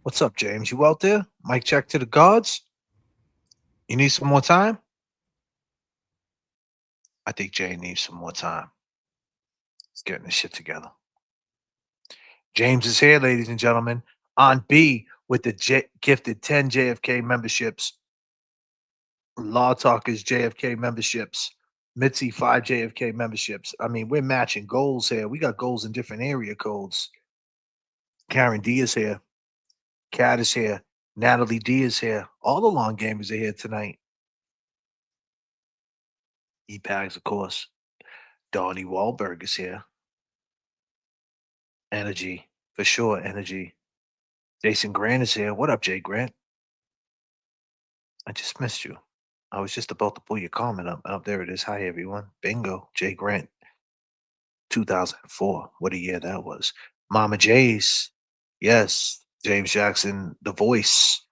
What's up, James? You out there? Mic check to the gods. You need some more time? I think Jay needs some more time. He's getting his shit together. James is here, ladies and gentlemen, on B with the gifted 10 JFK memberships. Law Talkers JFK memberships. Mitzi 5 JFK memberships. I mean, we're matching goals here. We got goals in different area codes. Karen D is here. Kat is here. Natalie D is here. All the long gamers are here tonight. E-Pags, of course. Donnie Wahlberg is here. Energy, for sure, energy. Jason Grant is here. What up, Jay Grant? I just missed you. I was just about to pull your comment up. Oh, there it is. Hi, everyone. Bingo. Jay Grant, 2004. What a year that was. Mama J's. Yes. James Jackson, the voice.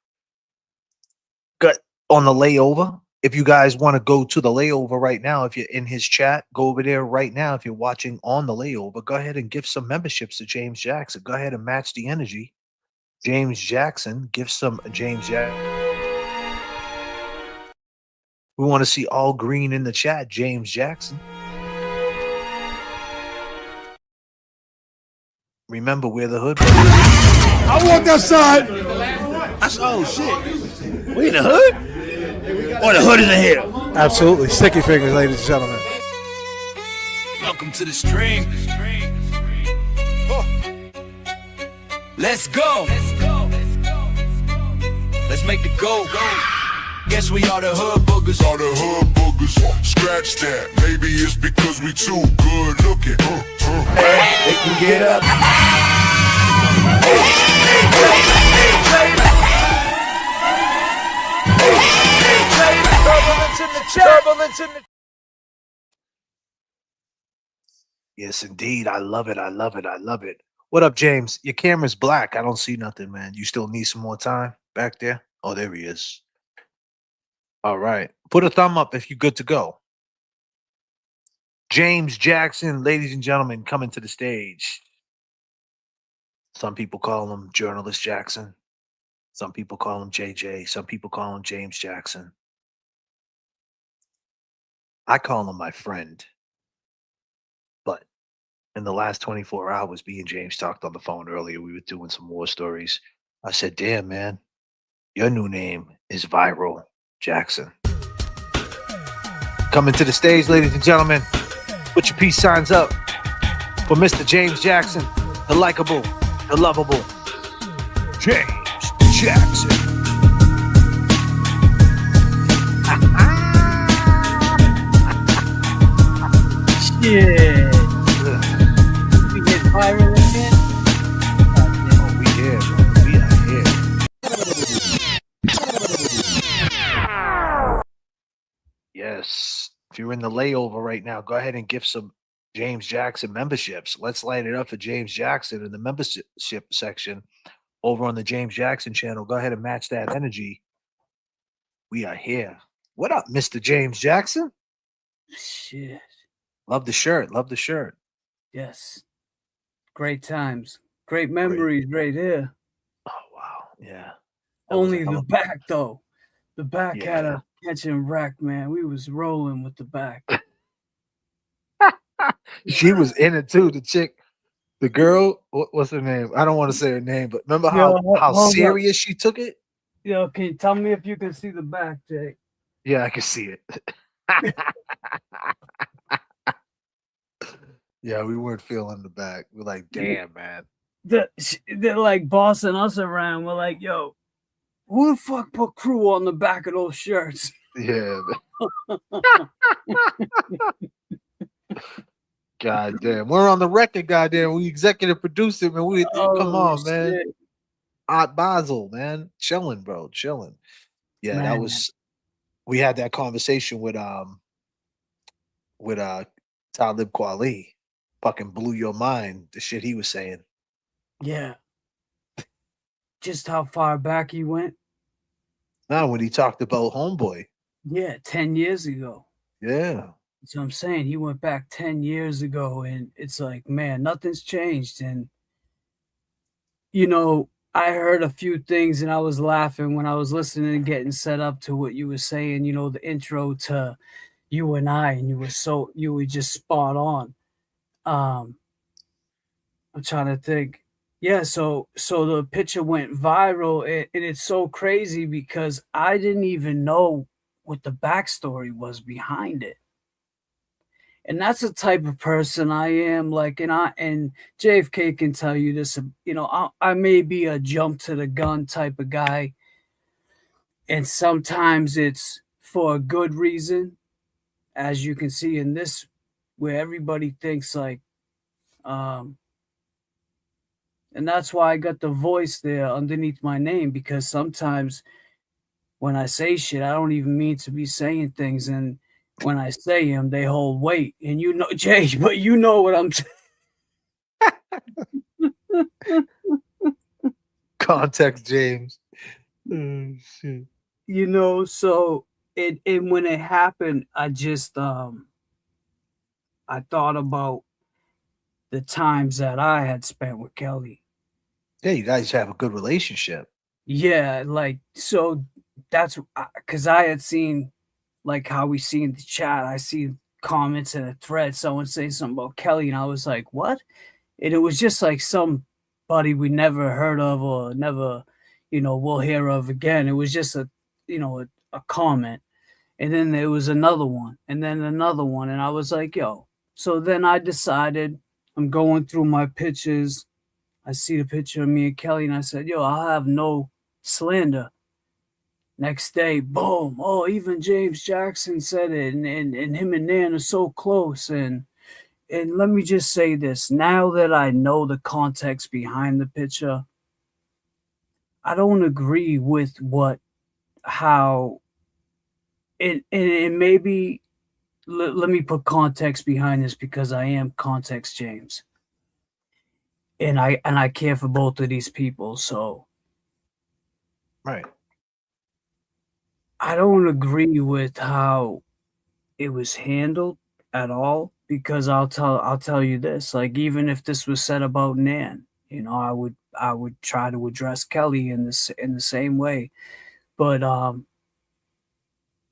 Got on the layover. If you guys want to go to the layover right now, if you're in his chat, go over there right now. If you're watching on the layover, go ahead and give some memberships to James Jackson. Go ahead and match the energy. James Jackson, give some James Jackson. We want to see all green in the chat. James Jackson. Remember, we're the hood. I want that side. Oh, shit. We in the hood? Or the hood in the hill? Absolutely. Sticky fingers, ladies and gentlemen. Welcome to the stream. Let's go. Let's make the go. Guess we are the hood boogers. Scratch that. Maybe it's because we too good looking. They can get up. Turbulence in the Yes, indeed. I love it. I love it. I love it. What up, James? Your camera's black. I don't see nothing, man. You still need some more time back there? Oh, there he is. All right. Put a thumb up if you're good to go. James Jackson, ladies and gentlemen, coming to the stage. Some people call him Journalist Jackson. Some people call him JJ. Some people call him James Jackson. I call him my friend. But in the last 24 hours, me and James talked on the phone earlier. We were doing some war stories. I said, damn, man, your new name is Viral Jackson. Coming to the stage, ladies and gentlemen, put your peace signs up for Mr. James Jackson, the likable, the lovable James Jackson. Shit. We get viral again? Oh, we here, bro. We are here. Yes. If you're in the layover right now, go ahead and give some James Jackson memberships. Let's light it up for James Jackson in the membership section over on the James Jackson channel. Go ahead and match that energy. We are here. What up, Mr. James Jackson? Shit. Love the shirt. Love the shirt. Yes. Great times. Great memories right here. Oh, wow. Yeah. Only the back, though. The back had a catching wreck, man. We was rolling with the back. She was in it, too. The chick, the girl, what's her name? I don't want to say her name, but remember how serious she took it? Yo, can you tell me if you can see the back, Jake? Yeah, I can see it. Yeah, we weren't feeling the back. We're like, damn, man. They're like bossing us around. We're like, yo, who the fuck put crew on the back of those shirts? Yeah. God damn. We're on the record, goddamn. We executive produced it, man. Come on, man. Shit. Art Basel, man. Chilling, bro. Chilling. Yeah, man. That was we had that conversation with Talib Kweli. Fucking blew your mind, the shit he was saying. Yeah. Just how far back he went. Now, when he talked about Homeboy. Yeah, 10 years ago. Yeah. So I'm saying he went back 10 years ago, and it's like, man, nothing's changed. And, you know, I heard a few things and I was laughing when I was listening and getting set up to what you were saying, the intro to you and I, and you were just spot on. Um, I'm trying to think. Yeah, so the picture went viral, and it's so crazy because I didn't even know what the backstory was behind it. And that's the type of person I am. Like, and JFK can tell you this. I may be a jump to the gun type of guy, and sometimes it's for a good reason, as you can see in this, where everybody thinks like, um, and that's why I got the voice there underneath my name, because sometimes when I say shit, I don't even mean to be saying things, and when I say them, they hold weight. And Jay, but you know what I'm saying. Context, James. Oh, shit. So it when it happened, I thought about the times that I had spent with Kelly. Yeah, you guys have a good relationship. Yeah, like, so that's because I had seen, like, how we see in the chat. I see comments in a thread, someone say something about Kelly, and I was like, what? And it was just like somebody we never heard of or never, will hear of again. It was just a comment. And then there was another one, and then another one. And I was like, yo. So then I decided, I'm going through my pictures. I see the picture of me and Kelly, and I said, yo, I'll have no slander. Next day, boom. Oh, even James Jackson said it, and him and Nan are so close. And let me just say this. Now that I know the context behind the picture, I don't agree with how it maybe let me put context behind this, because I am Context James. And I care for both of these people. So Right. I don't agree with how it was handled at all, because I'll tell you this, like, even if this was said about Nan, I would try to address Kelly in the same way. But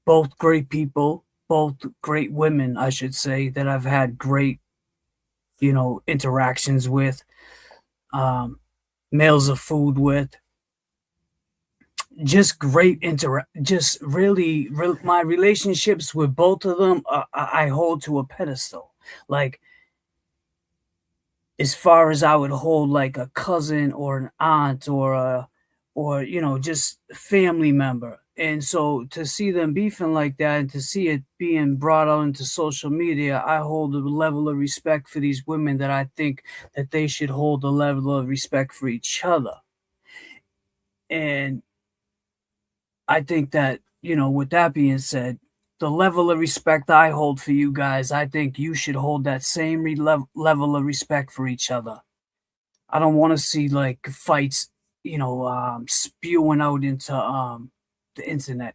both great people, both great women, I should say, that I've had great, interactions with, meals of food with, just great just really, my relationships with both of them, I hold to a pedestal. Like, as far as I would hold like a cousin or an aunt or just a family member. And so to see them beefing like that, and to see it being brought out into social media, I hold a level of respect for these women that I think that they should hold a level of respect for each other. And I think that, with that being said, the level of respect I hold for you guys, I think you should hold that same level of respect for each other. I don't want to see like fights, spewing out into the internet,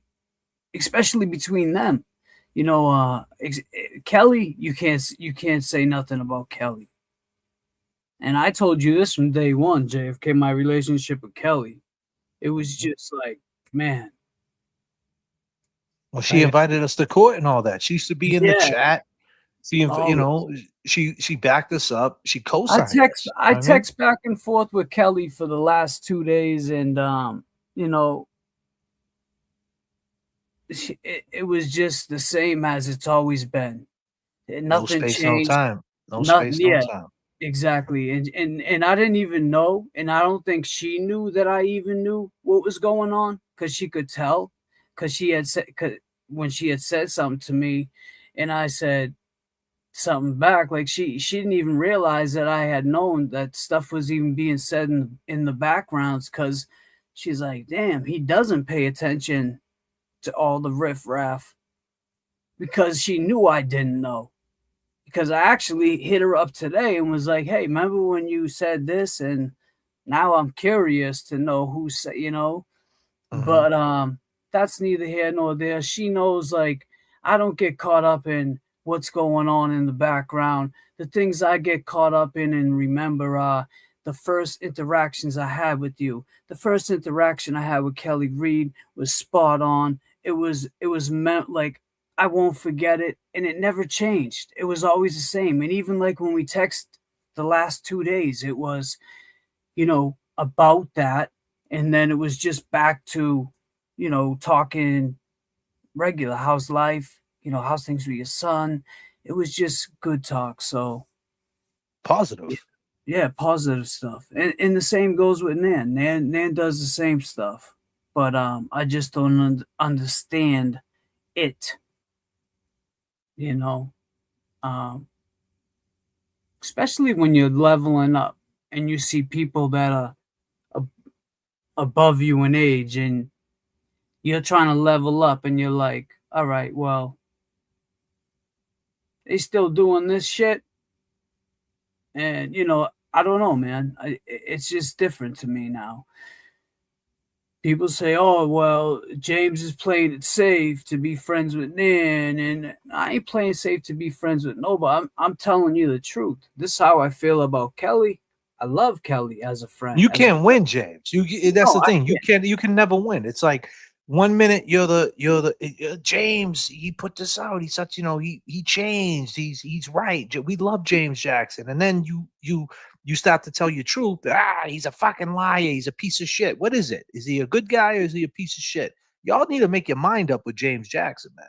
especially between them. Kelly, you can't say nothing about Kelly. And I told you this from day one, JFK. My relationship with Kelly, it was just like, man. Well, she invited us to court and all that. She used to be in the Yeah, chat. always. She backed us up. She co-signed us. I text back and forth with Kelly for the last 2 days, and it was just the same as it's always been. No Nothing space, no changed. time. No Nothing. space, no Yeah, time. exactly. And I didn't even know, and I don't think she knew that I even knew what was going on, because she could tell, because she had said, when she had said something to me, and I said something back, like, she didn't even realize that I had known that stuff was even being said in the backgrounds, because she's like, damn, he doesn't pay attention to all the riffraff, because she knew I didn't know. Because I actually hit her up today and was like, hey, remember when you said this? And now I'm curious to know who said, but that's neither here nor there. She knows, like, I don't get caught up in what's going on in the background. The things I get caught up in and remember are the first interactions I had with you. The first interaction I had with Kelly Reed was spot on. It was meant like I won't forget it, and it never changed. It was always the same. And even like when we text the last 2 days, it was, about that, and then it was just back to, talking regular. How's life? How's things with your son? It was just good talk. So Positive. yeah, positive stuff. And the same goes with Nan. Nan does the same stuff. But I just don't understand it, you know. Um especially when you're leveling up and you see people that are ab- above you in age, and you're trying to level up, and you're like, all right, well, they still doing this shit. And I don't know, man. It's just different to me now. People say, "Oh, well, James is playing it safe to be friends with Nan," and I ain't playing safe to be friends with nobody. I'm telling you the truth. This is how I feel about Kelly. I love Kelly as a friend. You can't win, James. That's No, the I thing. can't. You can never win. It's like 1 minute you're the James. He put this out. He's such he changed. He's right. We love James Jackson, and then you start to tell your truth. He's a fucking liar. He's a piece of shit. What is it? Is he a good guy or is he a piece of shit? Y'all need to make your mind up with James Jackson, man.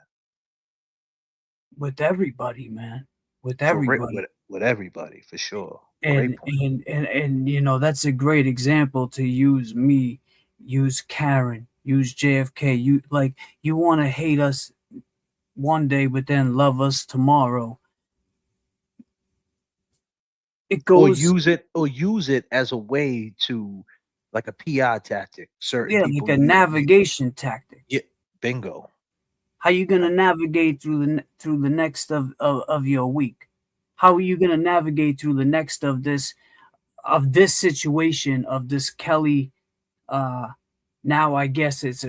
With everybody, man. With For everybody. with everybody, for sure. Great And point. that's a great example to use me, use Karen, use JFK. You want to hate us one day, but then love us tomorrow. It goes, Or use it as a way to, like, a PR tactic. Certain yeah, like people a navigation tactic. yeah, bingo. How you gonna navigate through the next of your week? How are you gonna navigate through the next of this situation of this Kelly? Now I guess it's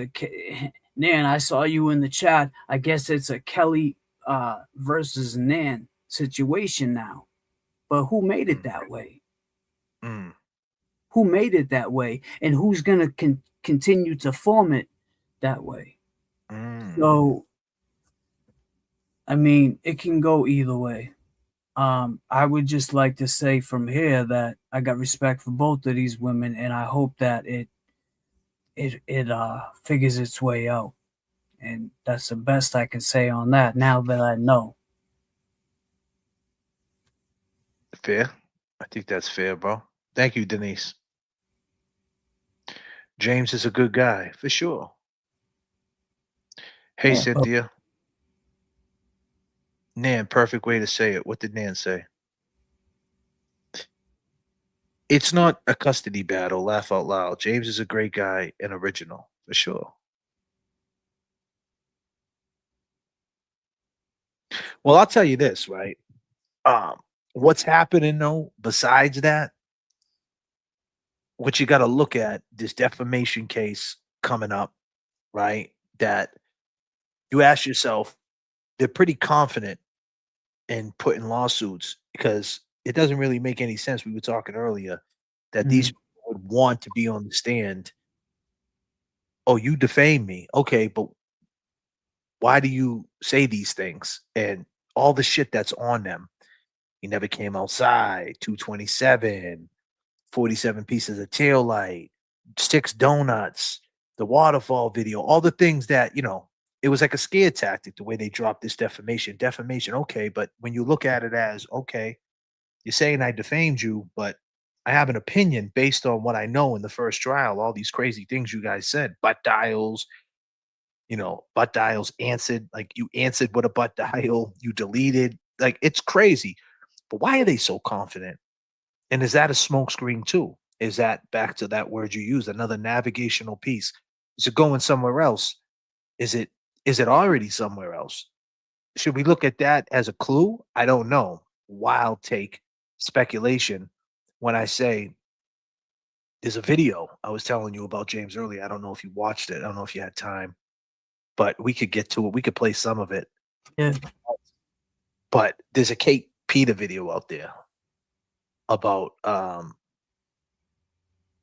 Nan. I saw you in the chat. I guess it's a Kelly versus Nan situation now. But who made it that way? Mm, Who made it that way? And who's gonna continue to form it that way? mm. So I mean, it can go either way. I would just like to say from here that I got respect for both of these women, and I hope that it figures its way out. And that's the best I can say on that now that I know. Fair. I think that's fair, bro. Thank you, Denise. James is a good guy, for sure. Hey, Yeah, but Cynthia. Nan, perfect way to say it. What did Nan say? It's not a custody battle. Laugh out loud. James is a great guy and original, for sure. Well, I'll tell you this, right? Um, what's happening though, besides that, what you got to look at, this defamation case coming up, right? That you ask yourself, they're pretty confident in putting lawsuits because it doesn't really make any sense. We were talking earlier that these mm, people would want to be on the stand. Oh, you defame me. Okay, but why do you say these things? And all the shit that's on them. He never came outside, 227, 47 pieces of tail light, 6 donuts, the waterfall video, all the things that, it was like a scare tactic the way they dropped this defamation. Defamation, okay, but when you look at it as, okay, you're saying I defamed you, but I have an opinion based on what I know in the first trial, all these crazy things you guys said, butt dials, butt dials answered, like you answered with a butt dial, you deleted, like it's crazy. But why are they so confident? And is that a smokescreen too? Is that back to that word you used, another navigational piece? Is it going somewhere else? Is it already somewhere else? Should we look at that as a clue? I don't know. Wild take, speculation. When I say there's a video I was telling you about James earlier. I don't know if you watched it. I don't know if you had time, but we could get to it. We could play some of it. yeah, But there's a Kate Peter video out there about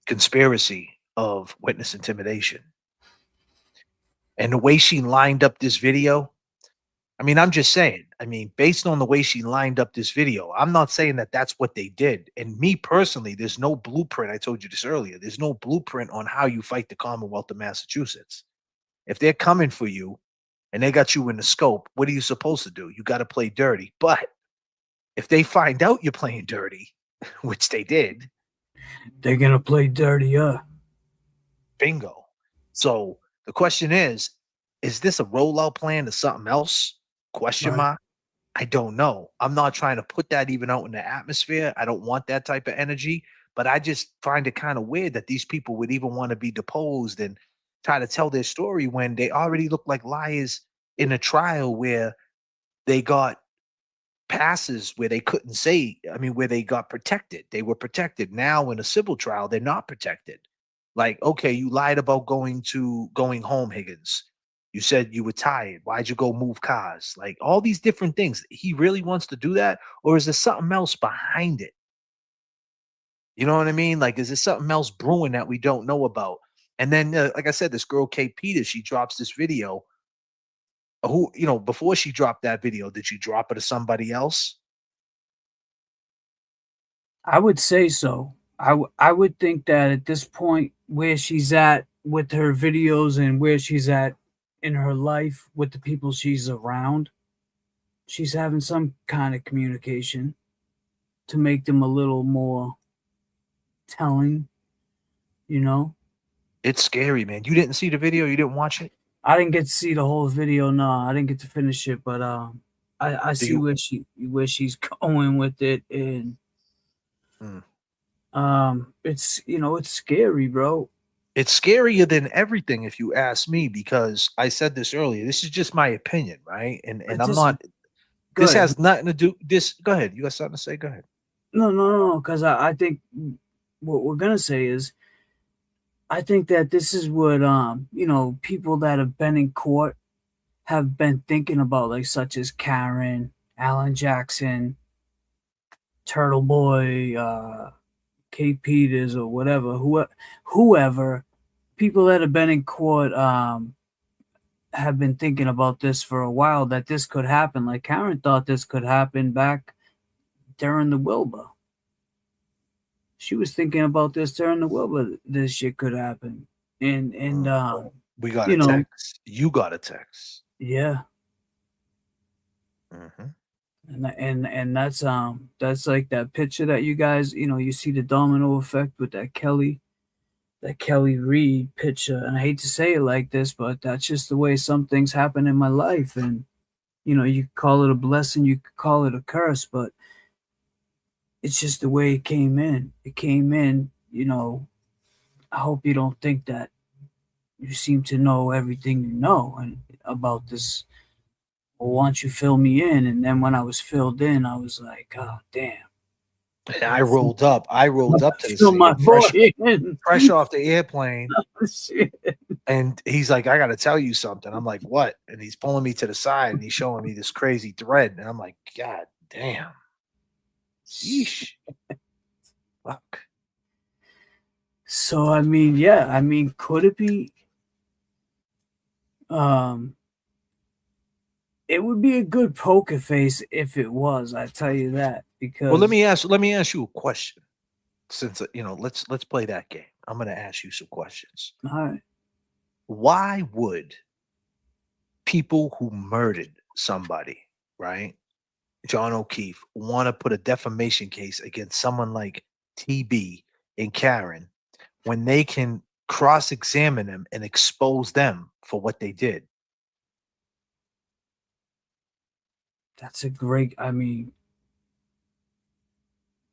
conspiracy of witness intimidation. And the way she lined up this video, I mean, I'm just saying, I mean, based on the way she lined up this video, I'm not saying that that's what they did. And me personally, there's no blueprint. I told you this earlier. There's no blueprint on how you fight the Commonwealth of Massachusetts. If they're coming for you and they got you in the scope, what are you supposed to do? You got to play dirty. But if they find out you're playing dirty, which they did, they're going to play dirtier. Bingo. So the question is this a rollout plan to something else? Question mark. I don't know. I'm not trying to put that even out in the atmosphere. I don't want that type of energy, but I just find it kind of weird that these people would even want to be deposed and try to tell their story when they already look like liars in a trial where they got passes where they couldn't say, I mean, where they got protected. They were protected. Now in a civil trial, they're not protected. Like, okay, you lied about going home, Higgins. You said you were tired. Why'd you go move cars? Like all these different things. He really wants to do that? Or is there something else behind it? You know what I mean? Like, is there something else brewing that we don't know about? And then, like I said, this girl, Kate Peters, she drops this video. Who, you know, before she dropped that video, did she drop it to somebody else? I would say so. I would think that at this point, where she's at with her videos and where she's at in her life with the people she's around, she's having some kind of communication to make them a little more telling, you know? It's scary, man. You didn't see the video? You didn't watch it? I didn't get to see the whole video. No, I didn't get to finish it, but I see where she's going with it, and it's, you know, it's scary, bro. It's scarier than everything, if you ask me, because I said this earlier. This is just my opinion, right? And I'm not. This has nothing to do. This. Go ahead. You got something to say? Go ahead. No. Because I think what we're gonna say is, I think that this is what you know, people that have been in court have been thinking about, like such as Karen, Alan Jackson, Turtle Boy, Kate Peters, or whatever, whoever, people that have been in court have been thinking about this for a while, that this could happen. Like Karen thought this could happen back during the Wilbur. She was thinking about this during the Wilbur. This shit could happen, and we got a text. You got a text. Yeah. And that's like that picture that you guys, you know, you see the domino effect with that Kelly Reed picture. And I hate to say it like this, but that's just the way some things happen in my life. And, you know, you could call it a blessing, you could call it a curse, but it's just the way it came in. It came in, you know. I hope you don't think that you seem to know everything you know and about this. Well, why don't you fill me in? And then when I was filled in, I was like, oh, damn. And I rolled up to the scene, fresh off the airplane. Oh, shit. And he's like, I got to tell you something. I'm like, what? And he's pulling me to the side and he's showing me this crazy thread. And I'm like, God damn. Yeesh. Fuck. So, I mean, yeah. I mean, could it be? It would be a good poker face if it was. I tell you that. Because, well, let me ask you a question. Since you know, let's play that game. I'm going to ask you some questions. All right. Why would people who murdered somebody, right, John O'Keefe, want to put a defamation case against someone like TB and Karen when they can cross-examine them and expose them for what they did? That's a great, I mean,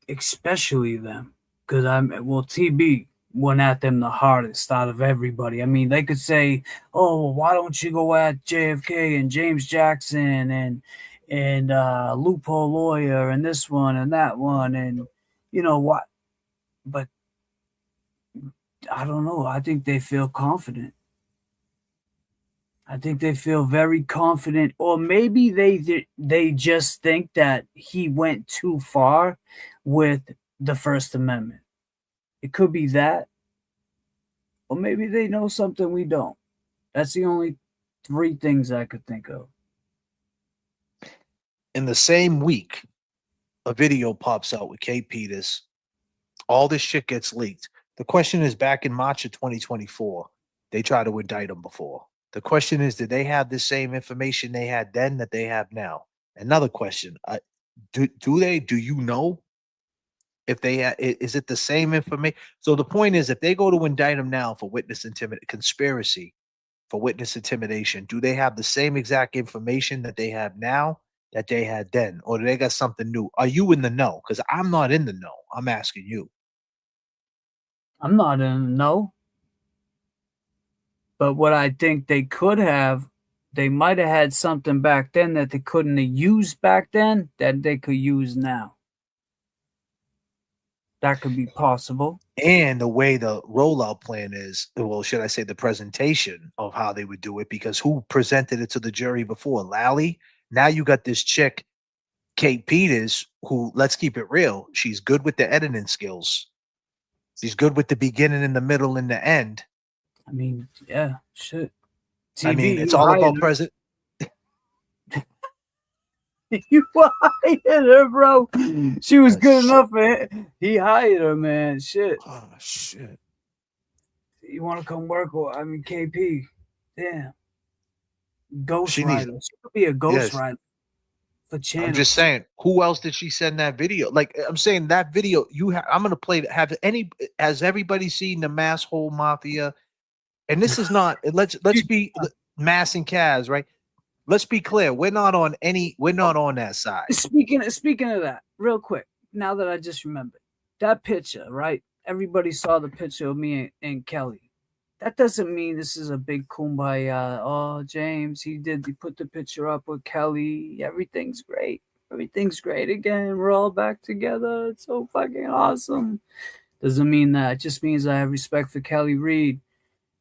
especially them, because TB went at them the hardest out of everybody. I mean, they could say, oh, well, why don't you go at JFK and James Jackson and Loophole Lawyer and this one and that one, and you know what? But I don't know. I think they feel confident. I think they feel very confident, or maybe they just think that he went too far with the First Amendment. It could be that, or maybe they know something we don't. That's the only three things I could think of. In the same week, a video pops out with Kate Peters. All this shit gets leaked. The question is, back in March of 2024, they tried to indict him before. The question is, did they have the same information they had then that they have now? Another question: do they? Do you know if they is it the same information? So the point is, if they go to indict him now for conspiracy for witness intimidation, do they have the same exact information that they have now that they had then, or do they got something new? Are you in the know? Because I'm not in the know. I'm asking you. I'm not in the know. But what I think they could have, they might have had something back then that they couldn't have used back then that they could use now. That could be possible. And the way the rollout plan is, well, should I say the presentation of how they would do it? Because who presented it to the jury before? Lally. Now you got this chick, Kate Peters, who, let's keep it real, she's good with the editing skills. She's good with the beginning and the middle and the end. I mean, yeah, shit. I mean, it's all about present. You hired her, bro. She was good enough for it. He hired her, man. Shit. Oh, shit. You want to come work with, KP. Damn. Ghostwriter. She could be a ghostwriter for channels. I'm just saying, who else did she send that video? Like, I'm saying that video, I'm going to play it. Has everybody seen the Mass Hole Mafia? And this is not, let's be Mass and Kaz, right? Let's be clear. We're not on that side. Speaking of that, real quick, now that I just remembered, that picture, right? Everybody saw the picture of me and Kelly. That doesn't mean this is a big kumbaya. Oh, James, he put the picture up with Kelly. Everything's great. Everything's great again. We're all back together. It's so fucking awesome. Doesn't mean that. It just means I have respect for Kelly Reed.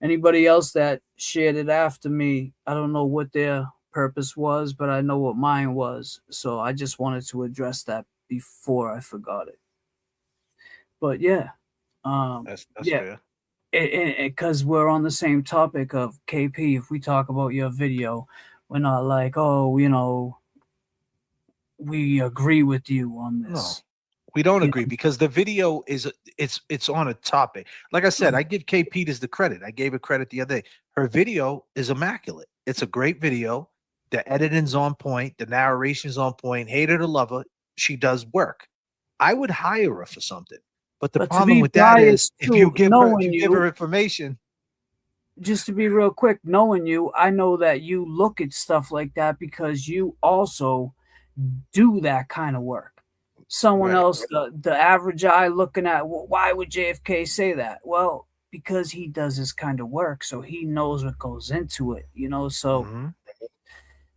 Anybody else that shared it after me, I don't know what their purpose was, but I know what mine was. So I just wanted to address that before I forgot it. But yeah. That's fair. Because we're on the same topic of KP. If we talk about your video, we're not like, oh, we agree with you on this. No, we don't agree because the video is it's on a topic. Like I said, I give Kate Peters the credit. I gave her credit the other day. Her video is immaculate. It's a great video. The editing's on point. The narration's on point. Hate her to love her. She does work. I would hire her for something. But the problem with that is if you give her information. Just to be real quick, knowing you, I know that you look at stuff like that because you also do that kind of work. Someone else, the average eye looking at, well, why would JFK say that? Well, because he does this kind of work, so he knows what goes into it, so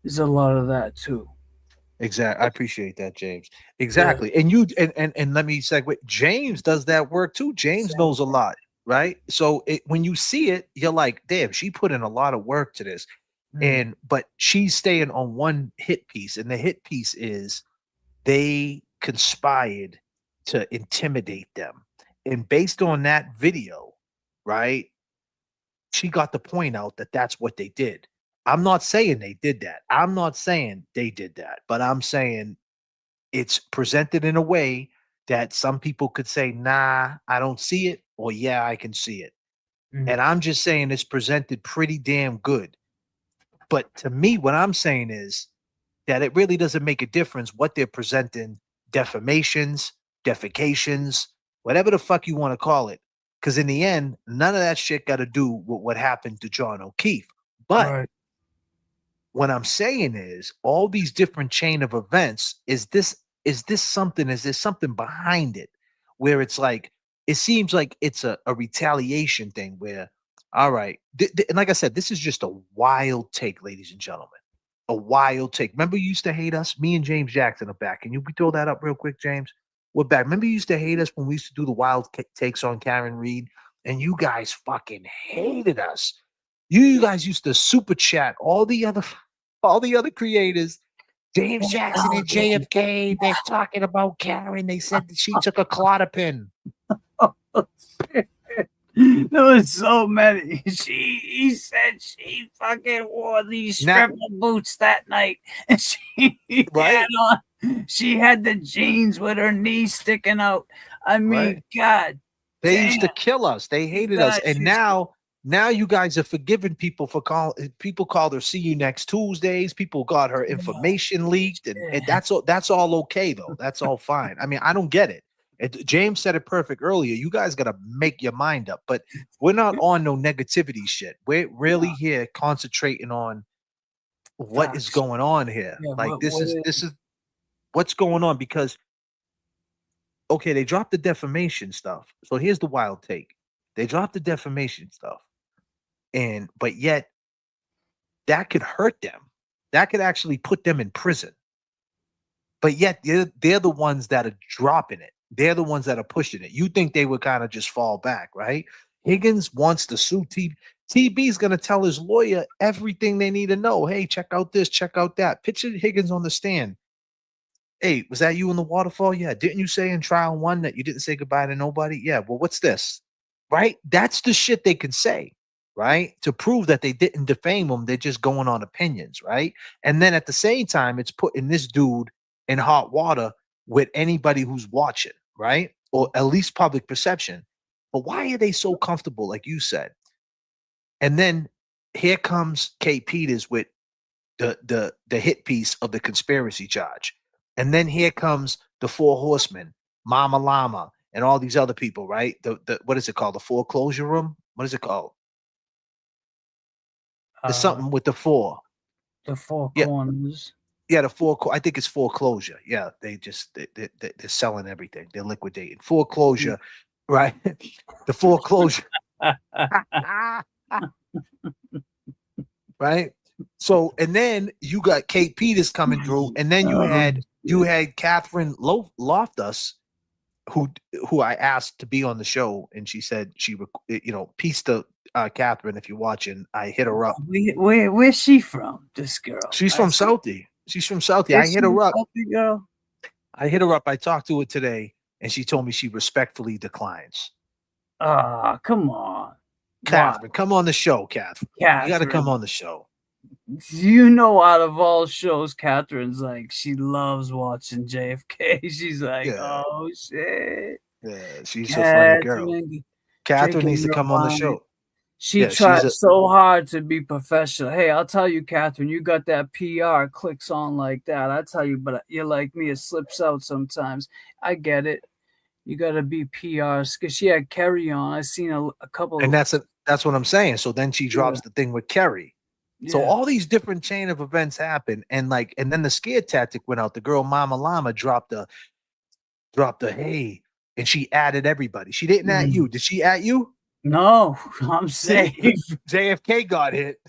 there's a lot of that too. Exactly. I appreciate that, James. Exactly. Yeah. And you and let me segue. James does that work too. James knows a lot, right? So when you see it, you're like, damn, she put in a lot of work to this. But she's staying on one hit piece, and the hit piece is they conspired to intimidate them. And based on that video, right, she got the point out that that's what they did. I'm not saying they did that. I'm not saying they did that, but I'm saying it's presented in a way that some people could say, nah, I don't see it, or yeah, I can see it. And I'm just saying it's presented pretty damn good. But to me, what I'm saying is that it really doesn't make a difference what they're presenting, defamations, defecations, whatever the fuck you want to call it. Because in the end, none of that shit got to do with what happened to John O'Keefe. But what I'm saying is all these different chain of events, is this something, is there something behind it where it's like, it seems like it's a retaliation thing where, all right. And like I said, this is just a wild take, ladies and gentlemen, a wild take. Remember you used to hate us? Me and James Jackson are back. Can you throw that up real quick, James? We're back. Remember you used to hate us when we used to do the wild takes on Karen Reed, and you guys fucking hated us. You guys used to super chat all the other creators. James Jackson and JFK, they're talking about Karen. They said that she took a clotapin. There was so many. He said she fucking wore these Now- stripper boots that night, and Right. she had the jeans with her knees sticking out. I mean, Right. God They damn. used to kill us. They hated us. guys And used to- now you guys are forgiving people for people called her see you next Tuesdays. People got her information leaked, and that's all okay though. That's all fine. I mean, I don't get it. James said it perfect earlier. You guys got to make your mind up, but we're not on no negativity shit. We're really here concentrating on what is Facts. going on here. Yeah, Like what this is is- what's going on, because okay, they dropped the defamation stuff. So here's the wild take. They dropped the defamation stuff. But yet that could hurt them. That could actually put them in prison. But yet they're the ones that are dropping it. They're the ones that are pushing it. You think they would kind of just fall back, right? Higgins wants to sue TB. TB is going to tell his lawyer everything they need to know. Hey, check out this, check out that. Picture Higgins on the stand. Hey, was that you in the waterfall? Yeah. Didn't you say in trial 1 that you didn't say goodbye to nobody? Yeah. Well, what's this? Right? That's the shit they can say, right? To prove that they didn't defame them. They're just going on opinions, right? And then at the same time, it's putting this dude in hot water with anybody who's watching, right? Or at least public perception. But why are they so comfortable, like you said? And then here comes Kate Peters with the hit piece of the conspiracy charge. And then here comes the 4 horsemen, Mama Llama, and all these other people, right? The what is it called? The foreclosure room? What is it called? There's something with the 4. the 4 Yeah. corners. Yeah, I think it's foreclosure. Yeah, they're selling everything. They're liquidating foreclosure, right? The foreclosure, right? So, and then you got Kate Peters coming through, and then you had Catherine Loftus, who I asked to be on the show, and she said peace to Catherine if you're watching. I hit her up. Where's she from? This girl. She's from Southie. She's from Southie. I hit her up. Girl? I hit her up. I talked to her today, and she told me she respectfully declines. Ah, come on. Catherine, come on the show, Catherine. You got to come Catherine. on the show. You know, out of all shows, Catherine's like, she loves watching JFK. She's like, Yeah. oh shit. Yeah, she's a funny girl. Catherine drinking needs to her come on the wine. show. She Yeah, tried she's so hard to be professional. Hey, I'll tell you, Catherine, you got that PR clicks on like that. I tell you, but you're like me, it slips out sometimes. I get it. You got to be PRs because she had Kerry on. I seen a couple. And that's what I'm saying. So then she drops the thing with Kerry. So all these different chain of events happen, and then the scare tactic went out. The girl Mama Llama dropped a hey, and she added everybody. She didn't at you. Did she at you? No, I'm safe. JFK got hit.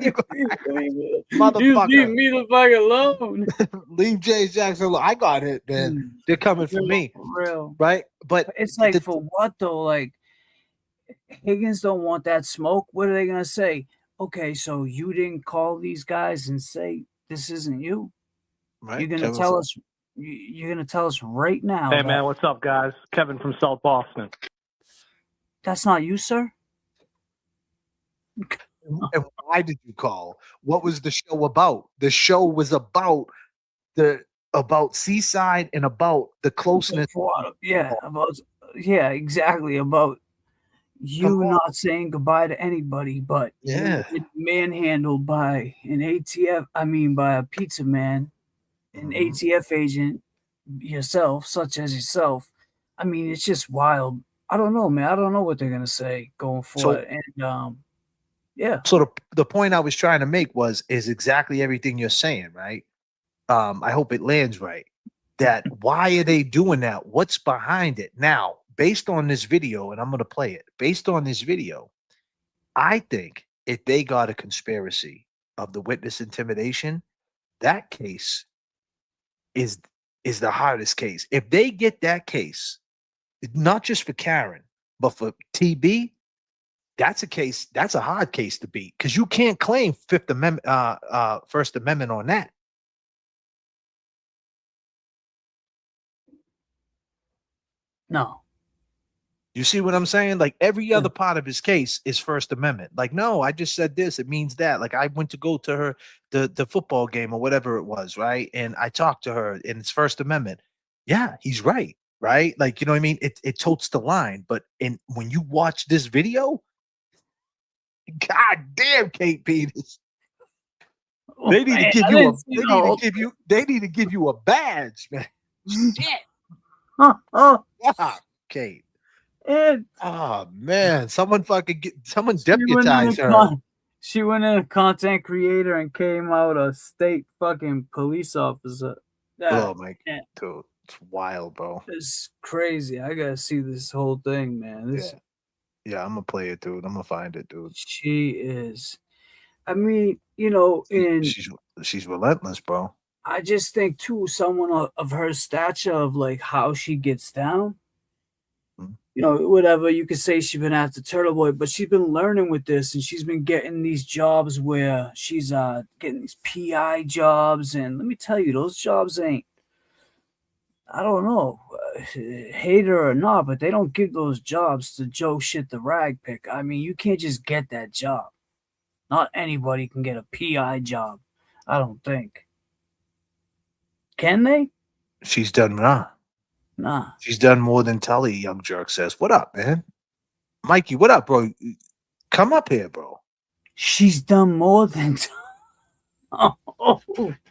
You Motherfucker. leave me the fuck alone. Leave Jay Jackson alone. I got hit, man. They're coming for me. For real. Right? But it's like, for what though? Like, Higgins don't want that smoke. What are they gonna say? Okay, so you didn't call these guys and say this isn't you. Right? You're gonna tell us. You're gonna tell us right now. Hey man, what's up, guys? Kevin from South Boston. That's not you, sir. And why did you call? What was the show about? The show was about Seaside and about the closeness. Exactly, about you not saying goodbye to anybody, but you manhandled by an ATF. I mean, by a pizza man, an ATF agent, such as yourself. I mean, it's just wild. I don't know, man. I don't know what they're gonna say going forward. So the point I was trying to make is exactly everything you're saying, right? I hope it lands right. That why are they doing that? What's behind it? Now, based on this video, and I'm going to play it. Based on this video, I think if they got a conspiracy of the witness intimidation, that case is the hardest case. If they get that case, not just for Karen, but for TB, that's a case. That's a hard case to beat because you can't claim First Amendment on that. No. You see what I'm saying? Like every other part of his case is First Amendment. Like, no, I just said this. It means that. Like, I went to go to her the football game or whatever it was, right? And I talked to her, and it's First Amendment. Yeah, he's right, right? Like, you know what I mean? It totes the line. But when you watch this video, god damn, Kate Peters. Oh, They need to man, give I you a didn't see the whole they need to give you a badge, man. Shit. oh, God, Kate. and Oh man, someone someone she went in deputize a her. she went in a content creator and came out a state fucking police officer. Oh That my man, dude, it's wild, bro. is crazy. I gotta see this whole thing, man. This Yeah. Yeah, I'm gonna play it, dude. I'm gonna find it, dude. she is. I mean, you know, in She's relentless, bro. I just think too, someone of her stature, of like how she gets down. Mhm. You know, whatever you could say, she's been after Turtle Boy, but she's been learning with this, and she's been getting these jobs where she's getting these PI jobs, and let me tell you, those jobs ain't. I don't know, hate her or not, but they don't give those jobs to Joe shit the rag pick. I mean, you can't just get that job. Not anybody can get a PI job. I don't think. Can they? She's done Nah. She's done more than Tully, young jerk says. What up, man? Mikey, what up, bro? Come up here, bro. She's done more than. Oh,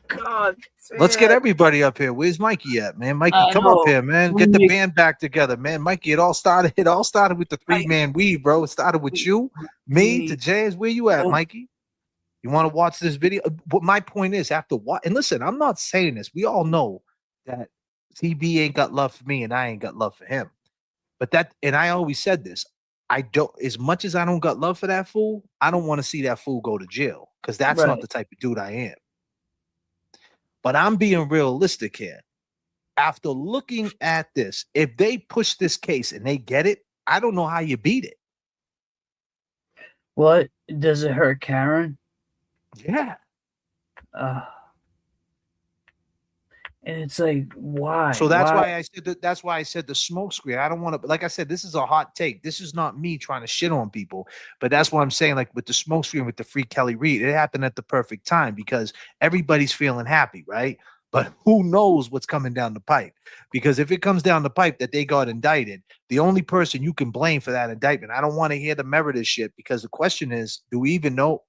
God. Let's get damn. everybody up here. Where's Mikey at, man? Mikey, I come up know. here, man. Get the band back together, man. Mikey, it all started with the three-man weave, bro. It started with you, me, to James. Where you at, Mikey? You want to watch this video? But my point is, after what? And listen, I'm not saying this. We all know that CB ain't got love for me, and I ain't got love for him. But and I always said this. I don't, as much as I don't got love for that fool, I don't want to see that fool go to jail because that's not the type of dude I am. But I'm being realistic here. After looking at this, if they push this case and they get it, I don't know how you beat it. What? Does it hurt Karen? Yeah. And it's like, why? So that's why I said the smoke screen. I don't want to, like I said, this is a hot take. This is not me trying to shit on people, but that's what I'm saying. Like with the smoke screen with the Free Kelly Reid, it happened at the perfect time because everybody's feeling happy, right? But who knows what's coming down the pipe? Because if it comes down the pipe that they got indicted, the only person you can blame for that indictment, I don't want to hear the Meredith shit because the question is, do we even know?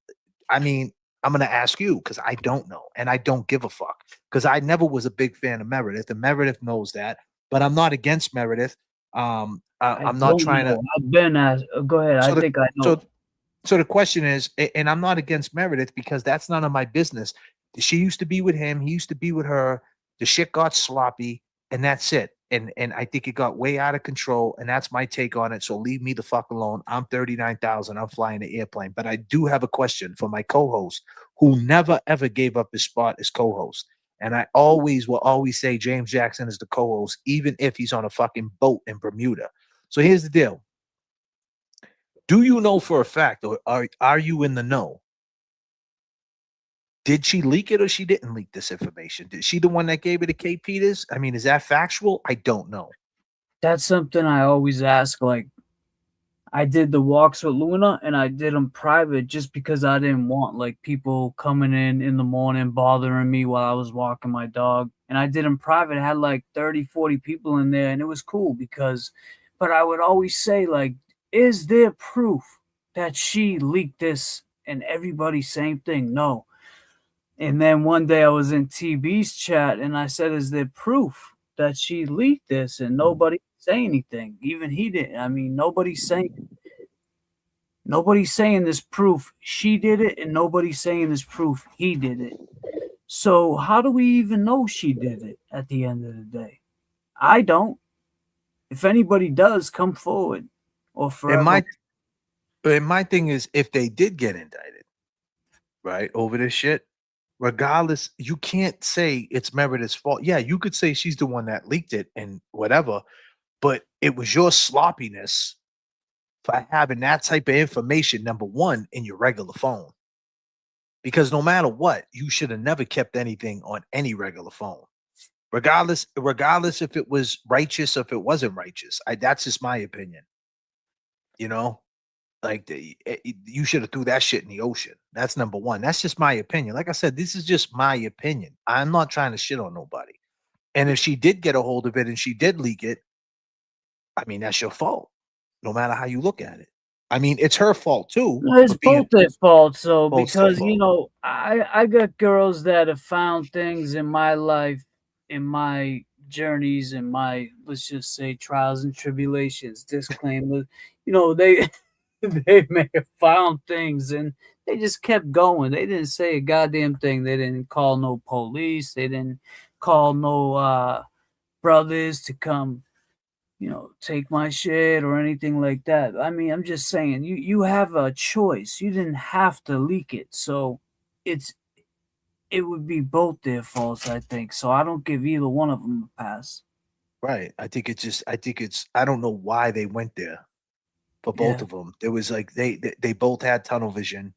I mean, I'm going to ask you because I don't know and I don't give a fuck because I never was a big fan of Meredith and Meredith knows that, but I'm not against Meredith. I'm not trying to. I've been asked. Go ahead. So I think I know. So the question is, and I'm not against Meredith because that's none of my business. She used to be with him. He used to be with her. The shit got sloppy, and that's it. And I think it got way out of control, and that's my take on it. So leave me the fuck alone. I'm 39,000. I'm flying the airplane. But I do have a question for my co-host, who never ever gave up his spot as co-host. And I will always say James Jackson is the co-host, even if he's on a fucking boat in Bermuda. So here's the deal. Do you know for a fact, or are you in the know? Did she leak it or she didn't leak this information? Did she the one that gave it to Kate Peters? I mean, is that factual? I don't know. That's something I always ask. Like, I did the walks with Luna and I did them private just because I didn't want like people coming in the morning bothering me while I was walking my dog. And I did them private. I had like 30, 40 people in there and it was cool because, but I would always say like, is there proof that she leaked this? And everybody, same thing. No. And then one day I was in TB's chat and I said, is there proof that she leaked this? And nobody say anything. Even he didn't. I mean, nobody's saying this proof she did it, and nobody's saying this proof he did it. So how do we even know she did it at the end of the day? I don't. If anybody does, come forward. Or forever. And my thing is, if they did get indicted, right, over this shit, regardless, you can't say it's Meredith's fault. Yeah, you could say she's the one that leaked it and whatever, but it was your sloppiness for having that type of information, number one, in your regular phone. Because no matter what, you should have never kept anything on any regular phone. Regardless if it was righteous or if it wasn't righteous. That's just my opinion. You know, like you should have threw that shit in the ocean. That's number one. That's just my opinion. Like I said, this is just my opinion. I'm not trying to shit on nobody. And if she did get a hold of it and she did leak it, I mean, that's your fault, no matter how you look at it. I mean, it's her fault too It's for being both their fault. So both their because you fault. know, I got girls that have found things in my life, in my journeys, in my, let's just say, trials and tribulations. Disclaimer, you know, they they may have found things and they just kept going. They didn't say a goddamn thing. They didn't call no police. They didn't call no brothers to come, you know, take my shit or anything like that. I mean, I'm just saying, you have a choice. You didn't have to leak it. So it's it would be both their faults, I think. So I don't give either one of them a pass. Right. I think it's I don't know why they went there for both Yeah. of them. There was like they both had tunnel vision,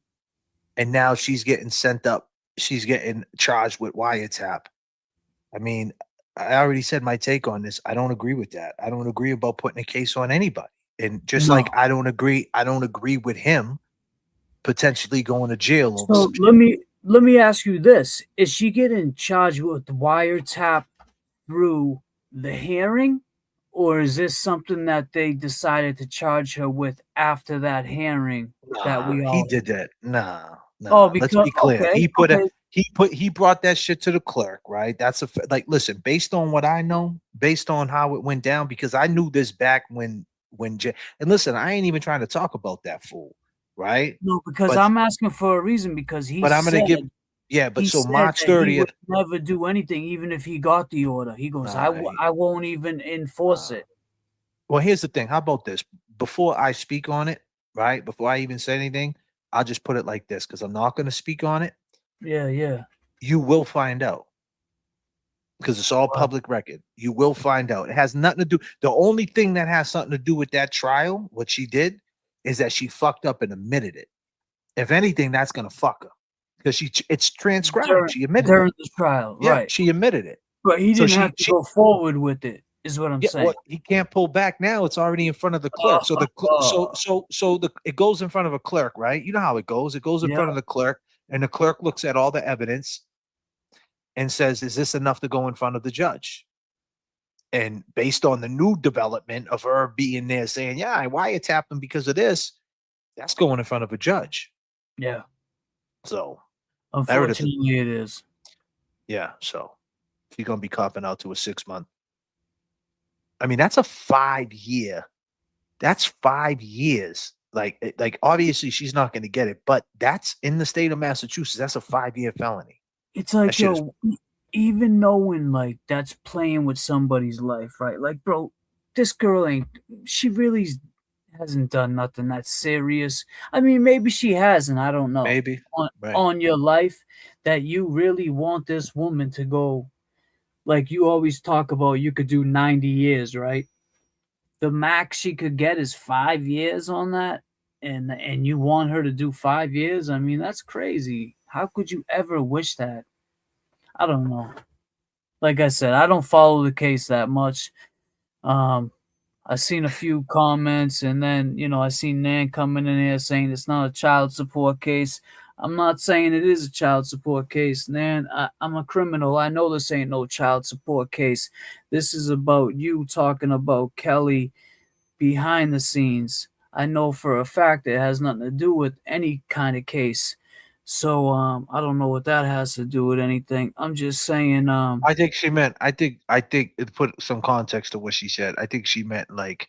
and now she's getting sent up. She's getting charged with wiretap. I mean, I already said my take on this. I don't agree with that. I don't agree about putting a case on anybody. And just like No. I don't agree with him potentially going to jail over So some let me ask you this: is she getting charged with wiretap through the hearing, or is this something that they decided to charge her with after that hearing that Nah, we he all did heard? that. Nah, Oh, nah. Let's because be clear. okay, okay, He brought that shit to the clerk, right? That's like listen, based on what I know, based on how it went down, because I knew this back when and listen, I ain't even trying to talk about that fool, right? no, because But I'm asking for a reason because I'm gonna give yeah, but he so said March that he would 30th. never do anything even if he got the order. He goes, Nah, I won't even enforce nah. it. Well, here's the thing. How about this? Before I speak on it, right? Before I even say anything, I'll just put it like this because I'm not gonna speak on it. Yeah, yeah. You will find out. Because it's all Wow. public record. You will find out. It has nothing to do. The only thing that has something to do with that trial, what she did, is that she fucked up and admitted it. If anything, that's gonna fuck her because it's transcribed. During She admitted it. during the trial, Yeah, right. she admitted it. But he So didn't have to she go forward with it, is what I'm yeah. Well, saying. he can't pull back now. It's already in front of the clerk. So the it goes in front of a clerk, right? You know how it goes. It goes in Yeah, front of the clerk, and the clerk looks at all the evidence and says, "Is this enough to go in front of the judge?" And based on the new development of her being there saying, yeah, I wiretapped him because of this, that's going in front of a judge. yeah. So Meredith, Unfortunately, it is. yeah, so she's gonna be copping out to a 6 month. I mean, that's a 5 year. That's 5 years. Like obviously she's not gonna get it, but that's in the state of Massachusetts. That's a 5 year felony. It's That like, shit is yo, even knowing like that's playing with somebody's life, right? Like, bro, this girl ain't. She really hasn't done nothing that serious. I mean, maybe she hasn't. I don't know. maybe right. On your life, that you really want this woman to go. Like you always talk about, you could do 90 years, right? The max she could get is 5 years on that, and you want her to do 5 years. I mean, that's crazy. How could you ever wish that? I don't know. Like I said, I don't follow the case that much. um I seen a few comments, and then I seen Nan coming in here saying it's not a child support case. I'm not saying it is a child support case, Nan. I'm a criminal. I know this ain't no child support case. This is about you talking about Kelly behind the scenes. I know for a fact it has nothing to do with any kind of case. So I don't know what that has to do with anything. I'm just saying I think she meant I think it put some context to what she said. I think she meant like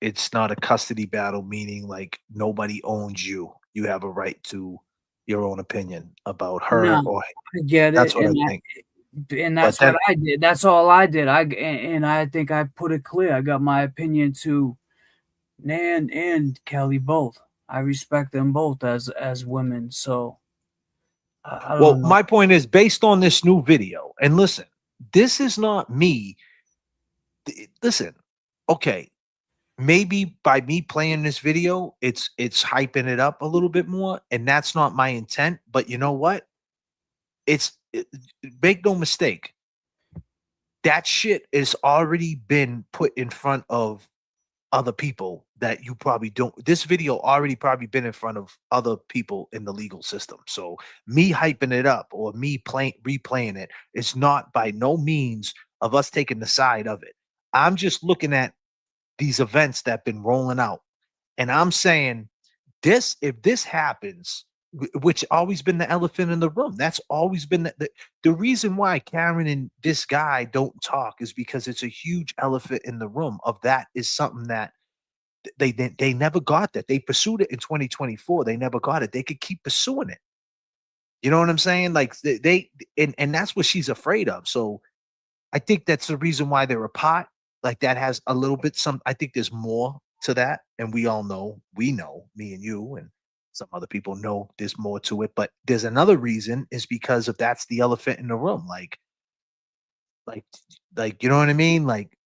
it's not a custody battle, meaning like nobody owns you. You have a right to your own opinion about her no, or I get that's it, what I think. and But that's what then I did. That's all I did. And I think I put it clear. I got my opinion to Nan and Kelly both. I respect them both as women. So I well, don't know. my point is based on this new video, and listen, this is not me. Listen, okay, maybe by me playing this video, it's hyping it up a little bit more, and that's not my intent. But you know what? Make no mistake, that shit is already been put in front of other people that you probably don't. This video already probably been in front of other people in the legal system. So me hyping it up or me replaying it, it's not by no means of us taking the side of it. I'm just looking at these events that been rolling out, and I'm saying this, if this happens, which always been the elephant in the room, that's always been the reason why Karen and this guy don't talk is because it's a huge elephant in the room of that is something that they never got that. They pursued it in 2024. They never got it. They could keep pursuing it. You know what I'm saying? Like and that's what she's afraid of. So I think that's the reason why they're apart. Like that has a little bit I think there's more to that. And we all know, me and you and some other people know there's more to it. But there's another reason is because of that's the elephant in the room. Like, you know what I mean? Like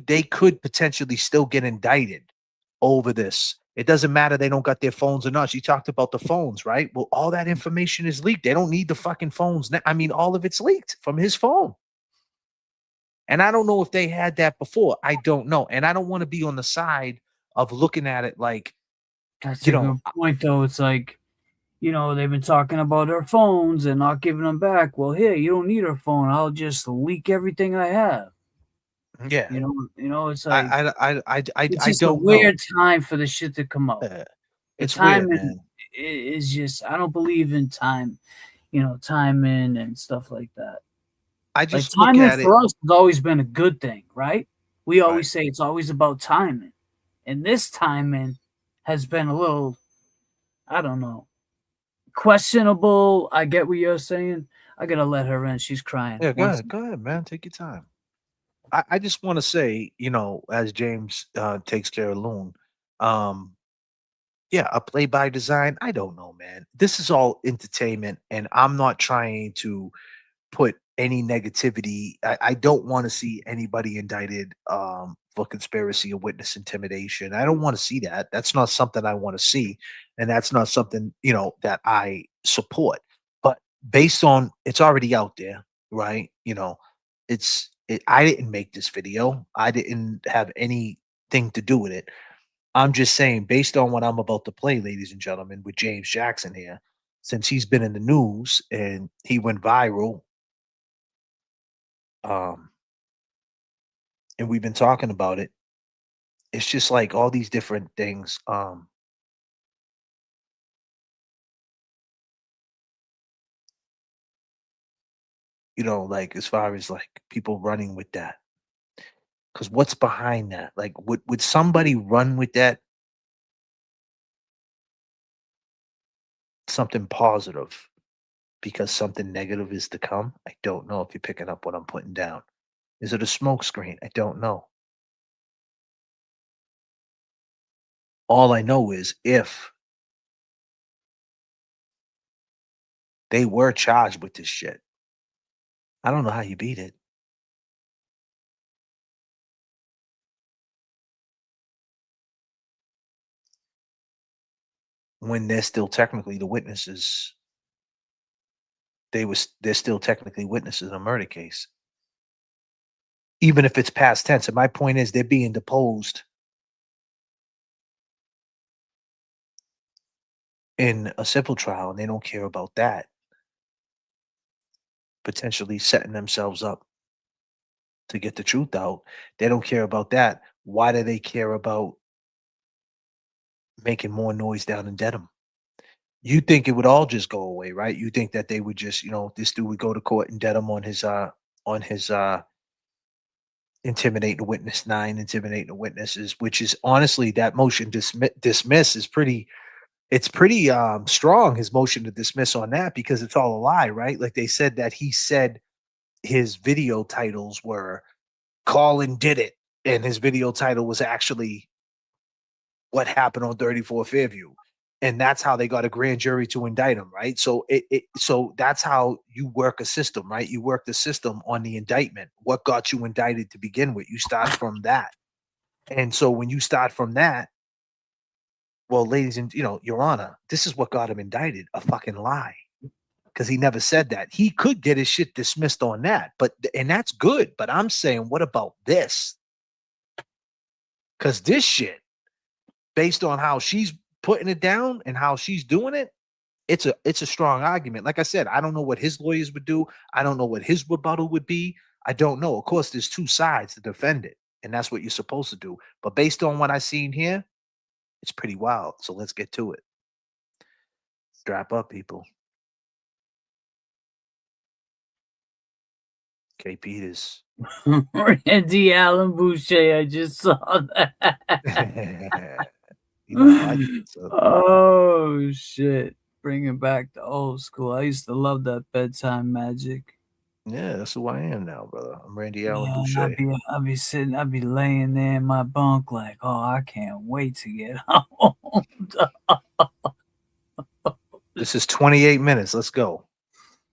they could potentially still get indicted over this. It doesn't matter they don't got their phones or not. She talked about the phones, right? Well, all that information is leaked. They don't need the fucking phones. I mean, all of it's leaked from his phone. And I don't know if they had that before. I don't know. And I don't want to be on the side of looking at it like, That's you a know, good point, though. It's like, they've been talking about her phones and not giving them back. Well, here, you don't need her phone. I'll just leak everything I have. yeah. It's like it's I just a don't know. weird time for the shit to come out. The It's weird, timing man. is just I don't believe in time, timing and stuff like that. I Like just look timing at it. for us has always been a good thing, right? We Right. always say it's always about timing. And this timing has been a little, I don't know, questionable. I get what you're saying. I gotta let her in. She's crying. Yeah, One second. go ahead, man. Take your time. I just want to say, as James takes care of Loon, yeah, a play by design. I don't know, man. This is all entertainment, and I'm not trying to put any negativity. I don't want to see anybody indicted for conspiracy or witness intimidation. I don't want to see that. That's not something I want to see, and that's not something that I support. But based on it's already out there, right? I didn't make this video. I didn't have anything to do with it. I'm just saying, based on what I'm about to play, ladies and gentlemen, with James Jackson here, since he's been in the news and he went viral, um, and we've been talking about it, it's just like all these different things. Like as far as like people running with that. Because what's behind that? Like, would somebody run with that? Something positive because something negative is to come? I don't know if you're picking up what I'm putting down. Is it a smoke screen? I don't know. All I know is if they were charged with this shit, I don't know how you beat it. When they're still technically the witnesses, they're still technically witnesses in a murder case. Even if it's past tense. And my point is they're being deposed in a civil trial and they don't care about that. Potentially setting themselves up to get the truth out. They don't care about that. Why do they care about making more noise down in Dedham? You think it would all just go away, right? You think that they would just, this dude would go to court in Dedham on his intimidate the witness 9, intimidate the witnesses, which is honestly that motion dismiss is pretty strong, his motion to dismiss on that, because it's all a lie, right? Like they said that he said his video titles were Colin did it, and his video title was actually what happened on 34 Fairview. And that's how they got a grand jury to indict him, right? So so that's how you work a system, right? You work the system on the indictment. What got you indicted to begin with? You start from that. And so when you start from that, well, ladies and Your Honor, this is what got him indicted, a fucking lie. Because he never said that. He could get his shit dismissed on that, and that's good. But I'm saying, what about this? Because this shit, based on how she's putting it down and how she's doing it, it's a strong argument. Like I said, I don't know what his lawyers would do. I don't know what his rebuttal would be. I don't know. Of course, there's two sides to defend it, and that's what you're supposed to do. But based on what I've seen here, it's pretty wild. So let's get to it. Strap up, people. K. Peters. Randy Allen Boucher, I just saw that. You know, I like it, so. Oh shit. Bringing back the old school. I used to love that bedtime magic. Yeah, that's who I am now, brother. I'm Randy Allen Yeah, Boucher. I'd be laying there in my bunk like, oh, I can't wait to get home. This is 28 minutes. Let's go.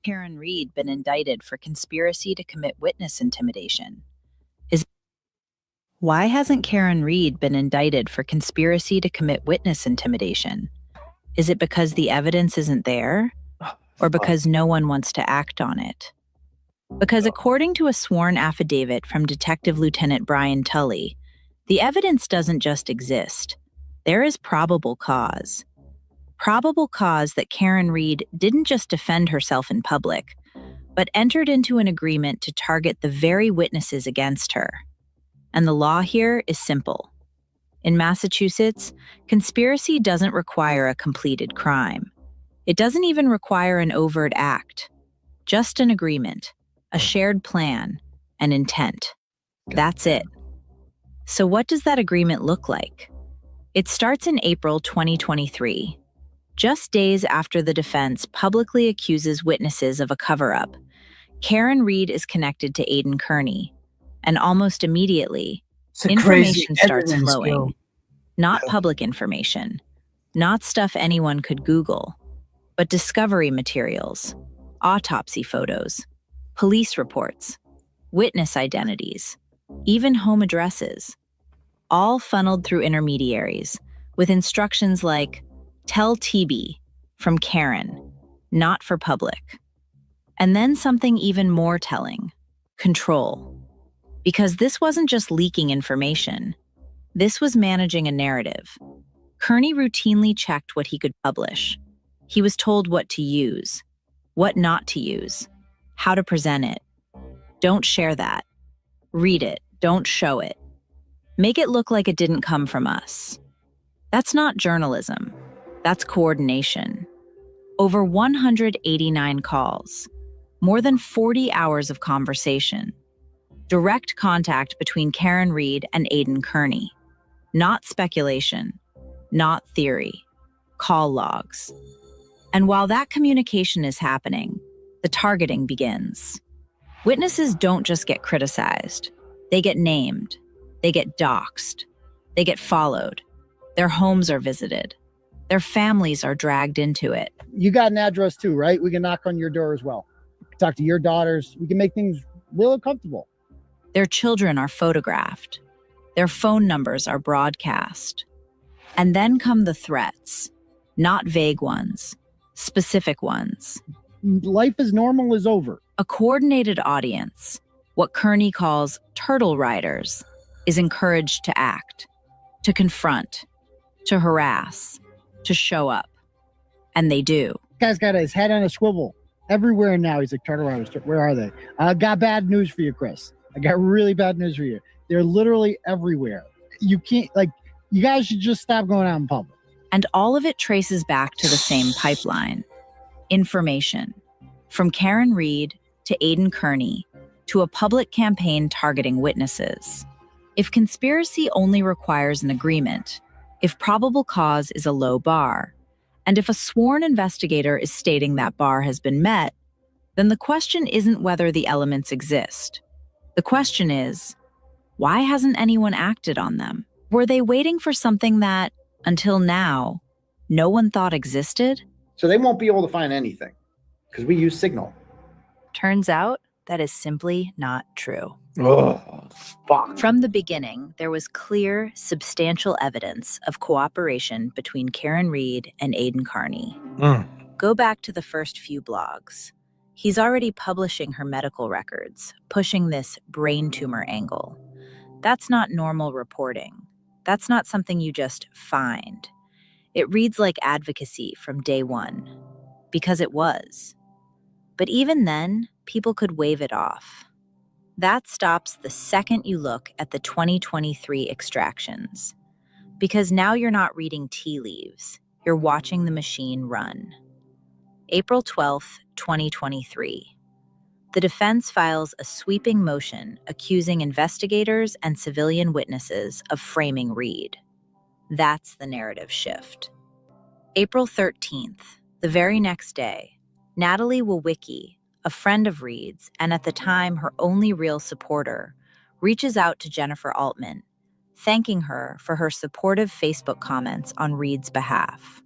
Karen Reed been indicted for conspiracy to commit witness intimidation? Why hasn't Karen Reed been indicted for conspiracy to commit witness intimidation? Is it because the evidence isn't there? Or because no one wants to act on it? Because according to a sworn affidavit from Detective Lieutenant Brian Tully, the evidence doesn't just exist. There is probable cause. Probable cause that Karen Reed didn't just defend herself in public, but entered into an agreement to target the very witnesses against her. And the law here is simple. In Massachusetts, conspiracy doesn't require a completed crime. It doesn't even require an overt act. Just an agreement, a shared plan, an intent. That's it. So what does that agreement look like? It starts in April 2023. Just days after the defense publicly accuses witnesses of a cover-up, Karen Reed is connected to Aidan Kearney, and almost immediately, information starts flowing. Not public information, not stuff anyone could Google, but discovery materials, autopsy photos, police reports, witness identities, even home addresses, all funneled through intermediaries with instructions like, tell TB from Karen, not for public. And then something even more telling, control. Because this wasn't just leaking information. This was managing a narrative. Kearney routinely checked what he could publish. He was told what to use, what not to use, how to present it. Don't share that. Read it, don't show it. Make it look like it didn't come from us. That's not journalism. That's coordination. Over 189 calls, more than 40 hours of conversation. Direct contact between Karen Reed and Aidan Kearney. Not speculation, not theory, call logs. And while that communication is happening, the targeting begins. Witnesses don't just get criticized. They get named. They get doxxed. They get followed. Their homes are visited. Their families are dragged into it. You got an address too, right? We can knock on your door as well. Talk to your daughters. We can make things real comfortable. Their children are photographed. Their phone numbers are broadcast. And then come the threats, not vague ones, specific ones. Life as normal is over. A coordinated audience, what Kearney calls turtle riders, is encouraged to act, to confront, to harass, to show up. And they do. Guy's got his head on a swivel everywhere now. He's like, turtle riders, where are they? I got bad news for you, Chris. I got really bad news for you. They're literally everywhere. You can't, you guys should just stop going out in public. And all of it traces back to the same pipeline. Information. From Karen Reed to Aidan Kearney to a public campaign targeting witnesses. If conspiracy only requires an agreement, if probable cause is a low bar, and if a sworn investigator is stating that bar has been met, then the question isn't whether the elements exist. The question is, why hasn't anyone acted on them? Were they waiting for something that, until now, no one thought existed? So they won't be able to find anything because we use Signal. Turns out that is simply not true. Oh, fuck. From the beginning, there was clear, substantial evidence of cooperation between Karen Reed and Aidan Kearney. Go back to the first few blogs. He's already publishing her medical records, pushing this brain tumor angle. That's not normal reporting. That's not something you just find. It reads like advocacy from day one, because it was. But even then, people could wave it off. That stops the second you look at the 2023 extractions. Because now you're not reading tea leaves, you're watching the machine run. April 12th, 2023. The defense files a sweeping motion accusing investigators and civilian witnesses of framing Reed. That's the narrative shift. April 13th, the very next day, Natalie Wawicki, a friend of Reed's and at the time her only real supporter, reaches out to Jennifer Altman, thanking her for her supportive Facebook comments on Reed's behalf.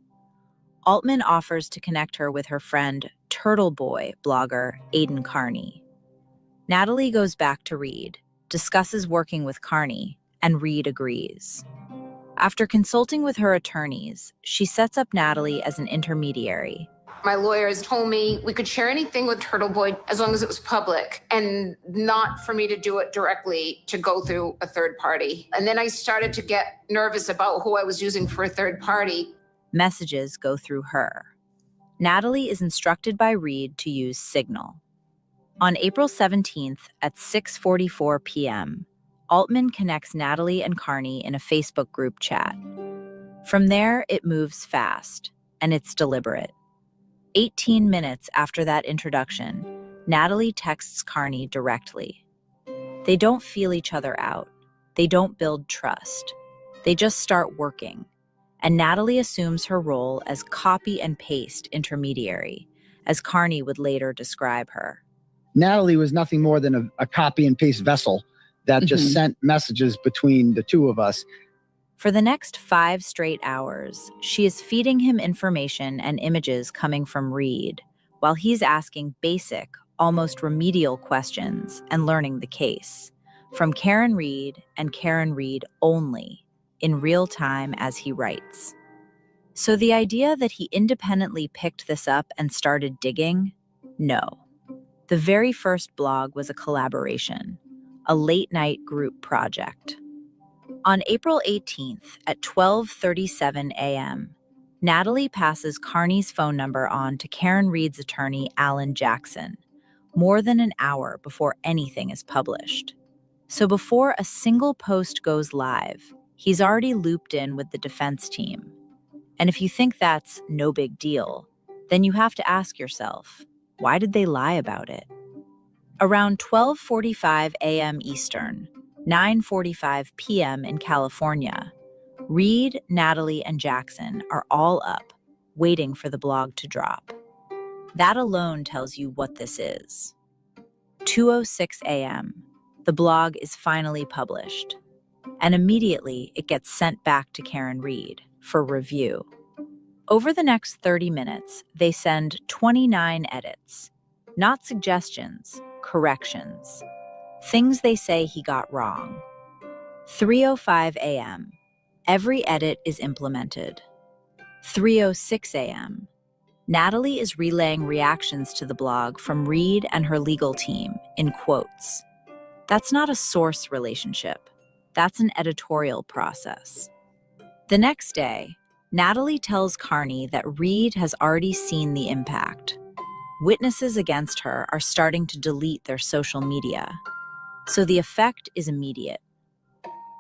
Altman offers to connect her with her friend, Turtle Boy blogger Aidan Carney. Natalie goes back to Reed, discusses working with Carney, and Reed agrees. After consulting with her attorneys, she sets up Natalie as an intermediary. My lawyers told me we could share anything with Turtle Boy as long as it was public and not for me to do it directly to go through a third party. And then I started to get nervous about who I was using for a third party. Messages go through her. Natalie is instructed by Reed to use Signal. On April 17th at 6:44 p.m., Altman connects Natalie and Carney in a Facebook group chat. From there, it moves fast, and it's deliberate. 18 minutes after that introduction, Natalie texts Carney directly. They don't feel each other out. They don't build trust. They just start working, and Natalie assumes her role as copy and paste intermediary, as Carney would later describe her. Natalie was nothing more than a copy and paste vessel that just sent messages between the two of us. For the next 5 straight hours, she is feeding him information and images coming from Reed, while he's asking basic, almost remedial questions and learning the case, from Karen Reed and Karen Reed only, in real time as he writes. So the idea that he independently picked this up and started digging? No. The very first blog was a collaboration, a late-night group project. On April 18th at 12:37 a.m., Natalie passes Carney's phone number on to Karen Reed's attorney, Alan Jackson, more than an hour before anything is published. So before a single post goes live, he's already looped in with the defense team. And if you think that's no big deal, then you have to ask yourself, why did they lie about it? Around 12:45 a.m. Eastern, 9:45 p.m. in California, Reed, Natalie, and Jackson are all up, waiting for the blog to drop. That alone tells you what this is. 2:06 a.m., the blog is finally published, and immediately it gets sent back to Karen Reed for review. Over the next 30 minutes, they send 29 edits. Not suggestions, corrections. Things they say he got wrong. 3:05 a.m. Every edit is implemented. 3:06 a.m. Natalie is relaying reactions to the blog from Reed and her legal team, in quotes. That's not a source relationship. That's an editorial process. The next day, Natalie tells Carney that Reed has already seen the impact. Witnesses against her are starting to delete their social media. So the effect is immediate.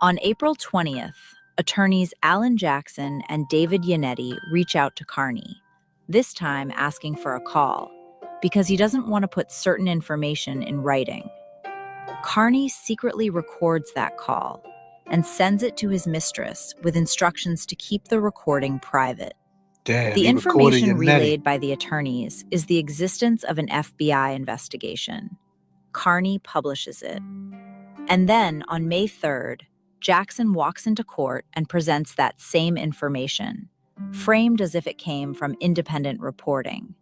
On April 20th, attorneys Alan Jackson and David Yannetti reach out to Carney, this time asking for a call, because he doesn't want to put certain information in writing. Carney secretly records that call and sends it to his mistress with instructions to keep the recording private. Damn, The he recorded information Yannetti. relayed by the attorneys is the existence of an FBI investigation. Carney publishes it. And then, on May 3rd, Jackson walks into court and presents that same information, framed as if it came from independent reporting.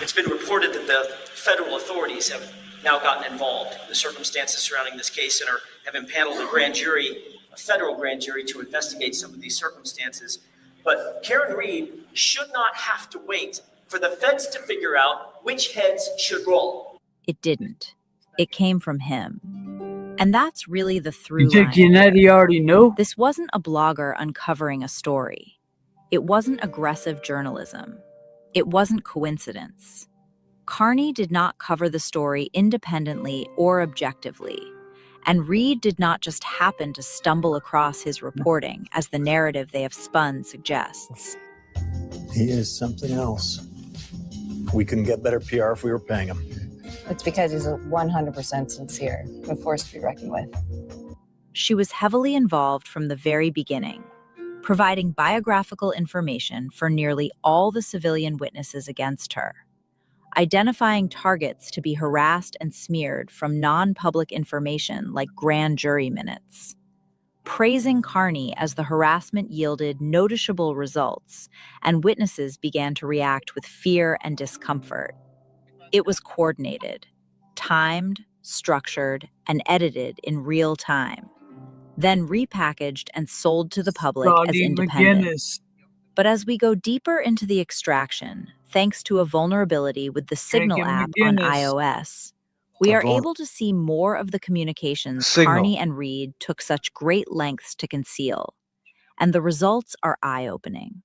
It's been reported that the federal authorities have now gotten involved in the circumstances surrounding this case and have impaneled a federal grand jury to investigate some of these circumstances. But Karen Reed should not have to wait for the feds to figure out which heads should roll. It didn't. It came from him. And that's really the through You think line. Yannetti already knew? This wasn't a blogger uncovering a story. It wasn't aggressive journalism. It wasn't coincidence. Carney did not cover the story independently or objectively. And Reed did not just happen to stumble across his reporting, as the narrative they have spun suggests. He is something else. We couldn't get better PR if we were paying him. It's because he's 100% sincere, a force to be reckoned with. She was heavily involved from the very beginning, providing biographical information for nearly all the civilian witnesses against her, identifying targets to be harassed and smeared from non-public information like grand jury minutes, praising Carney as the harassment yielded noticeable results, and witnesses began to react with fear and discomfort. It was coordinated, timed, structured, and edited in real time, then repackaged and sold to the public as independent. McGinnis. But as we go deeper into the extraction, thanks to a vulnerability with the Signal Drinking app on McGinnis. iOS, we are able to see more of the communications Signal. Carney and Reed took such great lengths to conceal. And the results are eye-opening.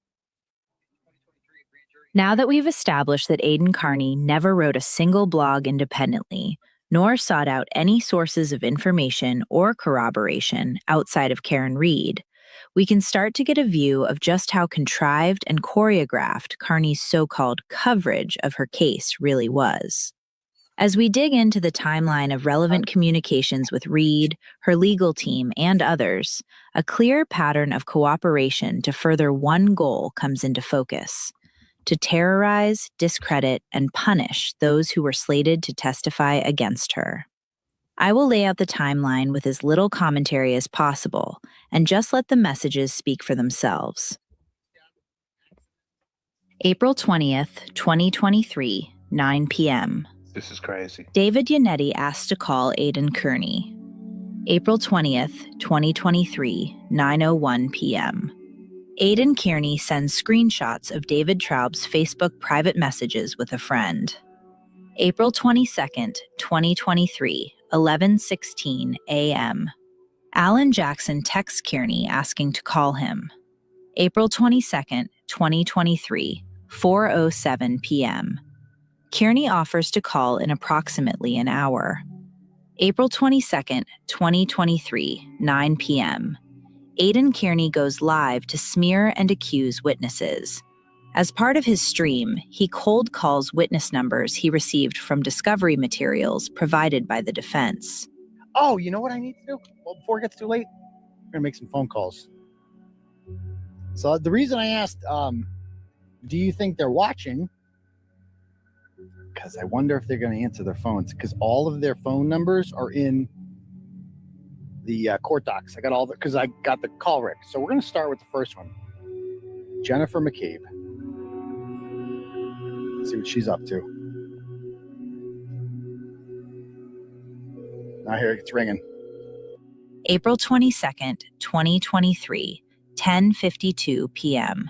Now that we've established that Aidan Carney never wrote a single blog independently, nor sought out any sources of information or corroboration outside of Karen Reed, we can start to get a view of just how contrived and choreographed Carney's so-called coverage of her case really was. As we dig into the timeline of relevant communications with Reed, her legal team, and others, a clear pattern of cooperation to further one goal comes into focus: to terrorize, discredit, and punish those who were slated to testify against her. I will lay out the timeline with as little commentary as possible, and just let the messages speak for themselves. April 20th, 2023, 9 p.m. This is crazy. David Yannetti asked to call Aidan Kearney. April 20th, 2023, 9:01 p.m. Aidan Kearney sends screenshots of David Traub's Facebook private messages with a friend. April 22nd, 2023, 11:16 a.m. Alan Jackson texts Kearney asking to call him. April 22nd, 2023, 4:07 p.m. Kearney offers to call in approximately an hour. April 22nd, 2023, 9 p.m. Aidan Kearney goes live to smear and accuse witnesses. As part of his stream, he cold calls witness numbers he received from discovery materials provided by the defense. Oh, you know what I need to do? Well, before it gets too late, I'm going to make some phone calls. So the reason I asked, do you think they're watching? Because I wonder if they're going to answer their phones, because all of their phone numbers are in the court docs. I got all the, because I got the call rec. So we're going to start with the first one. Jennifer McCabe. Let's see what she's up to. Now here it's ringing. April 22nd, 2023, 10:52 p.m.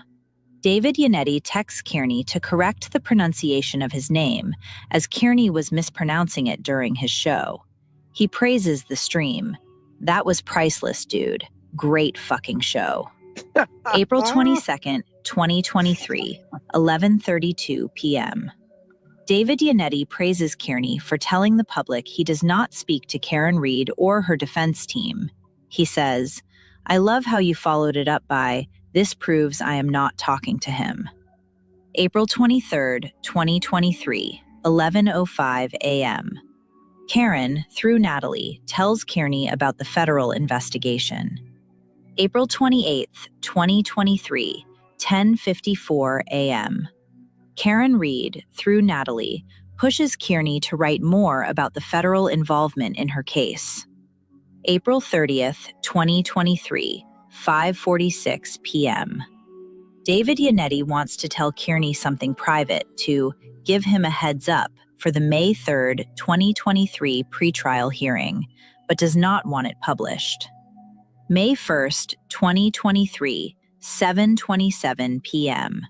David Yannetti texts Kearney to correct the pronunciation of his name, as Kearney was mispronouncing it during his show. He praises the stream. That was priceless, dude. Great fucking show. April 22nd, 2023, 11:32 p.m. David Yannetti praises Kearney for telling the public he does not speak to Karen Reed or her defense team. He says, "I love how you followed it up by, 'This proves I am not talking to him.'" April 23rd, 2023, 11:05 a.m. Karen, through Natalie, tells Kearney about the federal investigation. April 28th, 2023, 10:54 a.m. Karen Reed, through Natalie, pushes Kearney to write more about the federal involvement in her case. April 30th, 2023, 5:46 p.m. David Yannetti wants to tell Kearney something private to give him a heads up for the May 3rd, 2023 pretrial hearing, but does not want it published. May 1st, 2023, 7:27 p.m.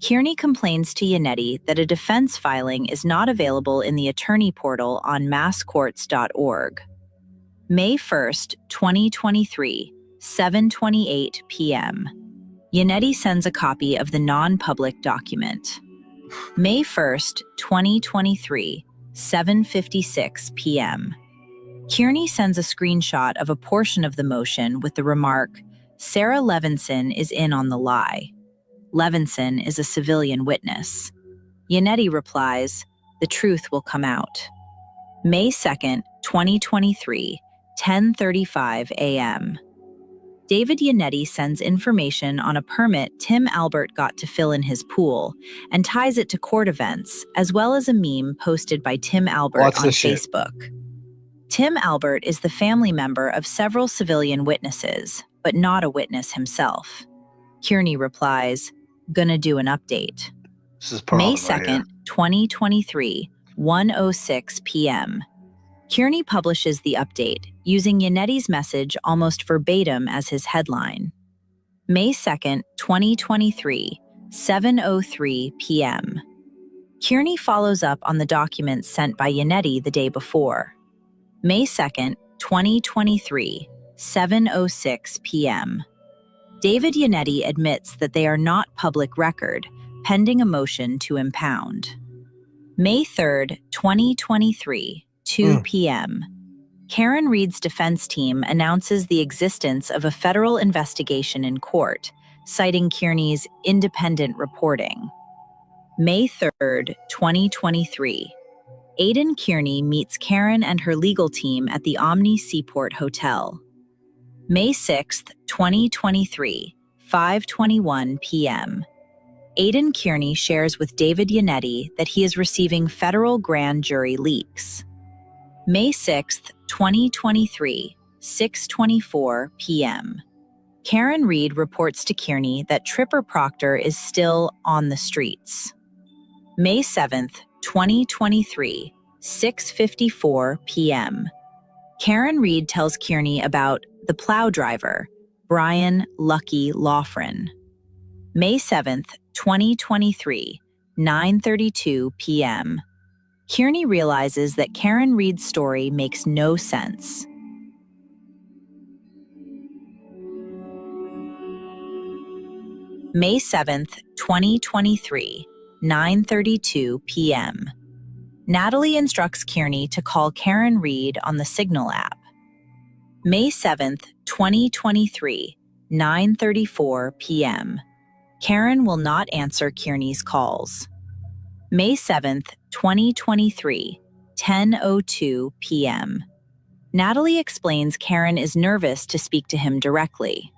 Kearney complains to Yannetti that a defense filing is not available in the attorney portal on masscourts.org. May 1st, 2023, 7:28 p.m. Yannetti sends a copy of the non-public document. May 1st, 2023, 7:56 p.m. Kearney sends a screenshot of a portion of the motion with the remark, "Sarah Levinson is in on the lie. Levinson is a civilian witness." Yannetti replies, "The truth will come out." May 2nd, 2023, 10:35 a.m. David Yannetti sends information on a permit Tim Albert got to fill in his pool and ties it to court events, as well as a meme posted by Tim Albert Watch on this shit. Facebook. Tim Albert is the family member of several civilian witnesses, but not a witness himself. Kearney replies, "Gonna do an update." This is May Parliament right 2nd, 2023, 1:06 p.m. Kearney publishes the update, using Yannetti's message almost verbatim as his headline. May 2nd, 2023, 7:03 p.m. Kearney follows up on the documents sent by Yannetti the day before. May 2nd, 2023, 7:06 p.m. David Yannetti admits that they are not public record, pending a motion to impound. May 3rd, 2023, 2 p.m. Karen Reed's defense team announces the existence of a federal investigation in court, citing Kearney's independent reporting. May 3rd, 2023. Aidan Kearney meets Karen and her legal team at the Omni Seaport Hotel. May 6th, 2023, 5:21 p.m. Aidan Kearney shares with David Yannetti that he is receiving federal grand jury leaks. May 6th, 2023, 6:24 p.m. Karen Reed reports to Kearney that Tripper Proctor is still on the streets. May 7th, 2023, 6:54 p.m. Karen Reed tells Kearney about the plow driver, Brian Lucky Loughran. May 7th, 2023, 9:32 p.m. Kearney realizes that Karen Reed's story makes no sense. May 7th, 2023, 9:32 p.m. Natalie instructs Kearney to call Karen Reed on the Signal app. May 7th, 2023, 9:34 p.m. Karen will not answer Kearney's calls. May 7th, 2023, 10:02 p.m. Natalie explains Karen is nervous to speak to him directly.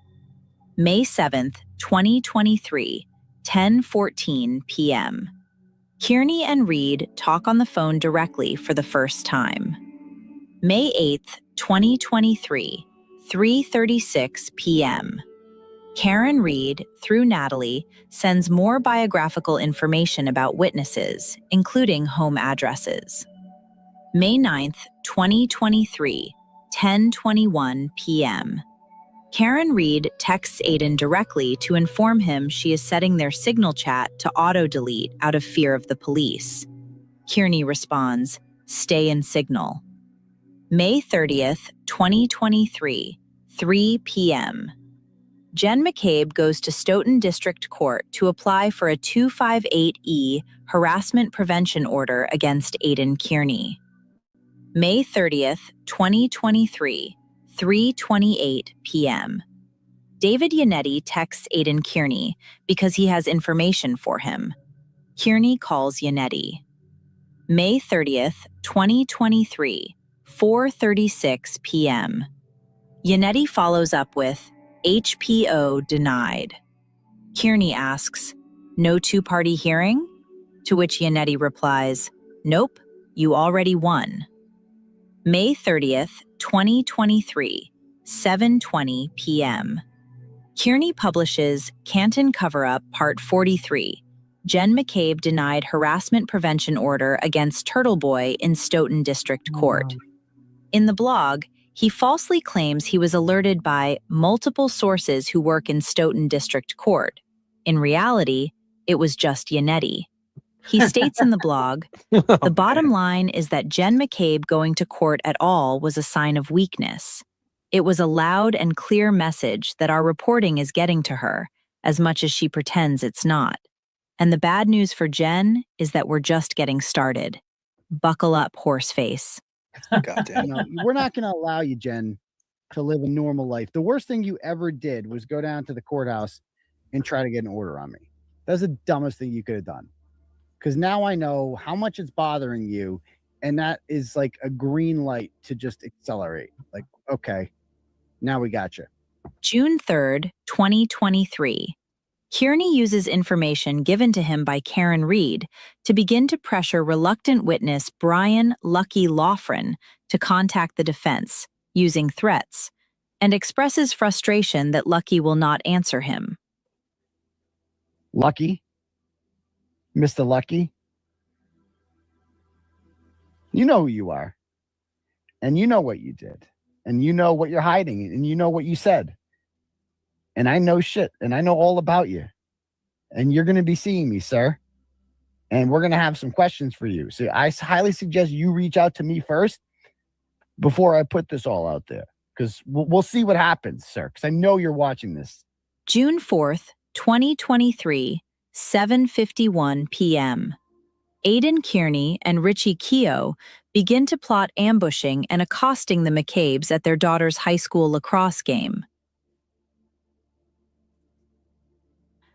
May 7th, 2023, 10:14 p.m. Kearney and Reed talk on the phone directly for the first time. May 8th, 2023, 3:36 p.m. Karen Reed, through Natalie, sends more biographical information about witnesses, including home addresses. May 9th, 2023, 10:21 p.m. Karen Reed texts Aidan directly to inform him she is setting their Signal chat to auto-delete out of fear of the police. Kearney responds, "Stay in Signal." May 30th, 2023, 3 p.m. Jen McCabe goes to Stoughton District Court to apply for a 258E harassment prevention order against Aidan Kearney. May 30th, 2023, 3:28 p.m. David Yannetti texts Aidan Kearney because he has information for him. Kearney calls Yannetti. May 30th, 2023, 4:36 p.m. Yannetti follows up with, "HPO denied." Kearney asks, "No two-party hearing?" To which Yannetti replies, "Nope, you already won." May 30th, 2023, 7:20 p.m. Kearney publishes Canton Cover-Up Part 43, Jen McCabe denied harassment prevention order against Turtle Boy in Stoughton District Court. In the blog, he falsely claims he was alerted by multiple sources who work in Stoughton District Court. In reality, it was just Yannetti. He states in the blog, the bottom line is that Jen McCabe going to court at all was a sign of weakness. It was a loud and clear message that our reporting is getting to her, as much as she pretends it's not. And the bad news for Jen is that we're just getting started. Buckle up, horseface. Goddamn. No, we're not going to allow you, Jen, to live a normal life. The worst thing you ever did was go down to the courthouse and try to get an order on me. That's the dumbest thing you could have done. Because now I know how much it's bothering you, and that is like a green light to just accelerate. Like, okay, now we got you. June 3rd, 2023. Kearney uses information given to him by Karen Reed to begin to pressure reluctant witness Brian Lucky Loughran to contact the defense, using threats, and expresses frustration that Lucky will not answer him. Lucky? Mr. Lucky? You know who you are. And you know what you did. And you know what you're hiding. And you know what you said. And I know shit. And I know all about you. And you're going to be seeing me, sir. And we're going to have some questions for you. So I highly suggest you reach out to me first before I put this all out there. Because we'll see what happens, sir. Because I know you're watching this. June 4th, 2023, 7:51 p.m. Aidan Kearney and Richie Keogh begin to plot ambushing and accosting the McCabes at their daughter's high school lacrosse game.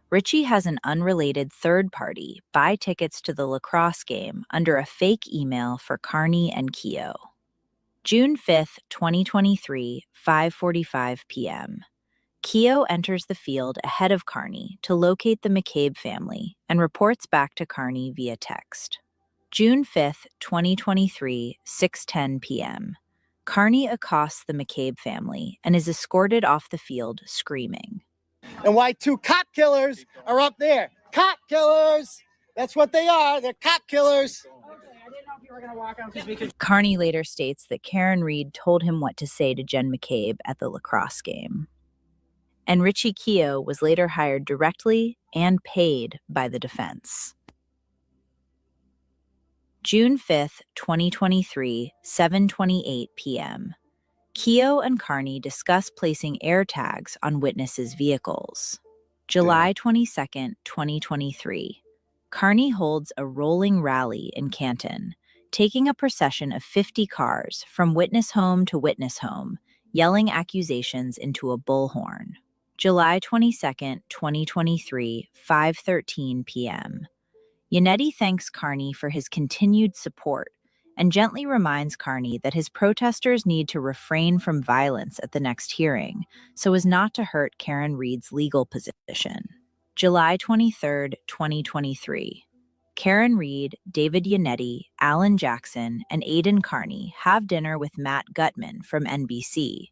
Richie has an unrelated third party buy tickets to the lacrosse game under a fake email for Kearney and Keogh. June 5th, 2023, 5:45 p.m. Keogh enters the field ahead of Kearney to locate the McCabe family and reports back to Kearney via text. June 5th, 2023, 6:10 p.m. Kearney accosts the McCabe family and is escorted off the field screaming. And why two cop killers are up there. Cop killers! That's what they are. They're cop killers. Kearney later states that Karen Reed told him what to say to Jen McCabe at the lacrosse game. And Richie Keogh was later hired directly and paid by the defense. June 5th, 2023, 7:28 p.m. Keogh and Kearney discuss placing air tags on witnesses' vehicles. July 22nd, 2023. Kearney holds a rolling rally in Canton, taking a procession of 50 cars from witness home to witness home, yelling accusations into a bullhorn. July 22nd, 2023, 5:13 p.m. Yannetti thanks Kearney for his continued support and gently reminds Kearney that his protesters need to refrain from violence at the next hearing so as not to hurt Karen Reed's legal position. July 23rd, 2023. Karen Reed, David Yannetti, Alan Jackson, and Aidan Kearney have dinner with Matt Gutman from NBC,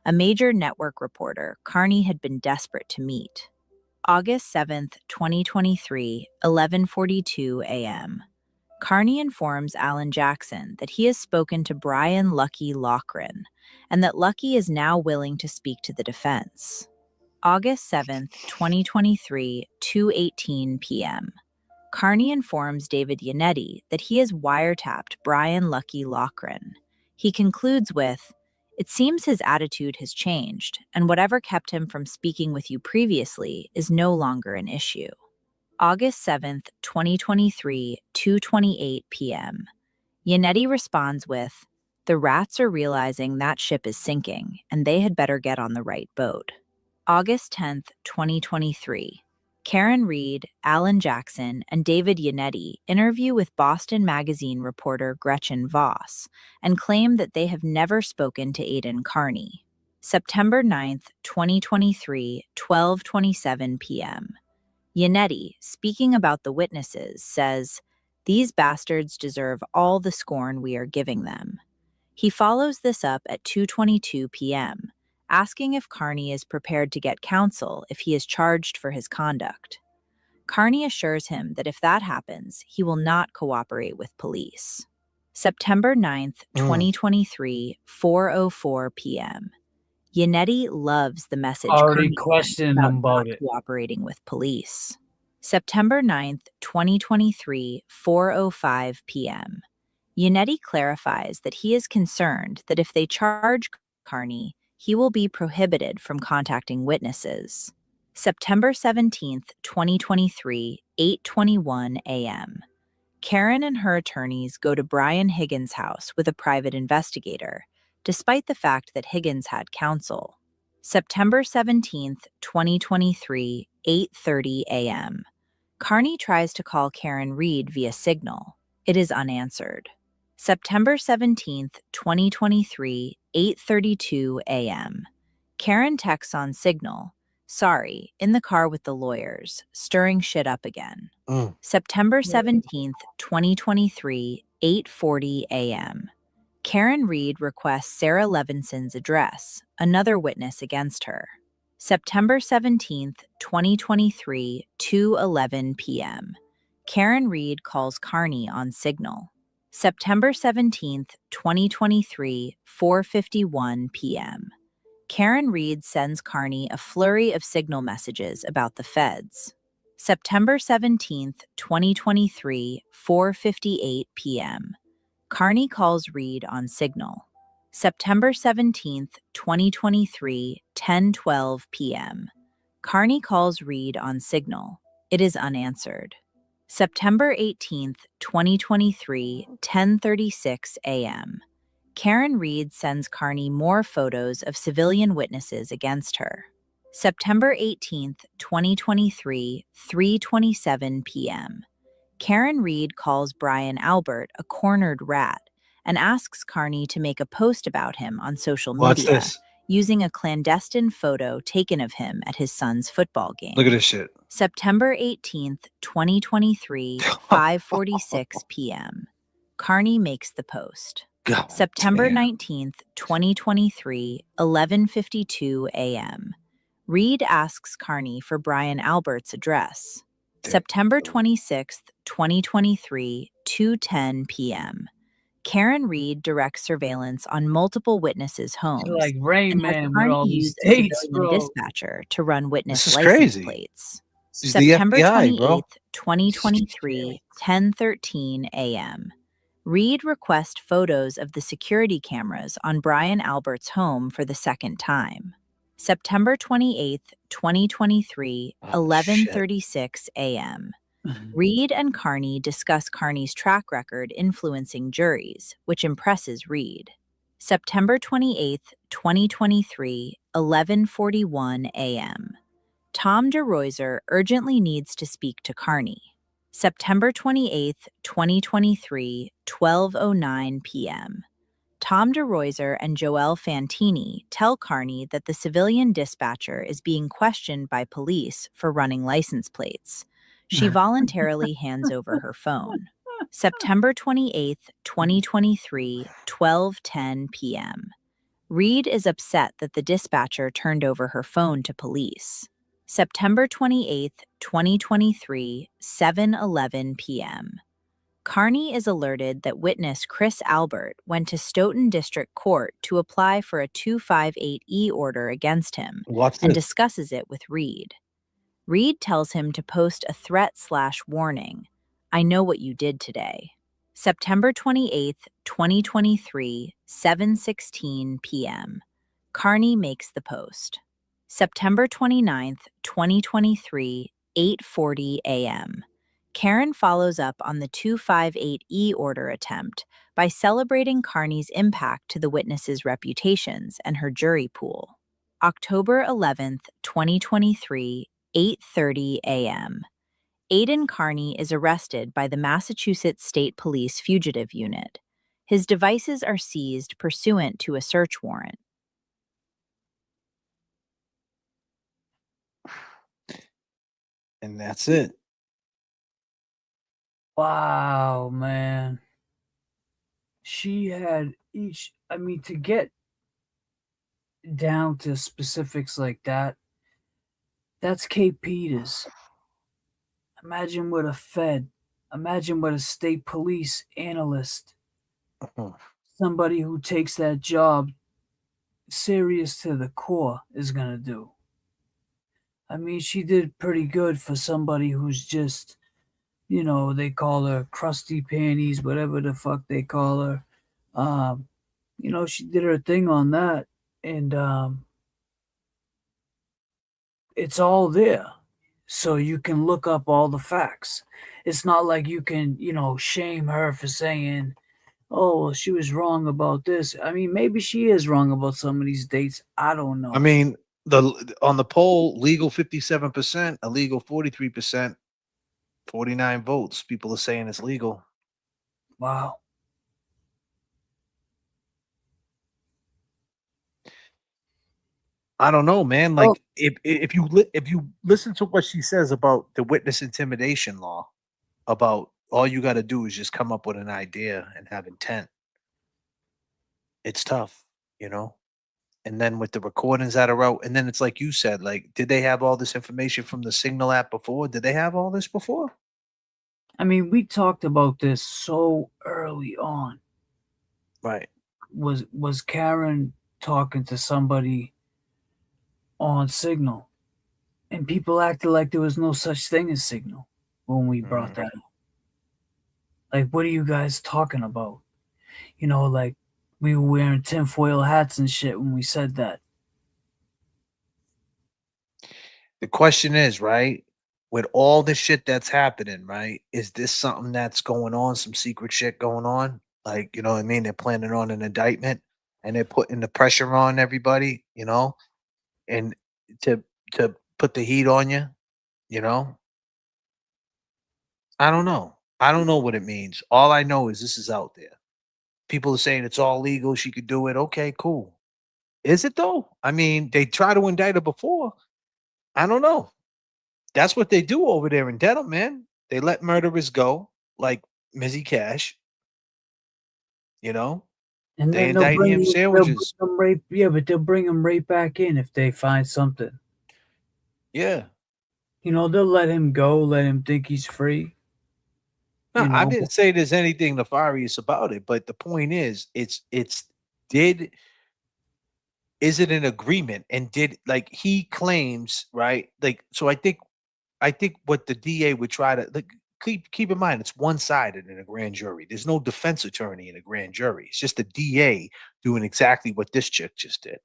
a major network reporter Kearney had been desperate to meet. August 7th, 2023, 11:42 a.m. Kearney informs Alan Jackson that he has spoken to Brian Lucky Loughran and that Lucky is now willing to speak to the defense. August 7th, 2023, 2:18 p.m. Kearney informs David Yannetti that he has wiretapped Brian Lucky Loughran. He concludes with, "It seems his attitude has changed, and whatever kept him from speaking with you previously is no longer an issue." August 7th, 2023, 2:28 p.m. Yannetti responds with, "The rats are realizing that ship is sinking, and they had better get on the right boat." August 10th, 2023. Karen Reed, Alan Jackson, and David Yannetti interview with Boston Magazine reporter Gretchen Voss and claim that they have never spoken to Aidan Kearney. September 9th, 2023, 12:27 p.m. Yannetti, speaking about the witnesses, says, "These bastards deserve all the scorn we are giving them." He follows this up at 2:22 p.m., asking if Kearney is prepared to get counsel if he is charged for his conduct. Kearney assures him that if that happens, he will not cooperate with police. September 9th, 2023, 4:04 p.m. Yannetti loves the message Already Kearney questioning sent him about not it. cooperating with police. September 9th, 2023, 4:05 p.m. Yannetti clarifies that he is concerned that if they charge Carney, he will be prohibited from contacting witnesses. September 17th, 2023, 8:21 a.m. Karen and her attorneys go to Brian Higgins' house with a private investigator, despite the fact that Higgins had counsel. September 17th, 2023, 8:30 a.m. Carney tries to call Karen Reed via Signal. It is unanswered. September 17th, 2023, 8:32 a.m. Karen texts on Signal, "Sorry, in the car with the lawyers, stirring shit up again." September 17th, 2023, 8:40 a.m. Karen Reed requests Sarah Levinson's address, another witness against her. September 17th, 2023, 2:11 p.m. Karen Reed calls Carney on Signal. September 17th, 2023, 4:51 p.m. Karen Reed sends Carney a flurry of Signal messages about the feds. September 17th, 2023, 4:58 p.m. Carney calls Reed on Signal. September 17th, 2023, 10:12 p.m. Carney calls Reed on Signal. It is unanswered. September 18th, 2023, 10:36 a.m. Karen Reed sends Carney more photos of civilian witnesses against her. September 18th, 2023, 3:27 p.m. Karen Reed calls Brian Albert a cornered rat and asks Carney to make a post about him on social Watch media this. using a clandestine photo taken of him at his son's football game. Look at this shit. September 18th, 2023, 5:46 p.m. Carney makes the post. God September damn. 19th, 2023, 11:52 a.m. Reed asks Carney for Brian Albert's address. September 26th, 2023, 2:10 p.m. Karen Reed directs surveillance on multiple witnesses' homes Like Rain and has Man with Carney all these use a dates, civilian bro. dispatcher to run witness This is license crazy. plates. She's the September FBI, bro. 28th, 2023, 10:13 a.m. Reed requests photos of the security cameras on Brian Albert's home for the second time. September 28th, 2023, 11:36 a.m. Reed and Carney discuss Carney's track record influencing juries, which impresses Reed. September 28th, 2023, 11:41 a.m. Tom DeRoiser urgently needs to speak to Carney. September 28th, 2023, 12:09 p.m. Tom DeRoiser and Joelle Fantini tell Carney that the civilian dispatcher is being questioned by police for running license plates. She voluntarily hands over her phone. September 28th, 2023, 12:10 p.m. Reed is upset that the dispatcher turned over her phone to police. September 28th, 2023, 7:11 p.m. Carney is alerted that witness Chris Albert went to Stoughton District Court to apply for a 258E order against him Watch and this. discusses it with Reed. Reed tells him to post a threat/warning. "I know what you did today." September 28th, 2023, 7:16 p.m. Carney makes the post. September 29th, 2023, 8:40 a.m. Karen follows up on the 258E order attempt by celebrating Carney's impact to the witnesses' reputations and her jury pool. October 11th, 2023, 8:30 a.m. Aidan Carney is arrested by the Massachusetts State Police Fugitive Unit. His devices are seized pursuant to a search warrant. And that's it. Wow, man. She had each, I mean, to get down to specifics like that, that's Kate Peters. Imagine what a Fed, imagine what a state police analyst, somebody who takes that job serious to the core is going to do. I mean, she did pretty good for somebody who's just, they call her crusty panties, whatever the fuck they call her. She did her thing on that, and it's all there. So you can look up all the facts. It's not like you can, shame her for saying, oh, well, she was wrong about this. I mean, maybe she is wrong about some of these dates. I don't know. I mean, on the poll, legal 57%, illegal 43%, 49 votes. People are saying it's legal. Wow. I don't know, man. Like if you listen to what she says about the witness intimidation law, about all you got to do is just come up with an idea and have intent. It's tough, you know. And then with the recordings that are out, and then it's like you said, like, did they have all this information from the Signal app before? Did they have all this before? I mean, we talked about this so early on. Right. Was Karen talking to somebody on Signal? And people acted like there was no such thing as Signal when we brought that up. Like, what are you guys talking about? Like we were wearing tinfoil hats and shit when we said that. The question is, right? With all the shit that's happening, right? Is this something that's going on? Some secret shit going on? Like, you know what I mean? They're planning on an indictment and they're putting the pressure on everybody, and to put the heat on you, you know? I don't know. I don't know what it means. All I know is this is out there. People are saying it's all legal. She could do it. Okay, cool. Is it though? I mean, they tried to indict her before. I don't know. That's what they do over there in Dedham, man. They let murderers go, like Mizzy Cash. You know, And they then they'll indict bring him sandwiches. them right, yeah, but they'll bring him right back in if they find something. Yeah. They'll let him go, let him think he's free. No, I didn't say there's anything nefarious about it, but the point is, did is it an agreement, and did, like, he claims, right? Like, so I think what the DA would try to, like, keep in mind, it's one-sided in a grand jury. There's no defense attorney in a grand jury. It's just the DA doing exactly what this chick just did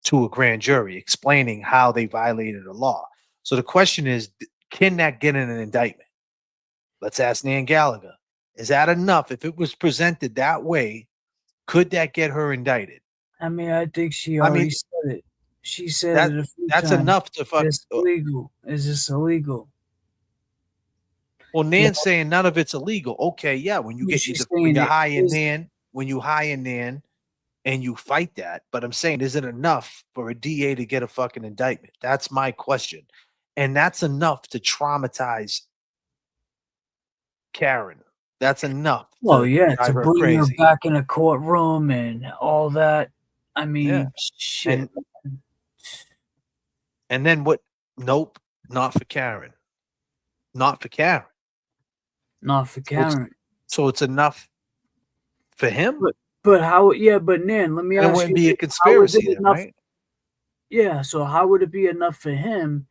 to a grand jury, explaining how they violated the law. So the question is, can that get in an indictment? Let's ask Nan Gallagher. Is that enough? If it was presented that way, could that get her indicted? I mean, I think she already said it. She said it a few that's times. enough to fuck. It's illegal. Is this illegal? Well, Nan's saying none of it's illegal. Okay, yeah. When you when you hire Nan and you fight that, but I'm saying, is it enough for a DA to get a fucking indictment? That's my question, and that's enough to traumatize Karen. That's enough. Well, yeah, to drive her bring her crazy. back in a courtroom and all that. I mean, shit. And then what? Nope, not for Karen. Not for Karen. Not for Karen. So it's enough for him. But how? Yeah, but Nan, let me ask you. It wouldn't be a conspiracy, then, right? Yeah. So how would it be enough for him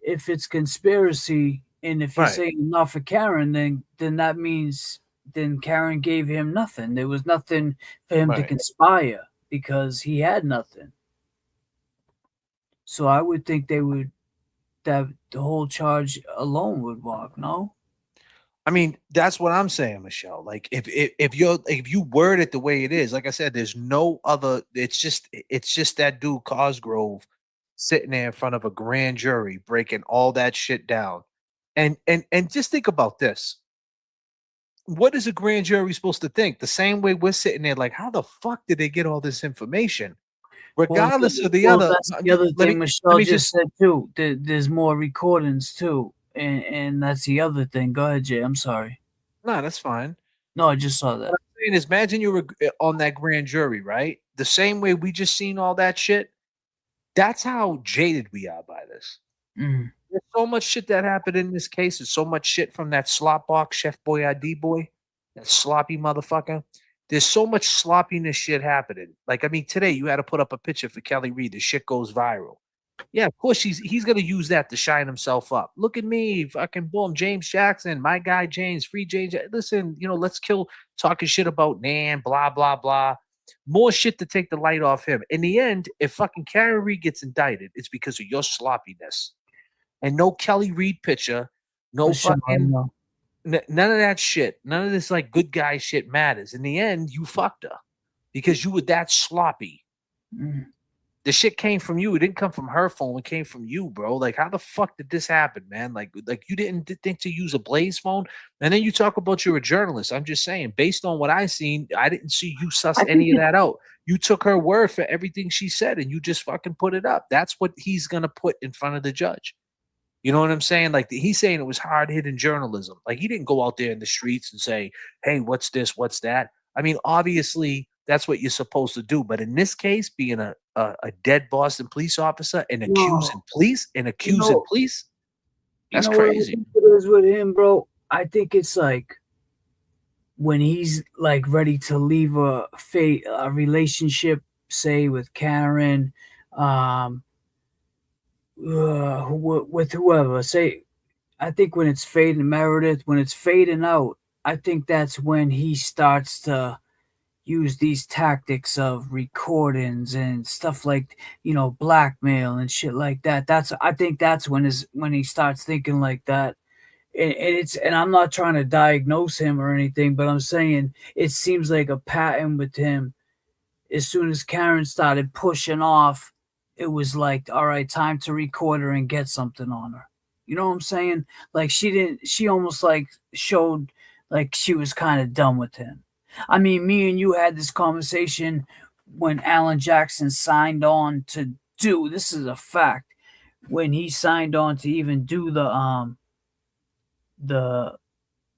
if it's conspiracy? And if you're saying not for Karen, then that means then Karen gave him nothing. There was nothing for him to conspire because he had nothing. So I would think that the whole charge alone would walk. No. I mean, that's what I'm saying, Michelle. Like, if you word it the way it is, like I said, there's no other. It's just that dude Cosgrove sitting there in front of a grand jury, breaking all that shit down, and just think about this. What is a grand jury supposed to think? The same way we're sitting there, like, how the fuck did they get all this information? Regardless of the other. That's the other thing Michelle just said too. There's more recordings too. And that's the other thing. Go ahead, Jay. I'm sorry. No, that's fine. No, I just saw that. What I'm saying is, imagine you were on that grand jury, right? The same way we just seen all that shit. That's how jaded we are by this. Mm. There's so much shit that happened in this case. There's so much shit from that slop box, Chef Boyardee boy, that sloppy motherfucker. There's so much sloppiness shit happening. Like, I mean, today you had to put up a picture for Kelly Reed. The shit goes viral. Yeah, of course he's gonna use that to shine himself up. Look at me, fucking boom, James Jackson, my guy James, free James. Listen, let's kill talking shit about Nan, blah blah blah. More shit to take the light off him. In the end, if fucking Karen Reed gets indicted, it's because of your sloppiness. And no Kelly Reed picture, no For sure, I fucking know. none of that shit. None of this like good guy shit matters. In the end, you fucked her because you were that sloppy. Mm. The shit came from you. It didn't come from her phone. It came from you, bro. Like, how the fuck did this happen, man? Like you didn't think to use a Blaze phone, and then you talk about you're a journalist. I'm just saying, based on what I seen, I didn't see you suss any of that out. You took her word for everything she said, and you just fucking put it up. That's what he's gonna put in front of the judge. You know what I'm saying? Like he's saying it was hard hitting journalism. Like he didn't go out there in the streets and say, "Hey, what's this? What's that?" I mean, obviously that's what you're supposed to do. But in this case, being a dead Boston police officer and accusing police, that's crazy. What it is with him, bro. I think it's like when he's like ready to leave a relationship, say with Karen, with whoever. Say, I think when it's fading, Meredith, when it's fading out, I think that's when he starts to use these tactics of recordings and stuff like, blackmail and shit like that. I think that's when he starts thinking like that. And I'm not trying to diagnose him or anything, but I'm saying it seems like a pattern with him. As soon as Karen started pushing off, it was like, all right, time to record her and get something on her. You know what I'm saying? Like she almost like showed like she was kind of done with him. I mean, me and you had this conversation when Alan Jackson signed on to do, this is a fact, when he signed on to even do the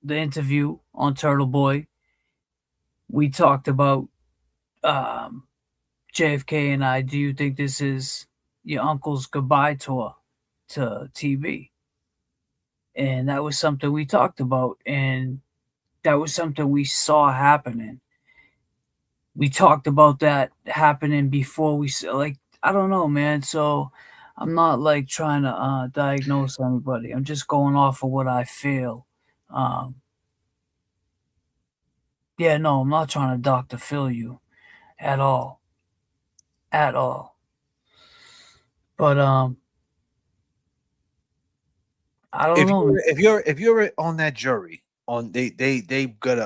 interview on Turtle Boy, we talked about JFK and I, do you think this is your uncle's goodbye tour to TV? And that was something we talked about, and that was something we saw happening. We talked about that happening before we like, I don't know, man. So I'm not like trying to diagnose anybody. I'm just going off of what I feel. Yeah, no, I'm not trying to Dr. Phil you at all. At all. But I don't know. If you're on that jury, they got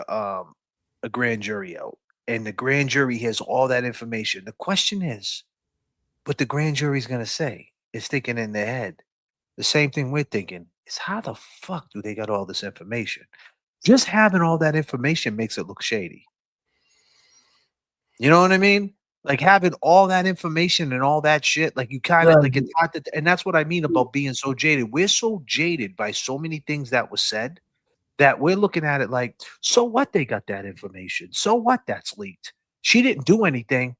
a grand jury out, and the grand jury has all that information. The question is, what the grand jury's gonna say is thinking in their head. The same thing we're thinking is, how the fuck do they got all this information? Just having all that information makes it look shady. You know what I mean? Like having all that information and all that shit, like you kind of like it's hard to, and that's what I mean about being so jaded. We're so jaded by so many things that was said that we're looking at it like, so what they got that information? So what that's leaked? She didn't do anything.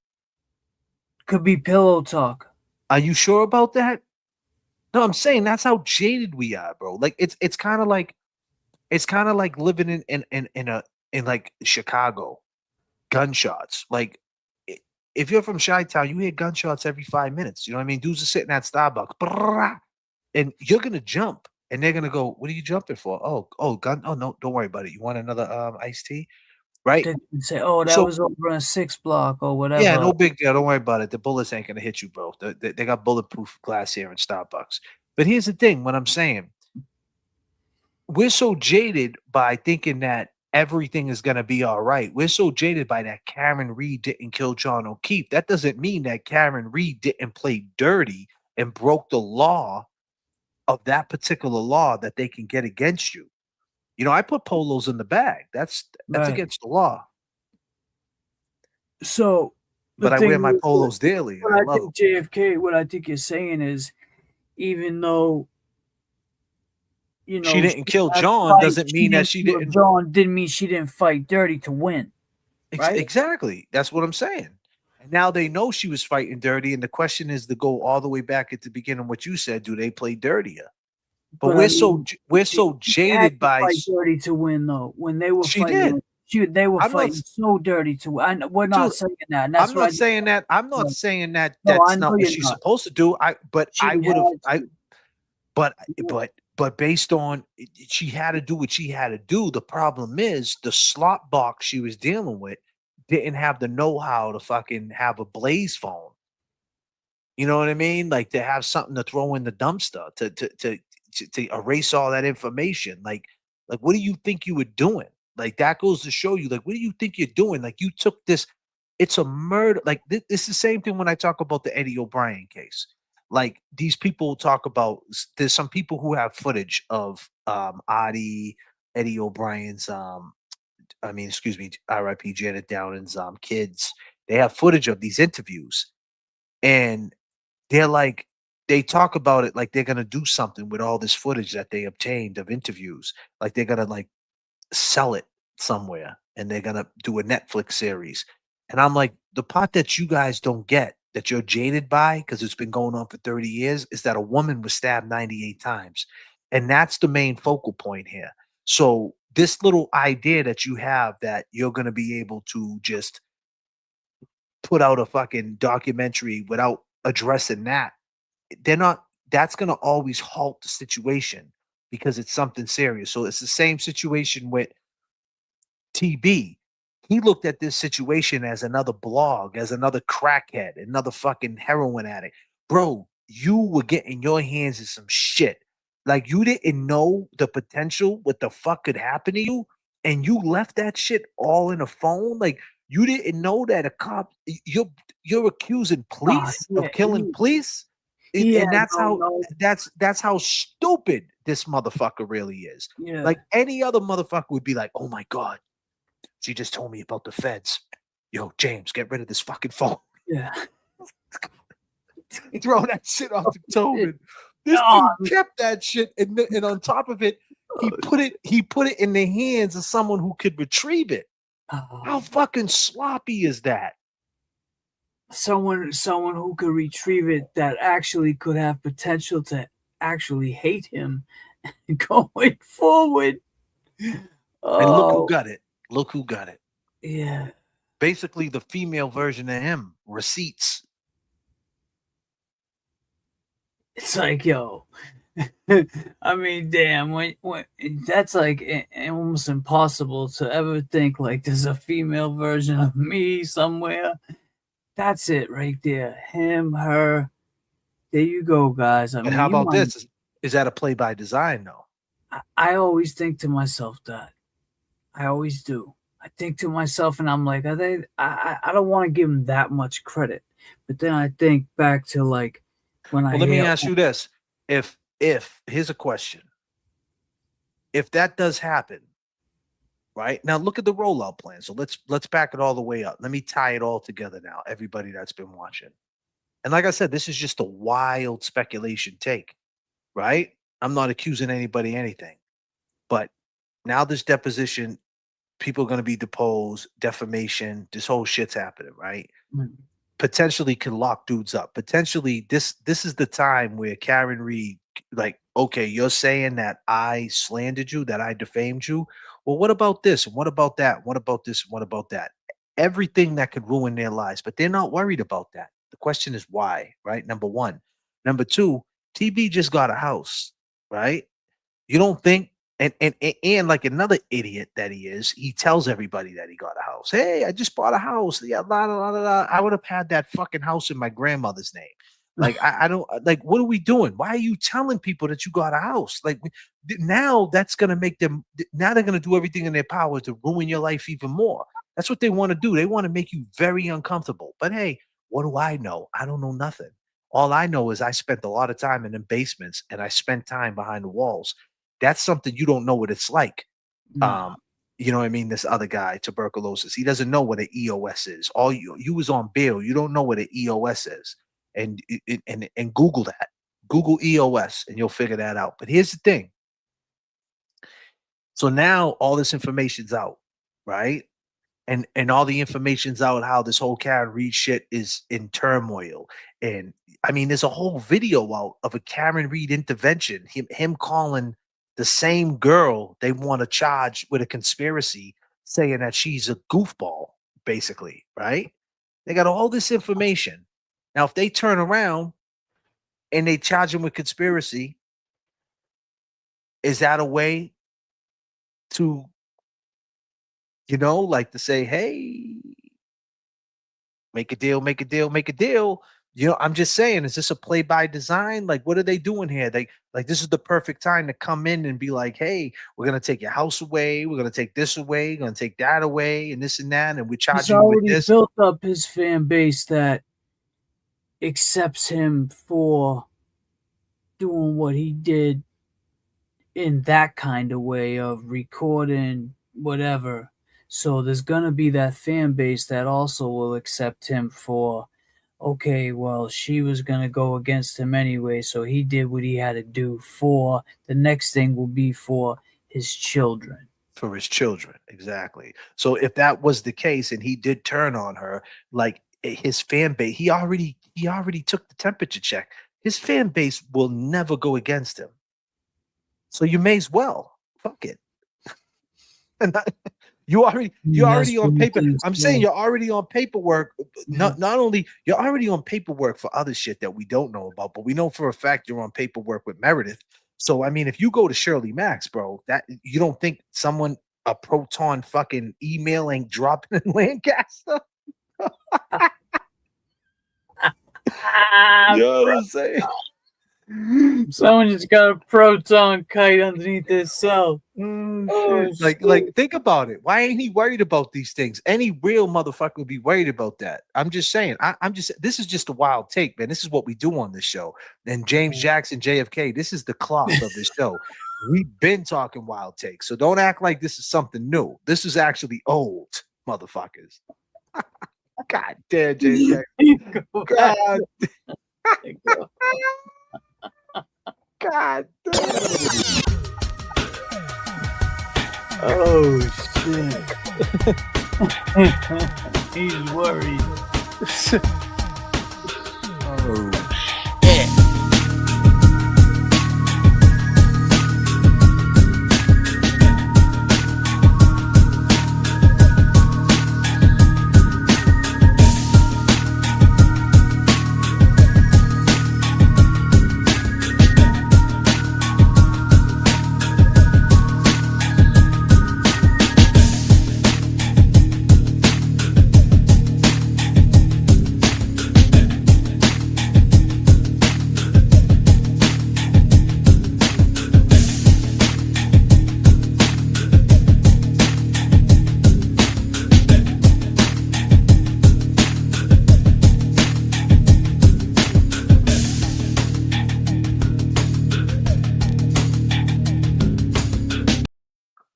Could be pillow talk. Are you sure about that? No, I'm saying that's how jaded we are, bro. Like it's kind of like living in like Chicago, gunshots. Like if you're from Chi-Town, you hear gunshots every 5 minutes. You know what I mean? Dudes are sitting at Starbucks, and you're gonna jump, and they're gonna go, "What are you jumping for?" Oh, gun. Oh no, don't worry about it. You want another iced tea, right? They say, "Oh, that was over on 6th block or whatever." Yeah, no big deal. Don't worry about it. The bullets ain't gonna hit you, bro. They got bulletproof glass here in Starbucks. But here's the thing: what I'm saying, we're so jaded by thinking that everything is going to be all right. We're so jaded by that Karen Reed didn't kill John O'Keefe. That doesn't mean that Karen Reed didn't play dirty and broke the law of that particular law that they can get against you. You know, I put polos in the bag. That's Right. against the law. So, but I wear my polos daily. What I think JFK, what I think you're saying is, even though she didn't kill John, doesn't mean that she didn't. John didn't mean she didn't fight dirty to win. Right? Exactly. That's what I'm saying. And now they know she was fighting dirty, and the question is to go all the way back at the beginning. What you said, do they play dirtier? But we're so jaded by fight dirty to win though. When they were she fighting, did. They were I'm not fighting so dirty too. We're not Dude, saying that. And that's I'm what I not saying that. I'm not Right. saying that No, I that's know not what you're she's not. supposed to do. But She I would have. had to. But Yeah. but based on she had to do what she had to do. The problem is the slot box she was dealing with didn't have the know-how to fucking have a Blaze phone. You know what I mean? Like to have something to throw in the dumpster to erase all that information. Like what do you think you were doing? Like that goes to show you, like, what do you think you're doing? Like you took this, it's a murder. Like this is the same thing when I talk about the Eddie O'Brien case. Like these people talk about there's some people who have footage of Eddie O'Brien's I mean, excuse me, RIP Janet Downing's kids. They have footage of these interviews. And they're like, they talk about it like they're gonna do something with all this footage that they obtained of interviews. Like they're gonna like sell it somewhere and they're gonna do a Netflix series. And I'm like, the part that you guys don't get, that you're jaded by, because it's been going on for 30 years, is that a woman was stabbed 98 times. And that's the main focal point here. So this little idea that you have that you're gonna be able to just put out a fucking documentary without addressing that, they're not, that's going to always halt the situation because it's something serious. So it's the same situation with TB. He looked at this situation as another blog, as another crackhead, another fucking heroin addict. Bro, you were getting your hands in some shit. Like you didn't know the potential, what the fuck could happen to you, and you left that shit all in a phone. Like you didn't know that a cop, you're accusing police Yeah, of killing police. yeah, And that's no, how no. that's how stupid this motherfucker really is. Yeah. Like any other motherfucker would be like, oh my God, she just told me about the feds. Yo, James, get rid of this fucking phone. Yeah. Throw that shit off the Tobin. This dude kept that shit, and on top of it, he put it in the hands of someone who could retrieve it. How fucking sloppy is that? Someone who could retrieve it that actually could have potential to actually hate him going forward. And look who Oh, got it. Look who got it. yeah. Basically, the female version of him. Receipts. It's like, yo, I mean, damn, when that's like almost impossible to ever think like there's a female version of me somewhere. That's it right there. Him, her. There you go, guys. I But mean, how you about might, this? Is that a play by design, though? I always think to myself that. I always do. I think to myself, and I'm like, are they? I don't want to give them that much credit, but then I think back to like when I Well, let me hear, ask you this: if here's a question, if that does happen, right now, look at the rollout plan. So let's back it all the way up. Let me tie it all together now. Everybody that's been watching, and like I said, this is just a wild speculation take, right? I'm not accusing anybody anything, but now this deposition, people are going to be deposed, defamation, this whole shit's happening, right? Potentially can lock dudes up. Potentially, this is the time where Karen Reed, like, okay, you're saying that I slandered you, that I defamed you. Well, what about this? And what about that? What about this? What about that? Everything that could ruin their lives, but they're not worried about that. The question is why, right? Number one. Number two, TB just got a house, right? You don't think, and like another idiot that he is, he tells everybody that he got a house. Hey, I just bought a house. Yeah, la, la, la, la, la. I would have had that fucking house in my grandmother's name. Like, I don't like, what are we doing? Why are you telling people that you got a house? Like now that's gonna make them, now they're gonna do everything in their power to ruin your life even more. That's what they want to do. They want to make you very uncomfortable. But hey, what do I know? I don't know nothing. All I know is I spent a lot of time in the basements and I spent time behind the walls. That's something you don't know what it's like. No. You know what I mean? This other guy, tuberculosis, he doesn't know what an EOS is. All you was on bail. You don't know what an EOS is. And Google that. Google EOS and you'll figure that out. But here's the thing. So now all this information's out, right? And all the information's out how this whole Karen Reed shit is in turmoil. And I mean, there's a whole video out of a Karen Reed intervention, him calling the same girl they want to charge with a conspiracy saying that she's a goofball, basically, right? They got all this information. Now, if they turn around and they charge him with conspiracy, is that a way to, like to say, hey, make a deal, make a deal, make a deal? I'm just saying, is this a play by design? Like, what are they doing here? Like this is the perfect time to come in and be like, hey, we're gonna take your house away, we're gonna take this away, we're gonna take that away, and this and that, and we charge He's you with already this. built up his fan base that accepts him for doing what he did in that kind of way of recording whatever. So there's gonna be that fan base that also will accept him for, okay, well, she was gonna go against him anyway, so he did what he had to do for the next thing will be for his children. For his children, exactly. So if that was the case and he did turn on her, like his fan base, he already took the temperature check. His fan base will never go against him. So you may as well fuck it. And you're already on paper. I'm saying you're already on paperwork. Not only you're already on paperwork for other shit that we don't know about, but we know for a fact you're on paperwork with Meredith. So I mean, if you go to Shirley Max, bro, that you don't think a proton fucking email ain't dropping in Lancaster? You know what I'm saying? Someone just got a proton kite underneath his cell. Like think about it. Why ain't he worried about these things? Any real motherfucker would be worried about that. I'm just saying. This is just a wild take, man. This is what we do on this show. And James Jackson, JFK, this is the cloth of this show. We've been talking wild takes, so don't act like this is something new. This is actually old, motherfuckers. God damn, JFK. God. God damn. Oh shit. He's worried. Oh.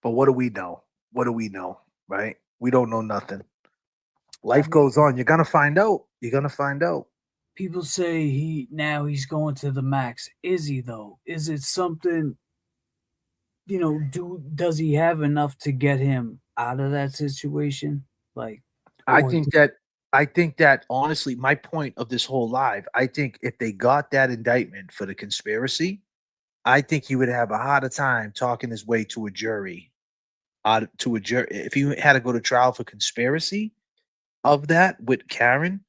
But what do we know? What do we know? Right? We don't know nothing. Life goes on. You're gonna find out. You're gonna find out. People say he's going to the max. Is he though? Is it something? Does he have enough to get him out of that situation? Like, I think that honestly, my point of this whole live, I think if they got that indictment for the conspiracy, I think he would have a harder time talking his way to a jury. If he had to go to trial for conspiracy of that with Karen,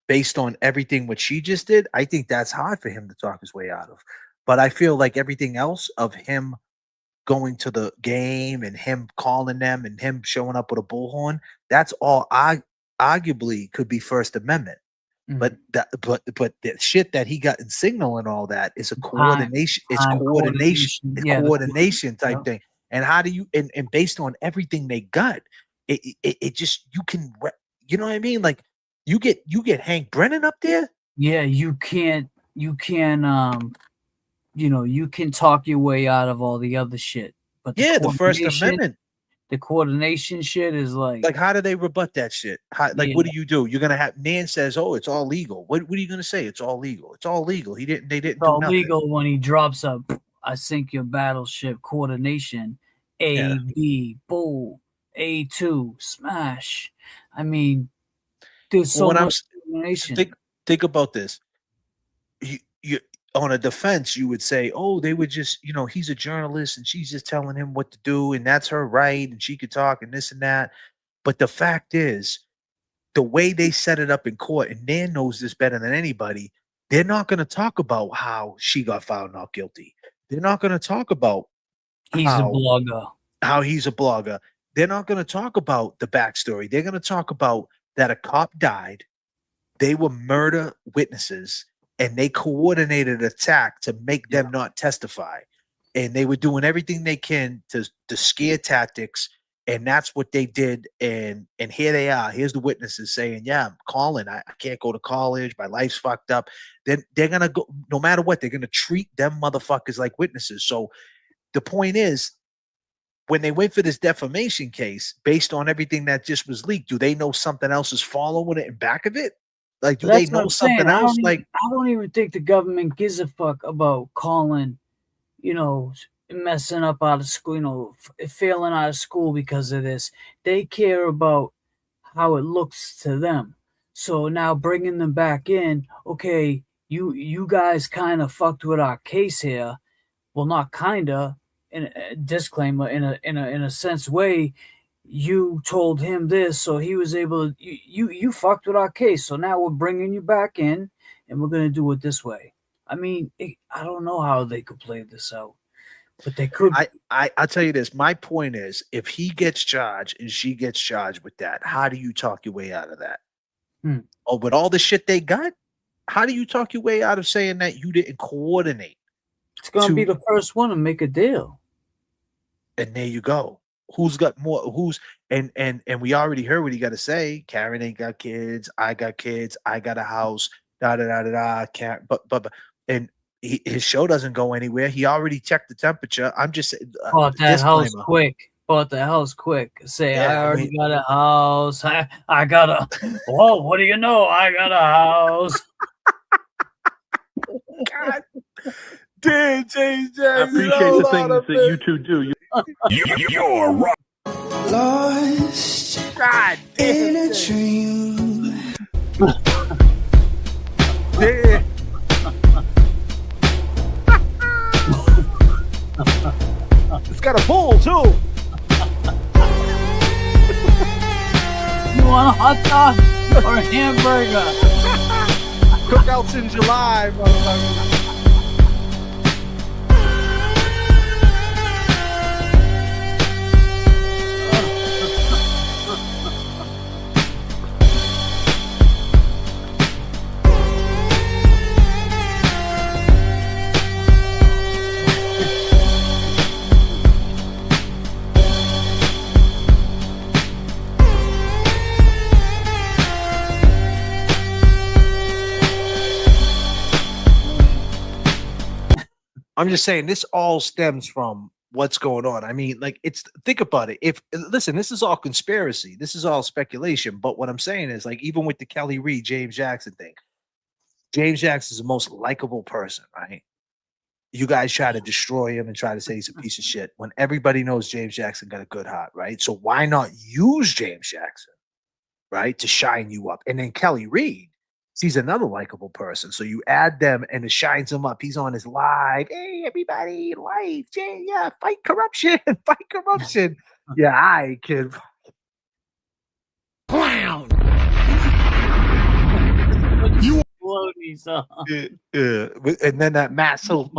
based on everything what she just did, I think that's hard for him to talk his way out of. But I feel like everything else of him going to the game and him calling them and him showing up with a bullhorn, that's all arguably could be First Amendment. But the shit that he got in Signal and all that is a coordination. It's coordination. It's coordination type thing. And how do you and based on everything they got, it just you can you know what I mean? Like you get Hank Brennan up there. Yeah, you can talk your way out of all the other shit. But the First Amendment. The coordination shit is like how do they rebut that shit? What do you do? You're gonna have Nan says, "Oh, it's all legal." What are you gonna say? It's all legal. It's all legal. They didn't it's do all nothing. legal when he drops up. I sink your battleship. Coordination. B, boom. A2, smash. I mean, there's so much coordination. Think about this. on a defense, you would say, oh, they would just, he's a journalist and she's just telling him what to do, and that's her right, and she could talk and this and that. But the fact is, the way they set it up in court, and Dan knows this better than anybody, they're not going to talk about how she got found not guilty. They're not going to talk about He's a blogger. How he's a blogger. They're not going to talk about the backstory. They're going to talk about that a cop died. They were murder witnesses, and they coordinated an attack to make them not testify. And they were doing everything they can to scare tactics, and that's what they did. And here they are. Here's the witnesses saying, yeah, I'm calling. I can't go to college. My life's fucked up. Then they're going to go, no matter what, they're going to treat them motherfuckers like witnesses. So the point is, when they went for this defamation case, based on everything that just was leaked, do they know something else is following it in back of it? Like, do they know something else? I don't even think the government gives a fuck about calling, messing up out of school, failing out of school because of this. They care about how it looks to them. So now bringing them back in, okay, you guys kind of fucked with our case here. Well, not kinda. In a disclaimer, in a sense way, you told him this, so he was able to. You fucked with our case, so now we're bringing you back in, and we're gonna do it this way. I mean, I don't know how they could play this out, but they could. I'll tell you this. My point is, if he gets charged and she gets charged with that, how do you talk your way out of that? Oh, with all the shit they got, how do you talk your way out of saying that you didn't coordinate? It's gonna be the first one to make a deal. And there you go. Who's got more? And we already heard what he got to say. Karen ain't got kids. I got kids. I got a house. Da da da da da. Can't. But and his show doesn't go anywhere. He already checked the temperature. I'm just bought that house quick. Bought the house quick. Say I already got a house. I got a. Whoa! What do you know? I got a house. God. Dude, James, I appreciate the things that you two do. You're right. Lost God in a dream. Yeah. It's got a bull too. You want a hot dog or a hamburger? Cookouts in July, motherfucker. I'm just saying this all stems from what's going on. I mean, like, think about it. Listen, this is all conspiracy. This is all speculation. But what I'm saying is, like, even with the Kelly Reed, James Jackson thing, James Jackson is the most likable person, right? You guys try to destroy him and try to say he's a piece of shit when everybody knows James Jackson got a good heart, right? So why not use James Jackson, right, to shine you up? And then Kelly Reed, he's another likable person. So you add them and it shines him up. He's on his live. Hey, everybody, life. Yeah, fight corruption. Fight corruption. Yeah, I kid. Clown. You and then that masshole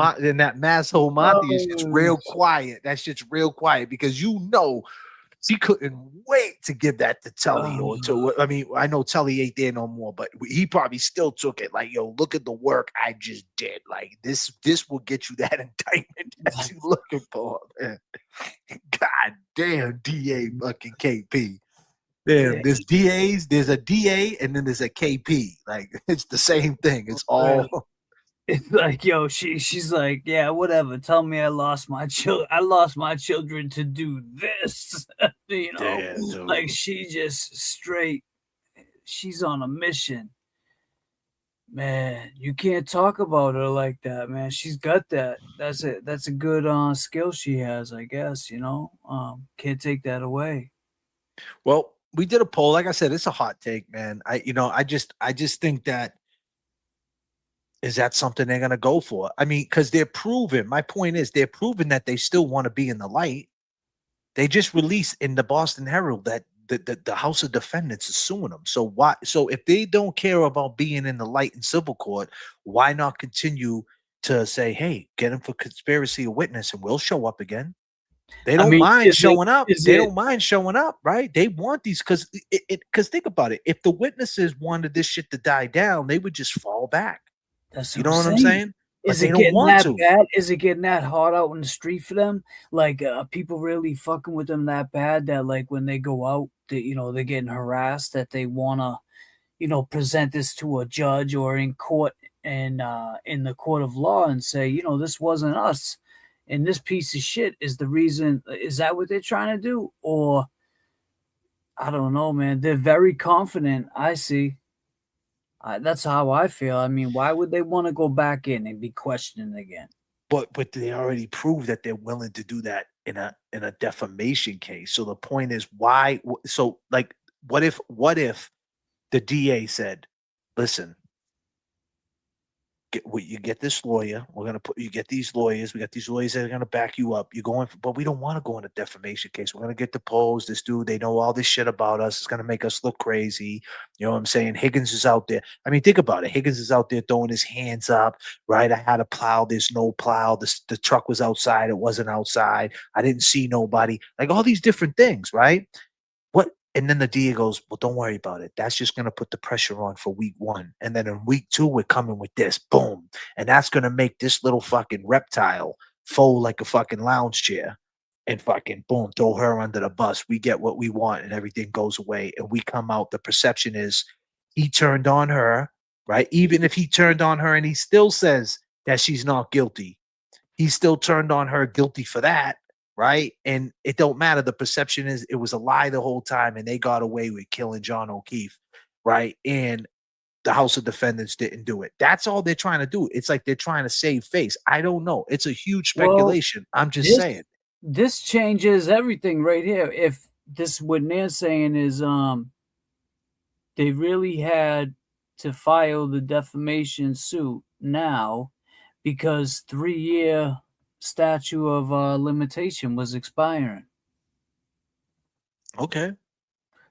Monty is just real quiet. That's just real quiet because he couldn't wait to give that to Tully or to. I mean, I know Tully ain't there no more, but he probably still took it. Like, yo, look at the work I just did. Like this will get you that indictment that you looking for, man. God damn, DA fucking KP. Damn, there's DAs, there's a DA, and then there's a KP. Like, it's the same thing. It's all. It's like, yo, she's like, yeah, whatever. Tell me I lost my children to do this. Like she just straight. She's on a mission. Man, you can't talk about her like that, man. She's got that. That's it. That's a good skill she has, I guess. Can't take that away. Well, we did a poll. Like I said, it's a hot take, man. I just think that is that something they're going to go for? I mean, because they're proven. My point is, they're proving that they still want to be in the light. They just released in the Boston Herald that the House of Defendants is suing them. So why? So if they don't care about being in the light in civil court, why not continue to say, "Hey, get them for conspiracy of witness, and we'll show up again." They don't mind showing up. They don't mind showing up, right? They want these because think about it. If the witnesses wanted this shit to die down, they would just fall back. That's You know what I'm saying? But Is they it don't getting want that to. bad? Is it getting that hard out in the street for them? Like people really fucking with them that bad that like when they go out, they're getting harassed that they wanna, present this to a judge or in court and in the court of law and say, this wasn't us. And this piece of shit is the reason. Is that what they're trying to do? Or I don't know, man. They're very confident. I see. That's how I feel. I mean, why would they want to go back in and be questioned again? But they already proved that they're willing to do that in a defamation case. So the point is, why? So like, what if the DA said, "Listen, you get this lawyer. We're gonna you get these lawyers. We got these lawyers that are gonna back you up. You're going, but we don't want to go in a defamation case. We're gonna get deposed. This dude, they know all this shit about us. It's gonna make us look crazy. You know what I'm saying? Higgins is out there. I mean, think about it. Higgins is out there throwing his hands up. Right? I had a plow. There's no plow. The truck was outside. It wasn't outside. I didn't see nobody. Like all these different things. Right? What? And then the DA goes, well, don't worry about it. That's just going to put the pressure on for week 1. And then in week 2, we're coming with this. Boom. And that's going to make this little fucking reptile fold like a fucking lounge chair. And fucking boom, throw her under the bus. We get what we want and everything goes away. And we come out. The perception is he turned on her, right? Even if he turned on her and he still says that she's not guilty, he still turned on her guilty for that. Right. And it don't matter. The perception is it was a lie the whole time and they got away with killing John O'Keefe. Right. And the House of Defendants didn't do it. That's all they're trying to do. It's like they're trying to save face. I don't know. It's a huge speculation. I'm just saying. This changes everything right here. If this what they're saying is they really had to file the defamation suit now because 3-year statute of limitation was expiring. Okay.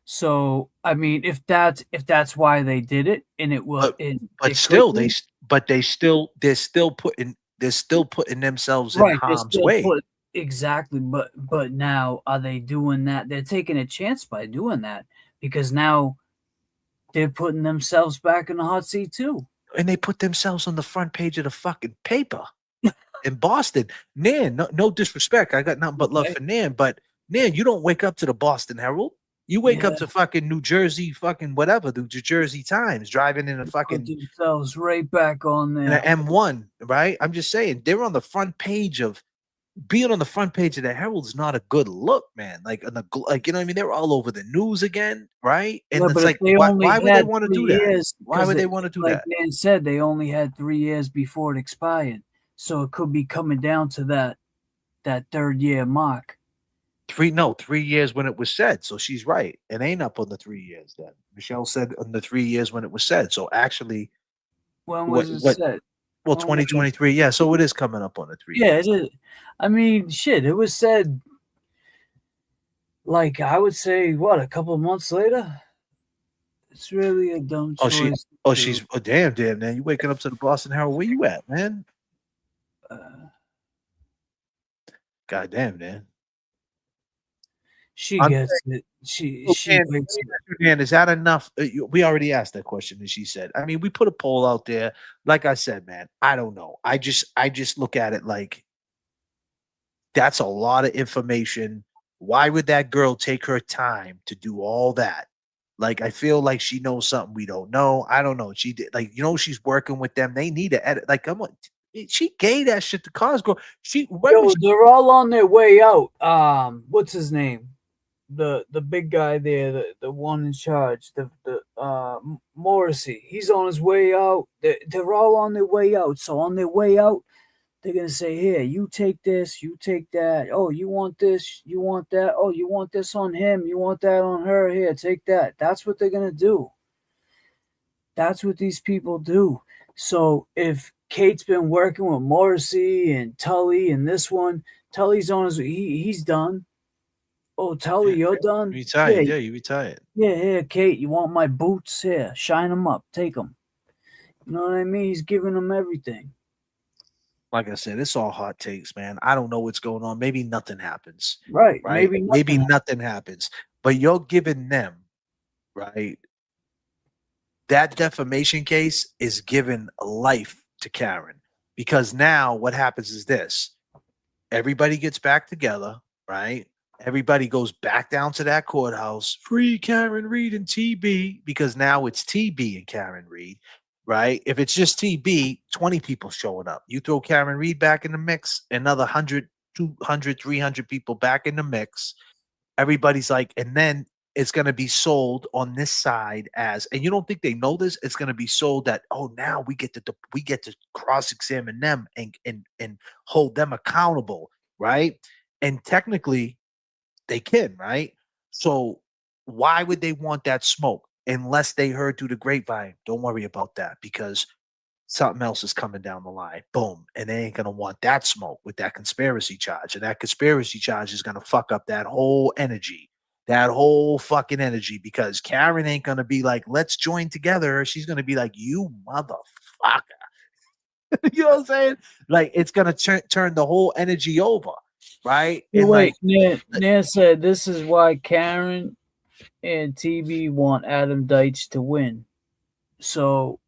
So I mean, if that's why they did it, and it will, but still, they're still putting themselves in harm's way. Exactly, but now are they doing that? They're taking a chance by doing that because now they're putting themselves back in the hot seat too. And they put themselves on the front page of the fucking paper. In Boston, Nan, no disrespect. I got nothing but love for Nan, but Nan, you don't wake up to the Boston Herald. You wake up to fucking New Jersey, fucking whatever, the New Jersey Times, driving in a fucking put themselves right back on there. In an M1, right? I'm just saying, they're on the front page of being on the front page of the Herald is not a good look, man. Like you know what I mean? They're all over the news again, right? And it's like, why would they want to do that? Why would they want to do that? Like Nan said, they only had 3 years before it expired. So it could be coming down to that 3rd year mark. 3 years when it was said. So she's right. It ain't up on the 3 years then. Michelle said on the 3 years when it was said. So actually, when was it said? Well, 2023. Yeah. So it is coming up on the 3 years. Yeah, it is. I mean, shit, it was said like I would say, what, a couple of months later? It's really a dumb choice. She's damn, man. You waking up to the Boston Herald. Where you at, man? God damn, man. She gets it. She wakes up. Man, is that enough? We already asked that question, and she said, I mean, we put a poll out there. Like I said, man, I don't know. I just look at it like that's a lot of information. Why would that girl take her time to do all that? Like, I feel like she knows something we don't know. I don't know. She did, like, she's working with them. They need to edit. Like, come on. She gave that shit to Cosgrove. They're all on their way out. What's his name? The big guy there, the one in charge, the Morrissey. He's on his way out. They're all on their way out. So on their way out, they're gonna say, "Here, you take this, you take that. Oh, you want this, you want that. Oh, you want this on him, you want that on her. Here, take that." That's what they're gonna do. That's what these people do. So if Kate's been working with Morrissey and Tully and this one, Tully's on his he's done. Oh, Tully, you're done? Retired. Yeah, you retired. Yeah, here, Kate, you want my boots? Here, shine them up. Take them. You know what I mean? He's giving them everything. Like I said, it's all hot takes, man. I don't know what's going on. Maybe nothing happens. Right. Maybe nothing happens. But you're giving them, right? That defamation case is giving life to Karen. Because now what happens is this. Everybody gets back together, right? Everybody goes back down to that courthouse. Free Karen Reed and TB. Because now it's TB and Karen Reed. Right? If it's just TB, 20 people showing up. You throw Karen Reed back in the mix, another 100, 200, 300 people back in the mix. Everybody's like, and then it's going to be sold on this side as, and you don't think they know this, it's going to be sold that, oh, now we get to cross-examine them and hold them accountable, right? And technically they can, right? So why would they want that smoke? Unless they heard through the grapevine. Don't worry about that because something else is coming down the line. Boom. And they ain't going to want that smoke with that conspiracy charge. And that conspiracy charge is going to fuck up that whole energy, that whole fucking energy, because Karen ain't going to be like, let's join together. She's going to be like, you motherfucker. You know what I'm saying? Like, it's going to turn the whole energy over. Right. And wait, Nan said this is why Karen and TB want Adam Deitch to win. So,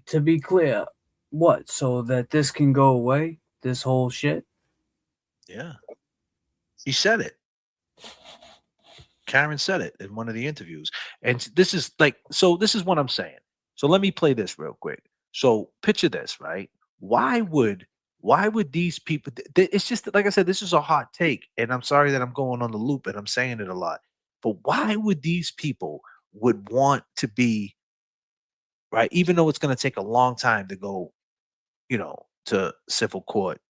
to be clear, what? So that this can go away? This whole shit? Yeah. He said it. Karen said it in one of the interviews. And this is this is what I'm saying. So let me play this real quick. So picture this, right? Why would these people, it's just, like I said, this is a hot take. And I'm sorry that I'm going on the loop and I'm saying it a lot. But why would these people would want to be, right, even though it's going to take a long time to go, to civil court,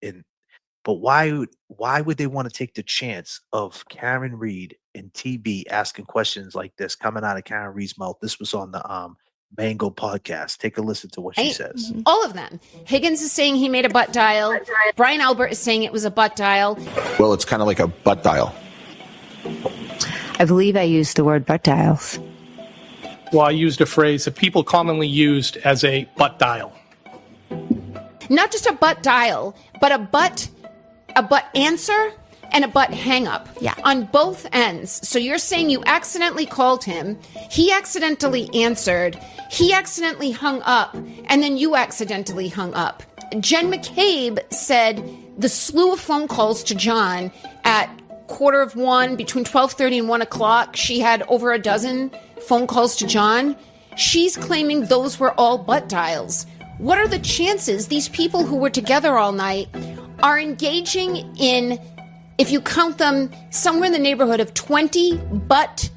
but why would they want to take the chance of Karen Reed and TB asking questions like this coming out of Karen Reed's mouth? This was on the Mango podcast. Take a listen to what she says. All of them. Higgins is saying he made a butt dial. Brian Albert is saying it was a butt dial. Well, it's kind of like a butt dial. I believe I used the word butt dials. Well, I used a phrase that people commonly used as a butt dial. Not just a butt dial, but a butt answer and a butt hang up. Yeah. On both ends. So you're saying you accidentally called him, he accidentally answered, he accidentally hung up, and then you accidentally hung up. Jen McCabe said the slew of phone calls to John at 1:15, between 12:30 and 1 o'clock, she had over a dozen phone calls to John. She's claiming those were all butt dials. What are the chances these people who were together all night are engaging in, if you count them, somewhere in the neighborhood of 20 butt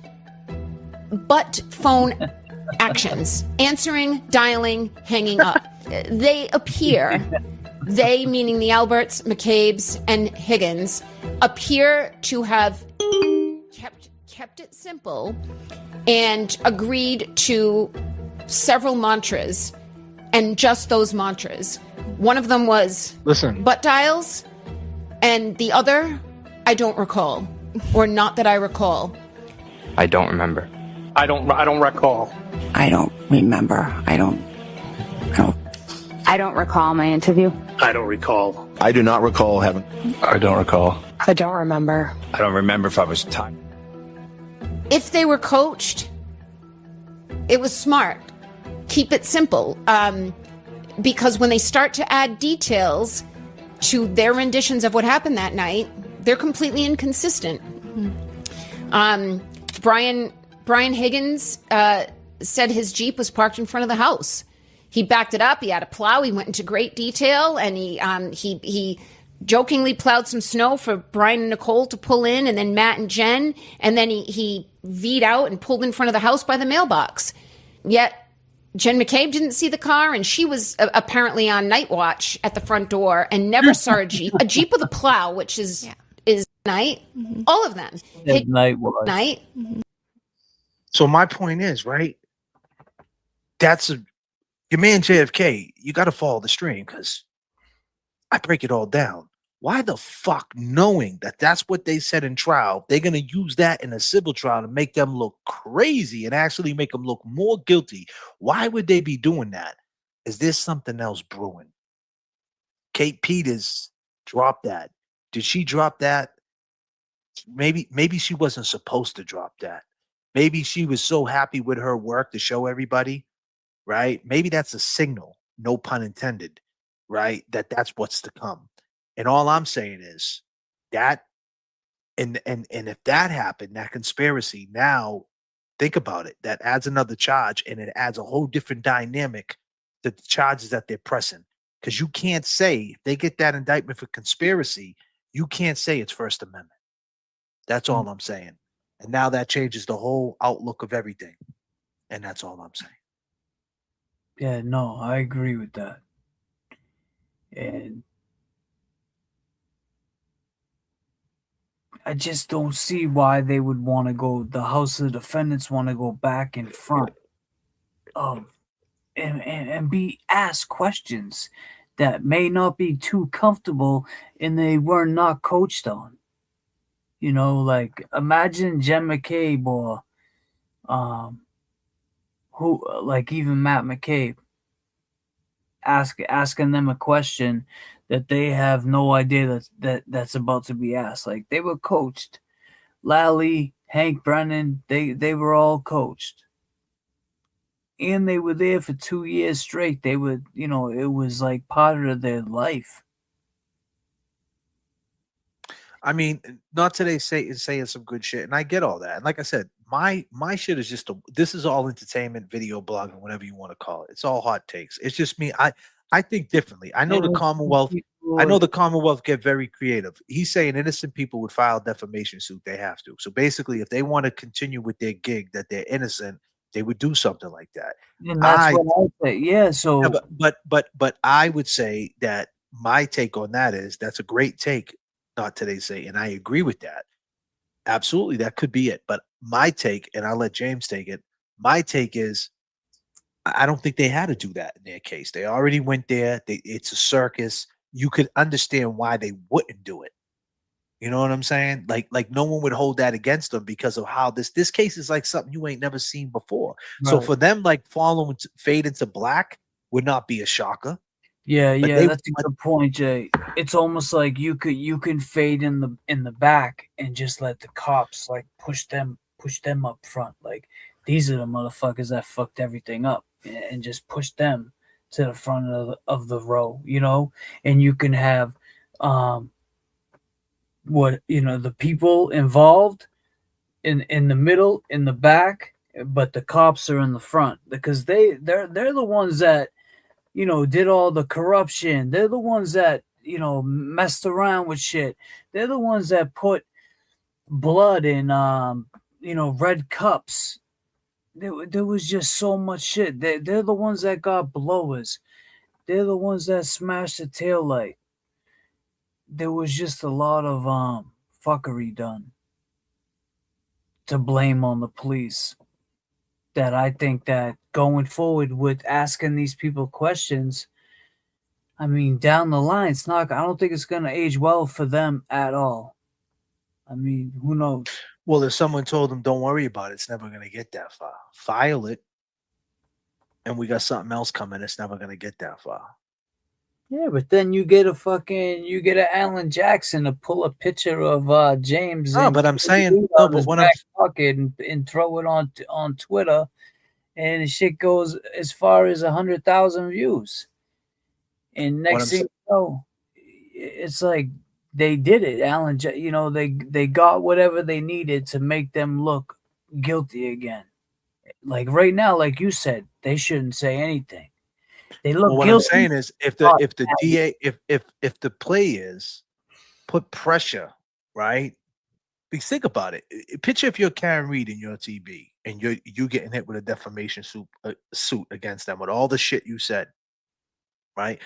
phone actions? Answering, dialing, hanging up. They appear, they meaning the Alberts, McCabe's, and Higgins, appear to have kept it simple and agreed to several mantras, and just those mantras. One of them was butt dials, and the other, I don't recall, or not that I recall. I don't remember. I don't recall. I don't remember. I don't recall my interview. I don't recall. I do not recall having. I don't recall. I don't remember. I don't remember if I was tired. If they were coached, it was smart. Keep it simple. Because when they start to add details to their renditions of what happened that night, they're completely inconsistent. Brian Higgins said his Jeep was parked in front of the house. He backed it up. He had a plow. He went into great detail, and he jokingly plowed some snow for Brian and Nicole to pull in, and then Matt and Jen, and then he V'd out and pulled in front of the house by the mailbox. Yet Jen McCabe didn't see the car, and she was apparently on night watch at the front door and never saw a Jeep with a plow, which is night. Mm-hmm. All of them. Night watch. Night. So my point is, right, that's your man JFK, you got to follow the stream because I break it all down. Why the fuck, knowing that that's what they said in trial, they're going to use that in a civil trial to make them look crazy and actually make them look more guilty? Why would they be doing that? Is there something else brewing? Kate Peters dropped that. Did she drop that? Maybe she wasn't supposed to drop that. Maybe she was so happy with her work to show everybody, right? Maybe that's a signal, no pun intended, right? That's what's to come. And all I'm saying is that, and if that happened, that conspiracy, now think about it. That adds another charge, and it adds a whole different dynamic to the charges that they're pressing. Because you can't say if they get that indictment for conspiracy, you can't say it's First Amendment. That's all I'm saying. And now that changes the whole outlook of everything. And that's all I'm saying. Yeah, no, I agree with that. And I just don't see why they would want to go, the House of Defendants want to go back in front of and be asked questions that may not be too comfortable and they were not coached on. You know, like imagine Jen McCabe or who, like even Matt McCabe, asking them a question that they have no idea that's about to be asked. Like they were coached. Lally, Hank Brennan, they were all coached. And they were there for 2 years straight. They would, you know, it was like part of their life. I mean, not today saying some good shit, and I get all that. And like I said, my shit is just this is all entertainment, video blogging, whatever you want to call it. It's all hot takes. It's just me. I think differently. I know the Commonwealth. I know the Commonwealth get very creative. He's saying innocent people would file defamation suit. They have to. So basically, if they want to continue with their gig that they're innocent, they would do something like that. And that's what I say. Yeah. So, yeah, but I would say that my take on that is that's a great take. Not today say, and I agree with that. Absolutely, that could be it. But my take, and I'll let James take it. My take is, I don't think they had to do that in their case. They already went there. It's a circus. You could understand why they wouldn't do it. You know what I'm saying? Like no one would hold that against them because of how this case is like something you ain't never seen before. Right. So for them, like fade into black would not be a shocker. Yeah, that's a good point, Jay. It's almost like you can fade in the back and just let the cops like push them up front. Like these are the motherfuckers that fucked everything up, and just push them to the front of the row, you know. And you can have the people involved in the middle, in the back, but the cops are in the front because they're the ones that, you know, did all the corruption. They're the ones that, you know, messed around with shit. They're the ones that put blood in, red cups. There was just so much shit. They're the ones that got blowers. They're the ones that smashed the taillight. There was just a lot of fuckery done to blame on the police. That I think that going forward with asking these people questions, I mean, down the line, I don't think it's going to age well for them at all. I mean, who knows? Well, if someone told them, don't worry about it, it's never going to get that far. File it. And we got something else coming. It's never going to get that far. Yeah, but then you get an Alan Jackson to pull a picture of James. No, but I'm saying, no, but what I'm pocket and throw it on Twitter, and the shit goes as far as 100,000 views. And next thing you know, it's like they did it. Alan, you know, they got whatever they needed to make them look guilty again. Like right now, like you said, they shouldn't say anything. They look what guilty. I'm saying is if the DA if the play is put pressure, right? Because think about it. Picture if you're Karen Reed in your TV and you getting hit with a defamation suit against them with all the shit you said, right?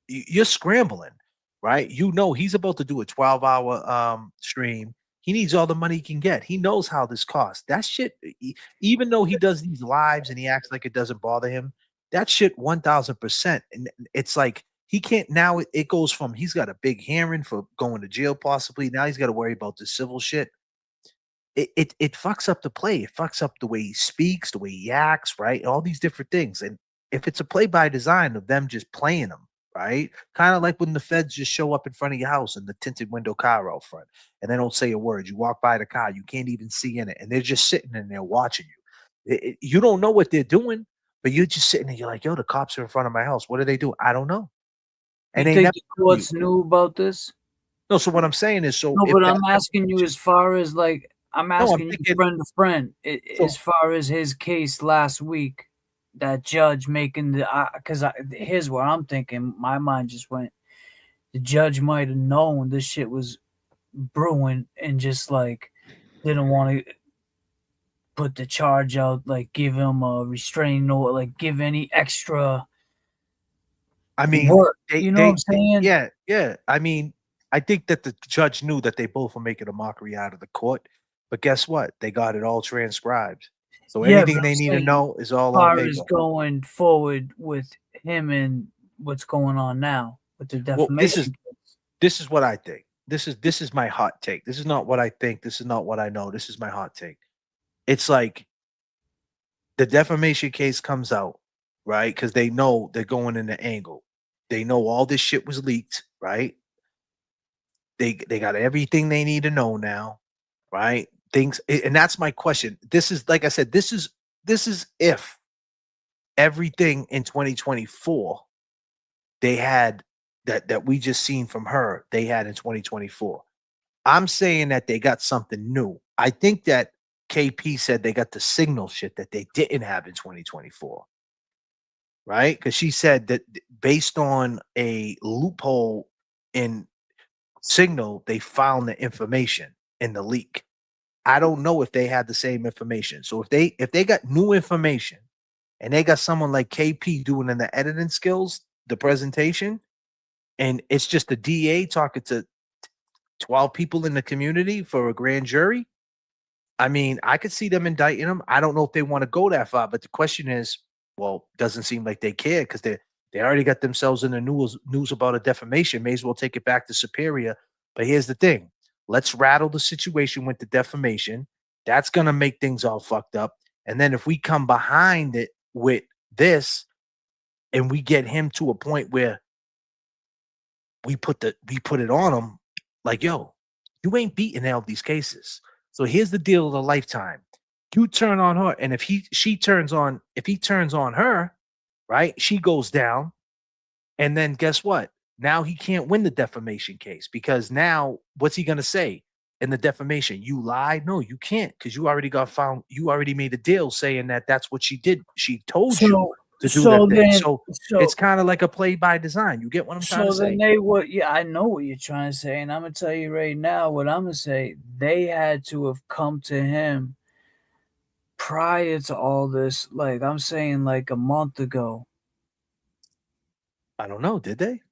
You're scrambling, right? You know he's about to do a 12-hour stream. He needs all the money he can get. He knows how this costs. That shit, even though he does these lives and he acts like it doesn't bother him, That shit 1000%. And it's like he can't now. It goes from he's got a big hearing for going to jail possibly. Now he's got to worry about the civil shit. It fucks up the play. It fucks up the way he speaks, the way he acts, right? All these different things. And if it's a play by design of them just playing them, right? Kind of like when the feds just show up in front of your house in the tinted window car out front, and they don't say a word. You walk by the car, you can't even see in it, and they're just sitting in there watching you. You don't know what they're doing, but you're just sitting there. You're like, yo, the cops are in front of my house. What do they do? I don't know. And You they think never the tell courts you. knew about this? No, so what I'm saying is, so No, if but that I'm asking you as far as like I'm no, I'm asking you thinking friend to friend so as far as his case last week, that judge making the because here's what I'm thinking. My mind just went. The judge might have known this shit was brewing and just like didn't want to put the charge out, like give him a restraining order, like give any extra I mean, work. You know what I'm saying? yeah, yeah. I mean, I think that the judge knew that they both were making a mockery out of the court, but guess what? They got it all transcribed. So Yeah, but anything they I'm need to saying know is all on far as paper. going forward with him and what's going on now with the Well, defamation. this is what I think. This is my hot take. This is not what I think. This is not what I know. This is my hot take. It's like the defamation case comes out, right? Because they know they're going in the angle. They know all this shit was leaked, right? They got everything they need to know now, right? Things, and that's my question. This is like I said, this is if everything in 2024 they had that we just seen from her, they had in 2024. I'm saying that they got something new. I think that KP said they got the signal shit that they didn't have in 2024, right? Because she said that based on a loophole in signal, they found the information in the leak. I don't know if they had the same information. So if they got new information and they got someone like KP doing in the editing skills, the presentation, and it's just the DA talking to 12 people in the community for a grand jury, I mean, I could see them indicting them. I don't know if they want to go that far, but the question is, well, doesn't seem like they care because they already got themselves in the news about a defamation. May as well take it back to Superior. But here's the thing: let's rattle the situation with the defamation. That's gonna make things all fucked up. And then if we come behind it with this, and we get him to a point where we put it on him, like, yo, you ain't beating all these cases. So here's the deal of a lifetime. You turn on her, and if he turns on her, right, she goes down, and then guess what? Now he can't win the defamation case because now what's he gonna say in the defamation? You lied? No, you can't because you already got found. You already made a deal saying that that's what she did. She told you to do that thing. So it's kind of like a play by design. You get what I'm trying to So then say? yeah, I know what you're trying to say, and I'm gonna tell you right now what I'm gonna say. They had to have come to him prior to all this, like I'm saying, like a month ago. I don't know. Did they?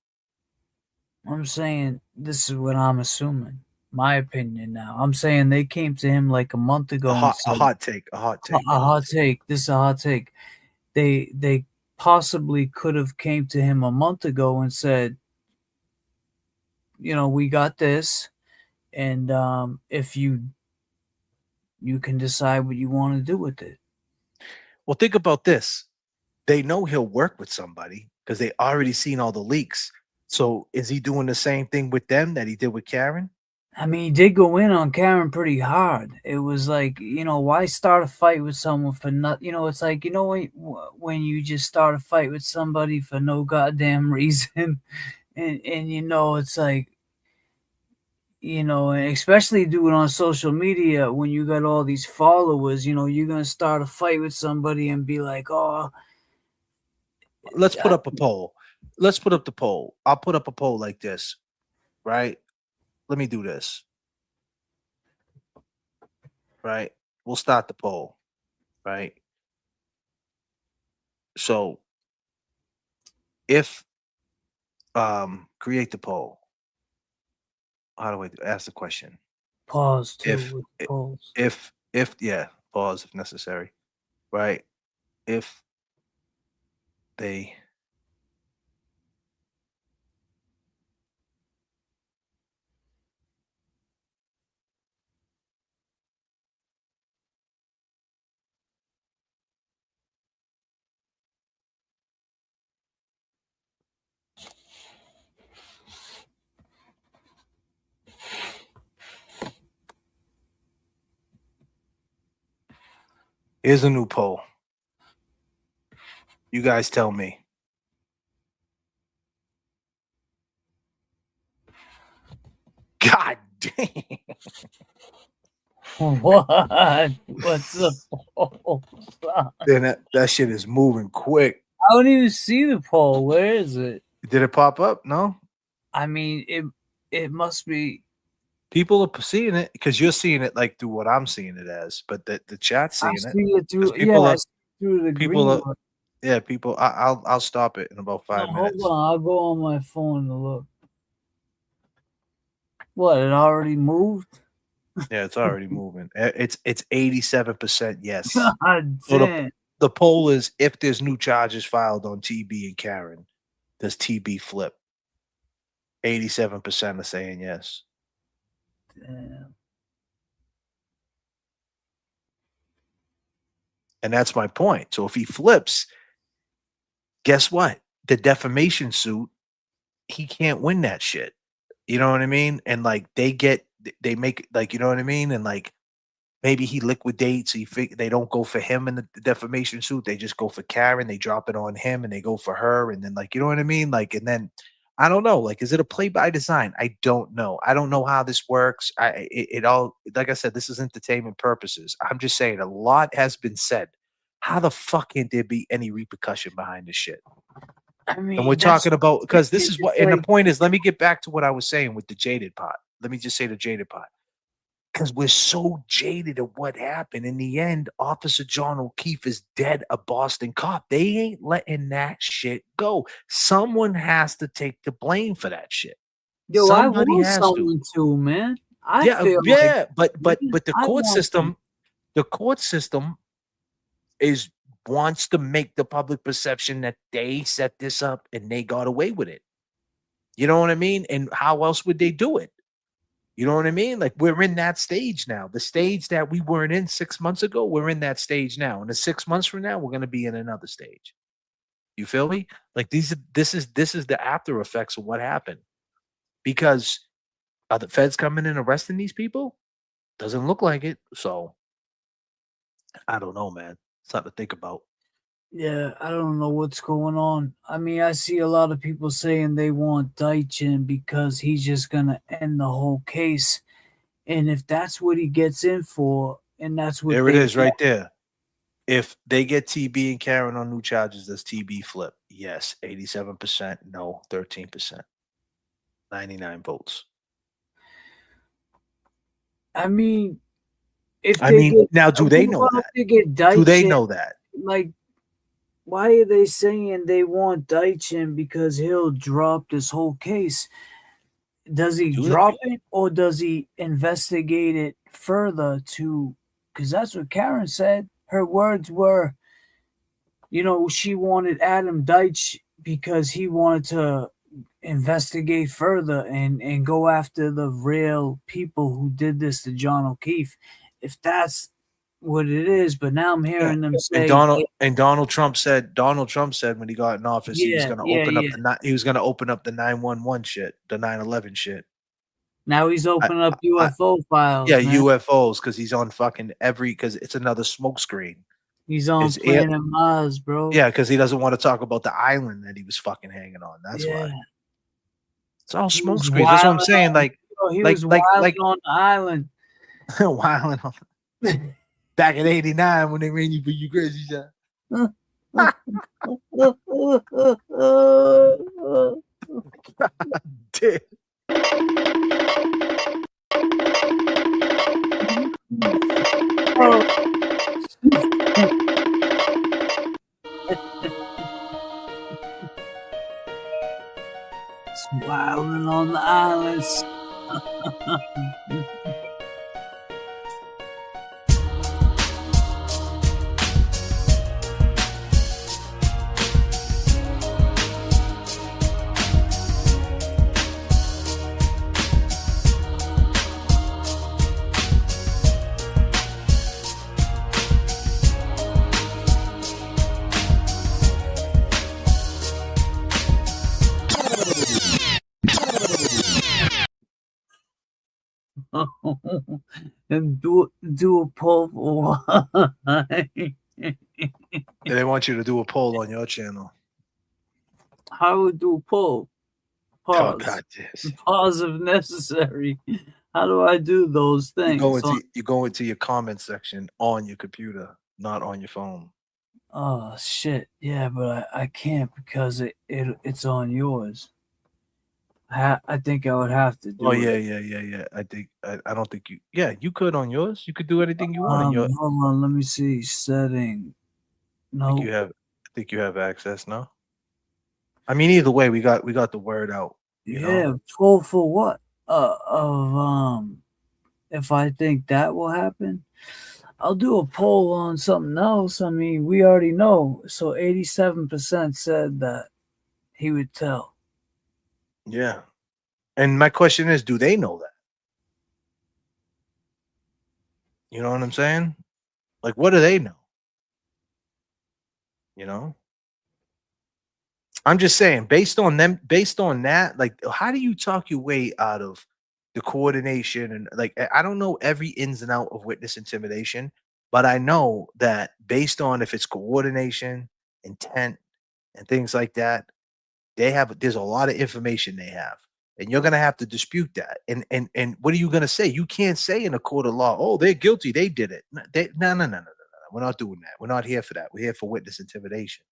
I'm saying this is what I'm assuming. My opinion now. I'm saying they came to him like a month ago and said, A hot take. a hot take. This is a hot take. They possibly could have came to him a month ago and said, you know, we got this, and if you can decide what you want to do with it. Well, think about this. They know he'll work with somebody because they already seen all the leaks. So is he doing the same thing with them that he did with Karen? I mean, he did go in on Karen pretty hard. It was like, you know, why start a fight with someone for not, you know, it's like, you know, when you just start a fight with somebody for no goddamn reason, and you know, it's like, you know, and especially do it on social media when you got all these followers, you know, you're gonna start a fight with somebody and be like, oh, Let's put up a poll. Let's put up the poll. I'll put up a poll like this, right? Let me do this. Right? We'll start the poll, right? So if create the poll. How do I ask the question? pause too If with polls. if yeah, pause if necessary. Right? If they. Here's a new poll. You guys tell me. God damn. What? What's the poll? Then that shit is moving quick. I don't even see the poll. Where is it? Did it pop up? No. I mean, it must be. People are seeing it because you're seeing it like through what I'm seeing it as, but the chat's seeing I it. see it through. People Yeah, are, I see through the people green are, one. yeah, people. I'll stop it in about 5 No, minutes. hold on, I'll go on my phone to look. What? It already moved? Yeah, it's already moving. It's 87% yes. God So damn. the poll is if there's new charges filed on TB and Karen, does TB flip? 87% are saying yes. Damn. And that's my point. So if he flips, guess what? The defamation suit, he can't win that shit. You know what I mean? And like they make like, you know what I mean? And like maybe he liquidates. They don't go for him in the defamation suit. They just go for Karen. They drop it on him and they go for her. And then like, you know what I mean? Like, and then I don't know. Like, is it a play by design? I don't know. I don't know how this works. It all, like I said, this is entertainment purposes. I'm just saying a lot has been said. How the fuck can there be any repercussion behind this shit? I mean, And we're talking about, because this it's is what, like, and the point is, let me get back to what I was saying with the jaded pot. Let me just say the jaded pot. Because we're so jaded of what happened. In the end, Officer John O'Keefe is dead, a Boston cop. They ain't letting that shit go. Someone has to take the blame for that shit. Yo, Somebody I want has someone to, man. I yeah, feel yeah, like but the I court want system, wants to make the public perception that they set this up and they got away with it. You know what I mean? And how else would they do it? You know what I mean? Like we're in that stage now. The stage that we weren't in 6 months ago, we're in that stage now. And 6 months from now, we're going to be in another stage. You feel me? Like this is the after effects of what happened. Because are the feds coming in arresting these people? Doesn't look like it. So I don't know, man. Something to think about. Yeah, I don't know what's going on. I mean, I see a lot of people saying they want Deitchin because he's just gonna end the whole case. And if that's what he gets in for, and that's what There it they is right there. If they get TB and Karen on new charges, does TB flip? Yes, 87%. No, 13%. 99 votes. I mean, if I they mean, get, now do they know what if that? they get Do they Deitchin? know that? Like, why are they saying they want Deitchin because he'll drop this whole case? Does he drop it or does he investigate it further to? Because that's what Karen said. Her words were, you know, she wanted Adam Deitch because he wanted to investigate further and go after the real people who did this to John O'Keefe. If that's what it is, but now I'm hearing them say And Donald Trump said when he got in office he was going to open up the 911 shit, the 9/11 shit. now he's opening up UFO files. Yeah, man. UFOs because he's on fucking because it's another smoke screen. He's on Planet Mars, bro. Yeah, because he doesn't want to talk about the island that he was fucking hanging on. That's why. It's all smoke screens. That's what I'm saying. He was wilding on the island. Wilding on. Back in '89 when they ran you for you crazy shot. God damn. It's wilding on the islands. And do a poll for why. They want you to do a poll on your channel. How would do a poll? Oh, Pause. God, yes. Pause if necessary. How do I do those You things? go into your comment section on your computer, not on your phone. Oh shit! Yeah, but I can't because it's on yours. I think I would have to do Oh it. yeah. I don't think you. Yeah, you could on yours. You could do anything you want on your. Hold on, let me see setting. I think No, you have. I think you have access. No. I mean, either way, we got the word out. You yeah, know. poll for what? If I think that will happen, I'll do a poll on something else. I mean, we already know. So 87% said that he would tell. Yeah. And my question is, do they know that? You know what I'm saying? Like, what do they know? You know? I'm just saying, based on that, like, how do you talk your way out of the coordination? And like, I don't know every ins and out of witness intimidation, but I know that based on if it's coordination, intent, and things like that, there's a lot of information they have. And you're gonna have to dispute that. And what are you gonna say? You can't say in a court of law, oh, they're guilty, they did it. No. We're not doing that. We're not here for that. We're here for witness intimidation.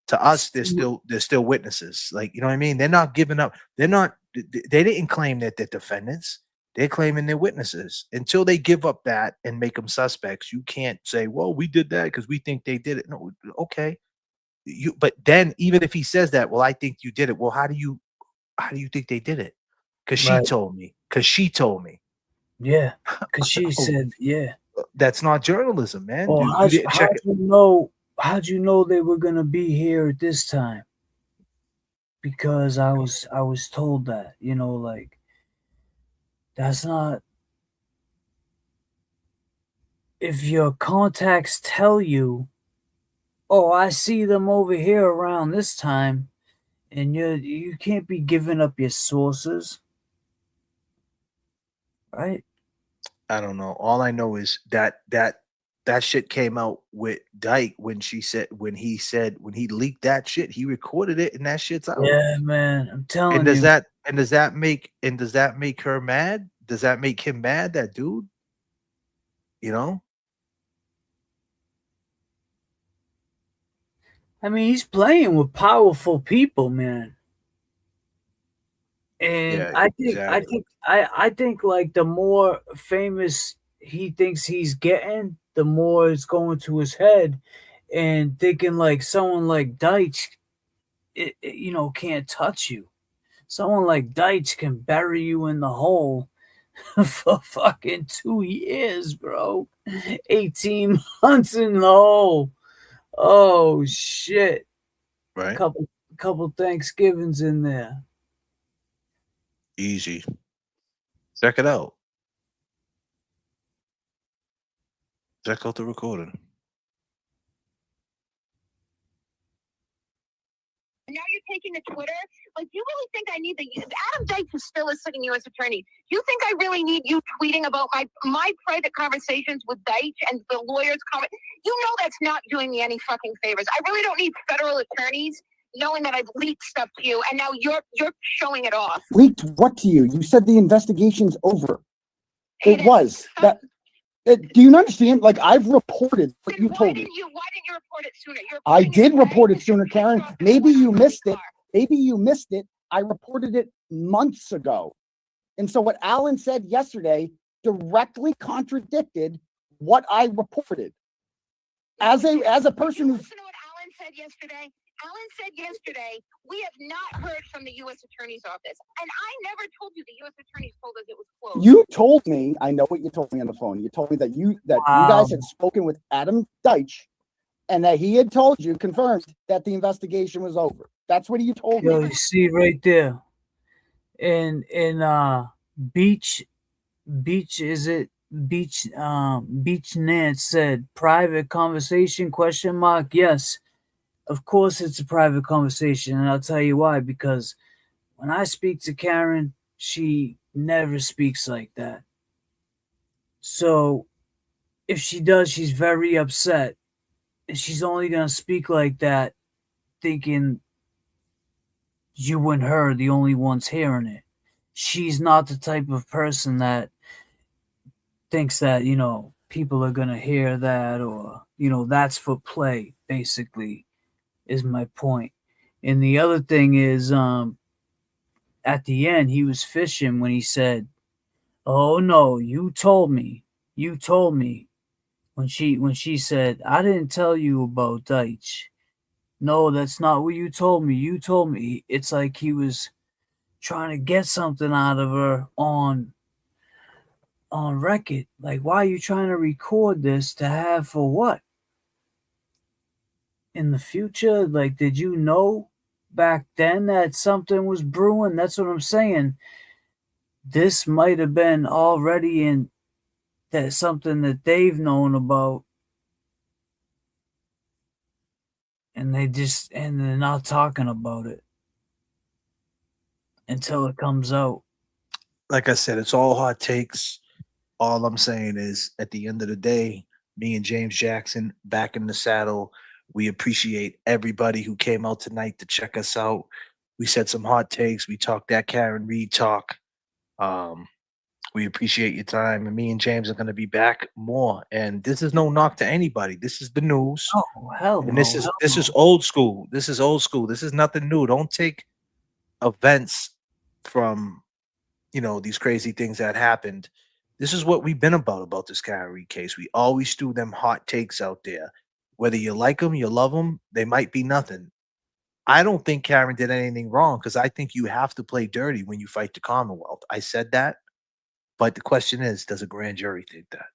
To us, they're still witnesses. Like, you know what I mean? They're not giving up. They didn't claim that they're defendants. They're claiming they're witnesses. Until they give up that and make them suspects, you can't say, well, we did that because we think they did it. No, okay. But then even if he says that, well, I think you did it. Well, how do you think they did it? Because she Right. told me. Because she told me. Yeah, because she said, yeah. That's not journalism, man. Well, You didn't check it. how'd you know they were gonna be here at this time? Because I was told that, like that's not, if your contacts tell you, oh, I see them over here around this time, and you can't be giving up your sources, right? I don't know. All I know is that shit came out with Dyke when he leaked that shit, he recorded it and that shit's out. Yeah, man, I'm telling And does you. that make her mad? Does that make him mad, that dude? You know? I mean, he's playing with powerful people, man. And Yeah, I think like the more famous he thinks he's getting, the more it's going to his head, and thinking like someone like Deitch, can't touch you. Someone like Deitch can bury you in the hole for fucking 2 years, bro. 18 months in the hole. Oh shit. Right. Couple Thanksgivings in there. Easy. Check it out. Check out the recording. Now you're taking to Twitter. Like, do you really think I need Adam Deitch is still a sitting U.S. attorney? Do you think I really need you tweeting about my private conversations with Deitch and the lawyers' comment? You know that's not doing me any fucking favors. I really don't need federal attorneys knowing that I've leaked stuff to you, and now you're showing it off. Leaked what to you? You said the investigation's over. It was. Do you understand? Like, I've reported what you told me. Why didn't you report it sooner? I did report it sooner, Karen. Maybe you missed it. I reported it months ago. And so what Alan said yesterday directly contradicted what I reported. As a person who's... Listen to what Alan said yesterday. Alan said yesterday, we have not heard from the U.S. Attorney's Office. And I never told you the U.S. Attorneys told us it was closed. You told me, I know what you told me on the phone. You told me that you guys had spoken with Adam Deitch and that he had told you, confirmed, that the investigation was over. That's what you told me. You see right there. In Beach Nance said private conversation ? Yes. Of course it's a private conversation, and I'll tell you why. Because when I speak to Karen, she never speaks like that. So if she does, she's very upset. And she's only going to speak like that, thinking you and her are the only ones hearing it. She's not the type of person that thinks that, people are going to hear that, or, that's for play, basically, is my point. And the other thing is, at the end, he was fishing when he said, "Oh no, you told me. You told me." When she said, "I didn't tell you about Deitch." No, that's not what you told me. You told me. It's like he was trying to get something out of her on record. Like, why are you trying to record this to have for what? In the future? Like, did you know back then that something was brewing? That's what I'm saying. This might have been already in that something that they've known about, and they're not talking about it until it comes out. Like I said, it's all hot takes. All I'm saying is, at the end of the day, me and James Jackson back in the saddle. We appreciate everybody who came out tonight to check us out. We said some hot takes. We talked that Karen Reed talk. Um, we appreciate your time, and me and James are going to be back more. And this is no knock to anybody. This is the news, Oh hell and no! this is old school. This is old school. This is nothing new. Don't take events from these crazy things that happened. This is what we've been about this Karen Reed case. We always do them hot takes out there. Whether you like them, you love them, they might be nothing. I don't think Karen did anything wrong, because I think you have to play dirty when you fight the Commonwealth. I said that, but the question is, does a grand jury think that?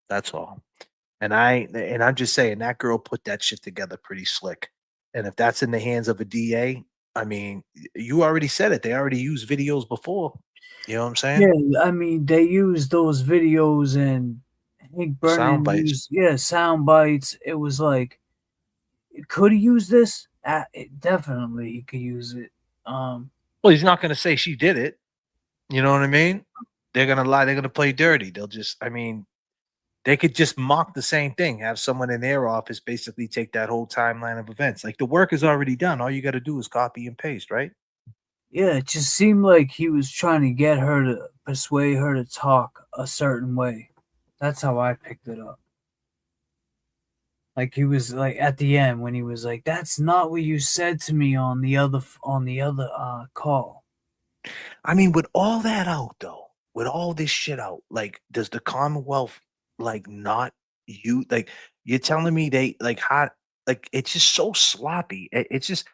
That's all. And I'm just saying that girl put that shit together pretty slick. And if that's in the hands of a DA, I mean, you already said it. They already used videos before. You know what I'm saying? Yeah, I mean, they used those videos, and Hank Sound Brennan bites. used sound bites. It was like, could he use this? Definitely, he could use it. Well, he's not going to say she did it. You know what I mean? They're going to lie. They're going to play dirty. They'll just, I mean, they could just mock the same thing. Have someone in their office basically take that whole timeline of events. Like, the work is already done. All you got to do is copy and paste, right? Yeah, it just seemed like he was trying to get her to persuade her to talk a certain way. That's how I picked it up. Like, he was like at the end when he was like, "That's not what you said to me on the other call." I mean, with all that out, though, with all this shit out, like, does the Commonwealth, like, not you? Like, you're telling me they, like, how, like, it's just so sloppy. It's just,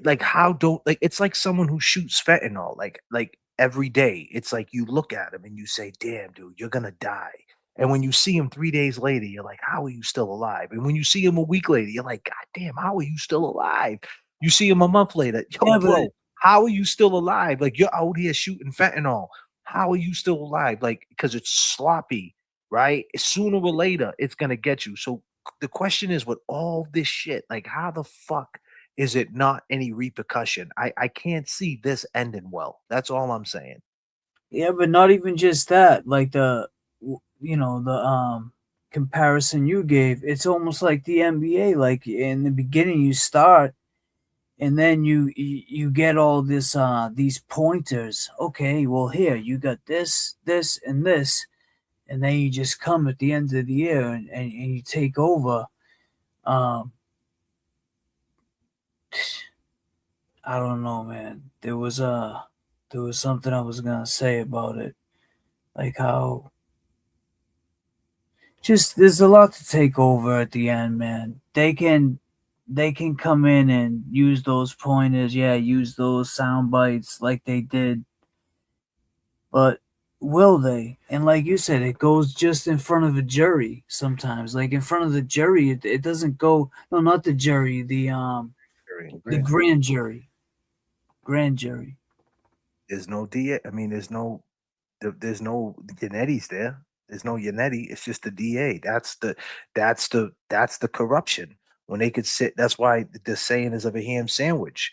like, how don't, like, it's like someone who shoots fentanyl, like every day. It's like you look at him and you say, "Damn, dude, you're gonna die." And when you see him 3 days later, you're like, "How are you still alive?" And when you see him a week later, you're like, "God damn, how are you still alive?" You see him a month later, yo, Yeah, but bro, how are you still alive? Like, you're out here shooting fentanyl. How are you still alive? Like, because it's sloppy, right? Sooner or later, it's gonna get you. So the question is, with all this shit, like, how the fuck is it not any repercussion? I can't see this ending well. That's all I'm saying. Yeah, but not even just that. Like the comparison you gave, it's almost like the NBA. Like, in the beginning, you start, and then you get all this these pointers. Okay, well, here you got this, and this, and then you just come at the end of the year, and you take over. Um, I don't know, man. There was something I was gonna say about it, like how just there's a lot to take over at the end, man. They can come in and use those pointers, yeah, use those sound bites like they did, but will they? And like you said, it goes just in front of a jury sometimes. Like, in front of the jury, it doesn't go. No, not the jury. The grand jury. Grand jury. There's no DA. I mean, there's no Yanetti's there. There's no Yanetti. It's just the DA. That's the corruption. When they could sit, that's why the saying is of a ham sandwich.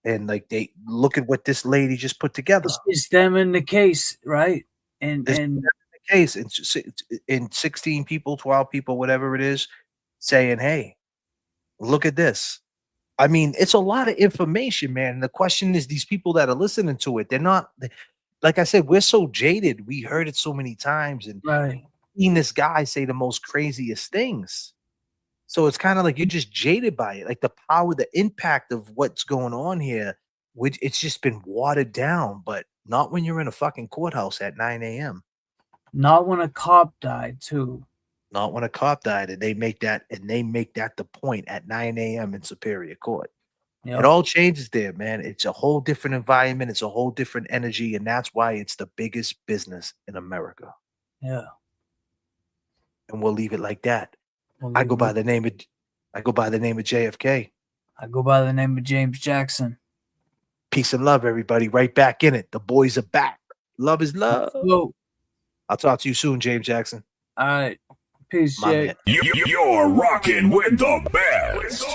And like they look at what this lady just put together. It's them in the case, right? And It's the case in 16 people, 12 people, whatever it is, saying, "Hey, look at this." I mean, it's a lot of information, man. And the question is, these people that are listening to it, they're not, like I said, we're so jaded. We heard it so many times and seen this guy say the most craziest things. So it's kind of like you're just jaded by it. Like the power, the impact of what's going on here, which it's just been watered down, but not when you're in a fucking courthouse at 9 a.m. Not when a cop died, too. Not when a cop died, and they make that the point at 9 a.m. in Superior Court. Yep. It all changes there, man. It's a whole different environment. It's a whole different energy, and that's why it's the biggest business in America. Yeah. And we'll leave it like that. I go by the name of JFK. I go by the name of James Jackson. Peace and love, everybody. Right back in it. The boys are back. Love is love. Whoa. I'll talk to you soon, James Jackson. All right. Peace, My Jake. man. You're rocking with the best.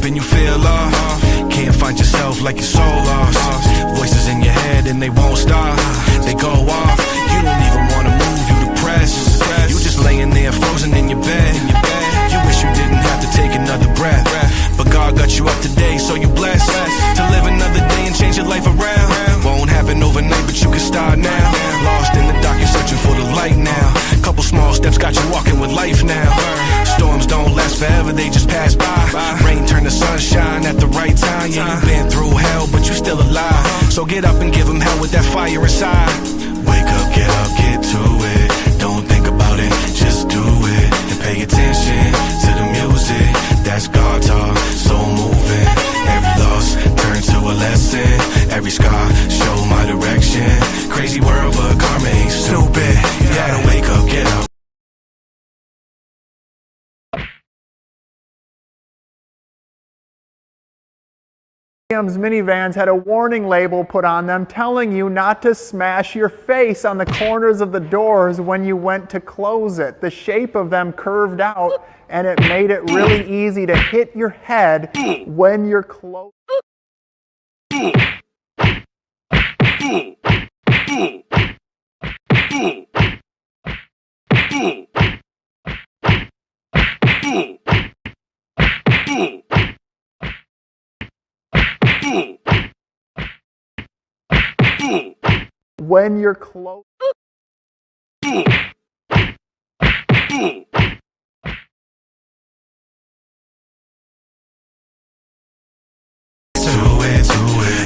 up and you feel lost. Can't find yourself like your soul lost. Voices in your head and they won't stop. They go off. You don't even want to move, you depressed. You just laying there frozen in your bed. You wish you didn't have to take another breath. But God got you up today, so you blessed to live another day and change your life around. Won't happen overnight, but you can start now. Lost in the dark, you're searching for the light now. Couple small steps got you walking with life now. Storms don't last forever, they just pass by. Rain turn to sunshine at the right time. Yeah, you've been through hell, but you're still alive. So get up and give them hell with that fire inside. Wake up, get to it. Don't think about it, just do it. And pay attention to the music. That's God talk, so moving. Every loss turn to a lesson. Every scar show my direction. Crazy world, but karma ain't stupid. You gotta wake up, get up. Minivans had a warning label put on them telling you not to smash your face on the corners of the doors when you went to close it. The shape of them curved out and it made it really easy to hit your head when you're closing. When you're close.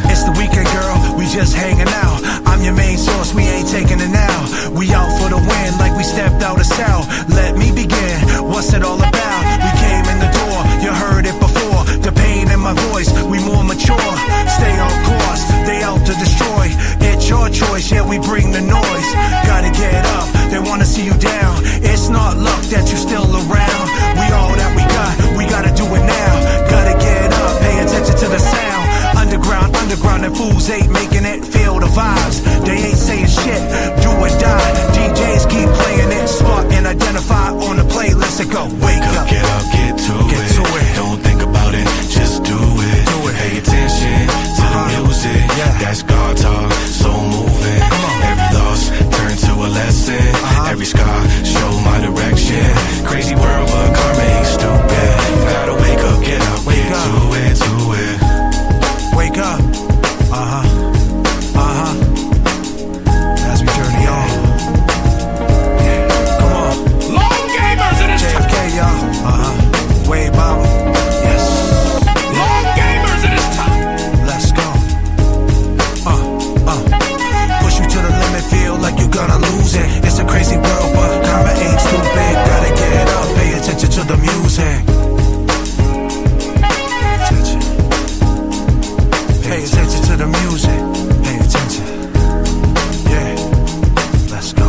It's the weekend, girl, we just hanging out. I'm your main source, we ain't taking it now. We out for the win like we stepped out of cell. Let me begin, what's it all about? We came in the door, you heard it before. The pain in my voice, we more mature. Stay on course, they out to destroy. It's your choice, yeah, we bring the noise. Gotta get up, they wanna see you down. It's not luck that you're still around. We all that we gotta do it now. Gotta get up, pay attention to the sound. Underground, and fools ain't making it. Feel the vibes, they ain't saying shit. Do or die, DJs keep playing it. Spot and identify on the playlist and go. Wake up, get up, get to it. Don't think about it, just do it. Pay attention to the music. That's God talk, so moving. Every loss turn to a lesson. Every scar show my direction. Crazy world, but karma ain't stupid. You gotta wake up, get up, get to it. Wake up, as we journey on. Yeah, come on. Long gamers in this JFK, y'all. Wade Baba, yes. Long gamers in this time. Let's go. Push you to the limit, feel like you're gonna lose it. It's a crazy world, but karma ain't stupid. Gotta get up, pay attention to the music. Pay attention to the music. Pay attention. Yeah. Let's go.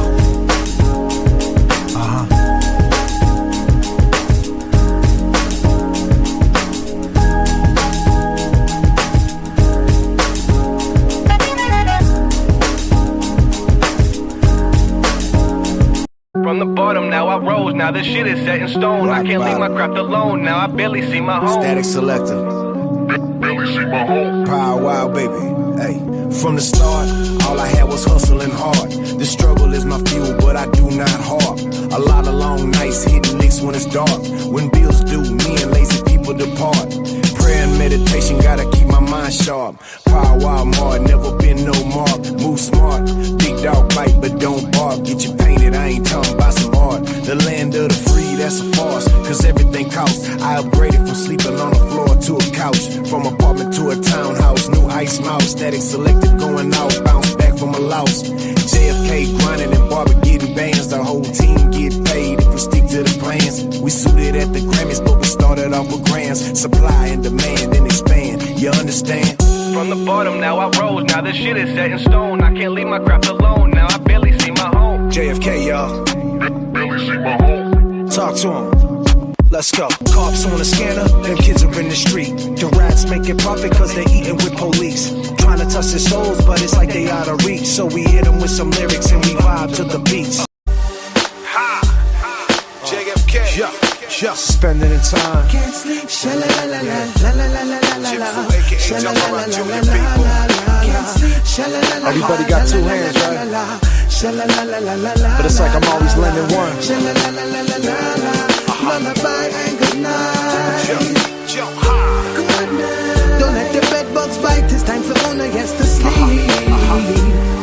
From the bottom, now I rose. Now this shit is set in stone. I can't leave my craft alone. Now I barely see my home. Static Selector. Power Wild, baby. Hey, from the start, all I had was hustling hard. The struggle is my fuel, but I do not harp. A lot of long nights hitting licks when it's dark. When bills due, me and lazy people depart. Prayer and meditation, gotta keep my mind sharp. Power Wild Mart, never been no mark. Move smart, big dog bite, but don't bark. Get you painted, I ain't talking about some art. The land of the free, that's a farce, cause everything costs. I upgraded from sleeping on the floor to a couch. From apartment to a townhouse, new ice mouse. Static Selected going out, bounce back from a loss. JFK grinding and barber getting bands. The whole team get paid if we stick to the plans. We suited at the Grammys, but we started off with grants. Supply and demand and expand, you understand? From the bottom, now I rose. Now this shit is set in stone. I can't leave my craft alone. Now I barely see my home. JFK, y'all. Barely see my home. Talk to him. Let's go. Cops on the scanner, them kids are in the street. The rats making profit cause they eating with police. Trying to touch their souls, but it's like they out of reach. So we hit them with some lyrics and we vibe to the beats. JFK. Yeah. Spending in time. Can't sleep. Everybody got two hands, right? But it's like I'm always lending one. Lullaby and good night. Don't let the bed bugs bite. It's time for owner yes to sleep.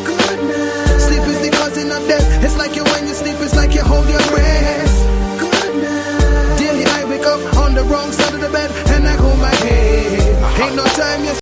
Good night. Sleep is the cousin of death. It's like you when you sleep. It's like you hold your breath. Good night. Daily I wake up on the wrong side of the bed and I hold my head. Ain't no time.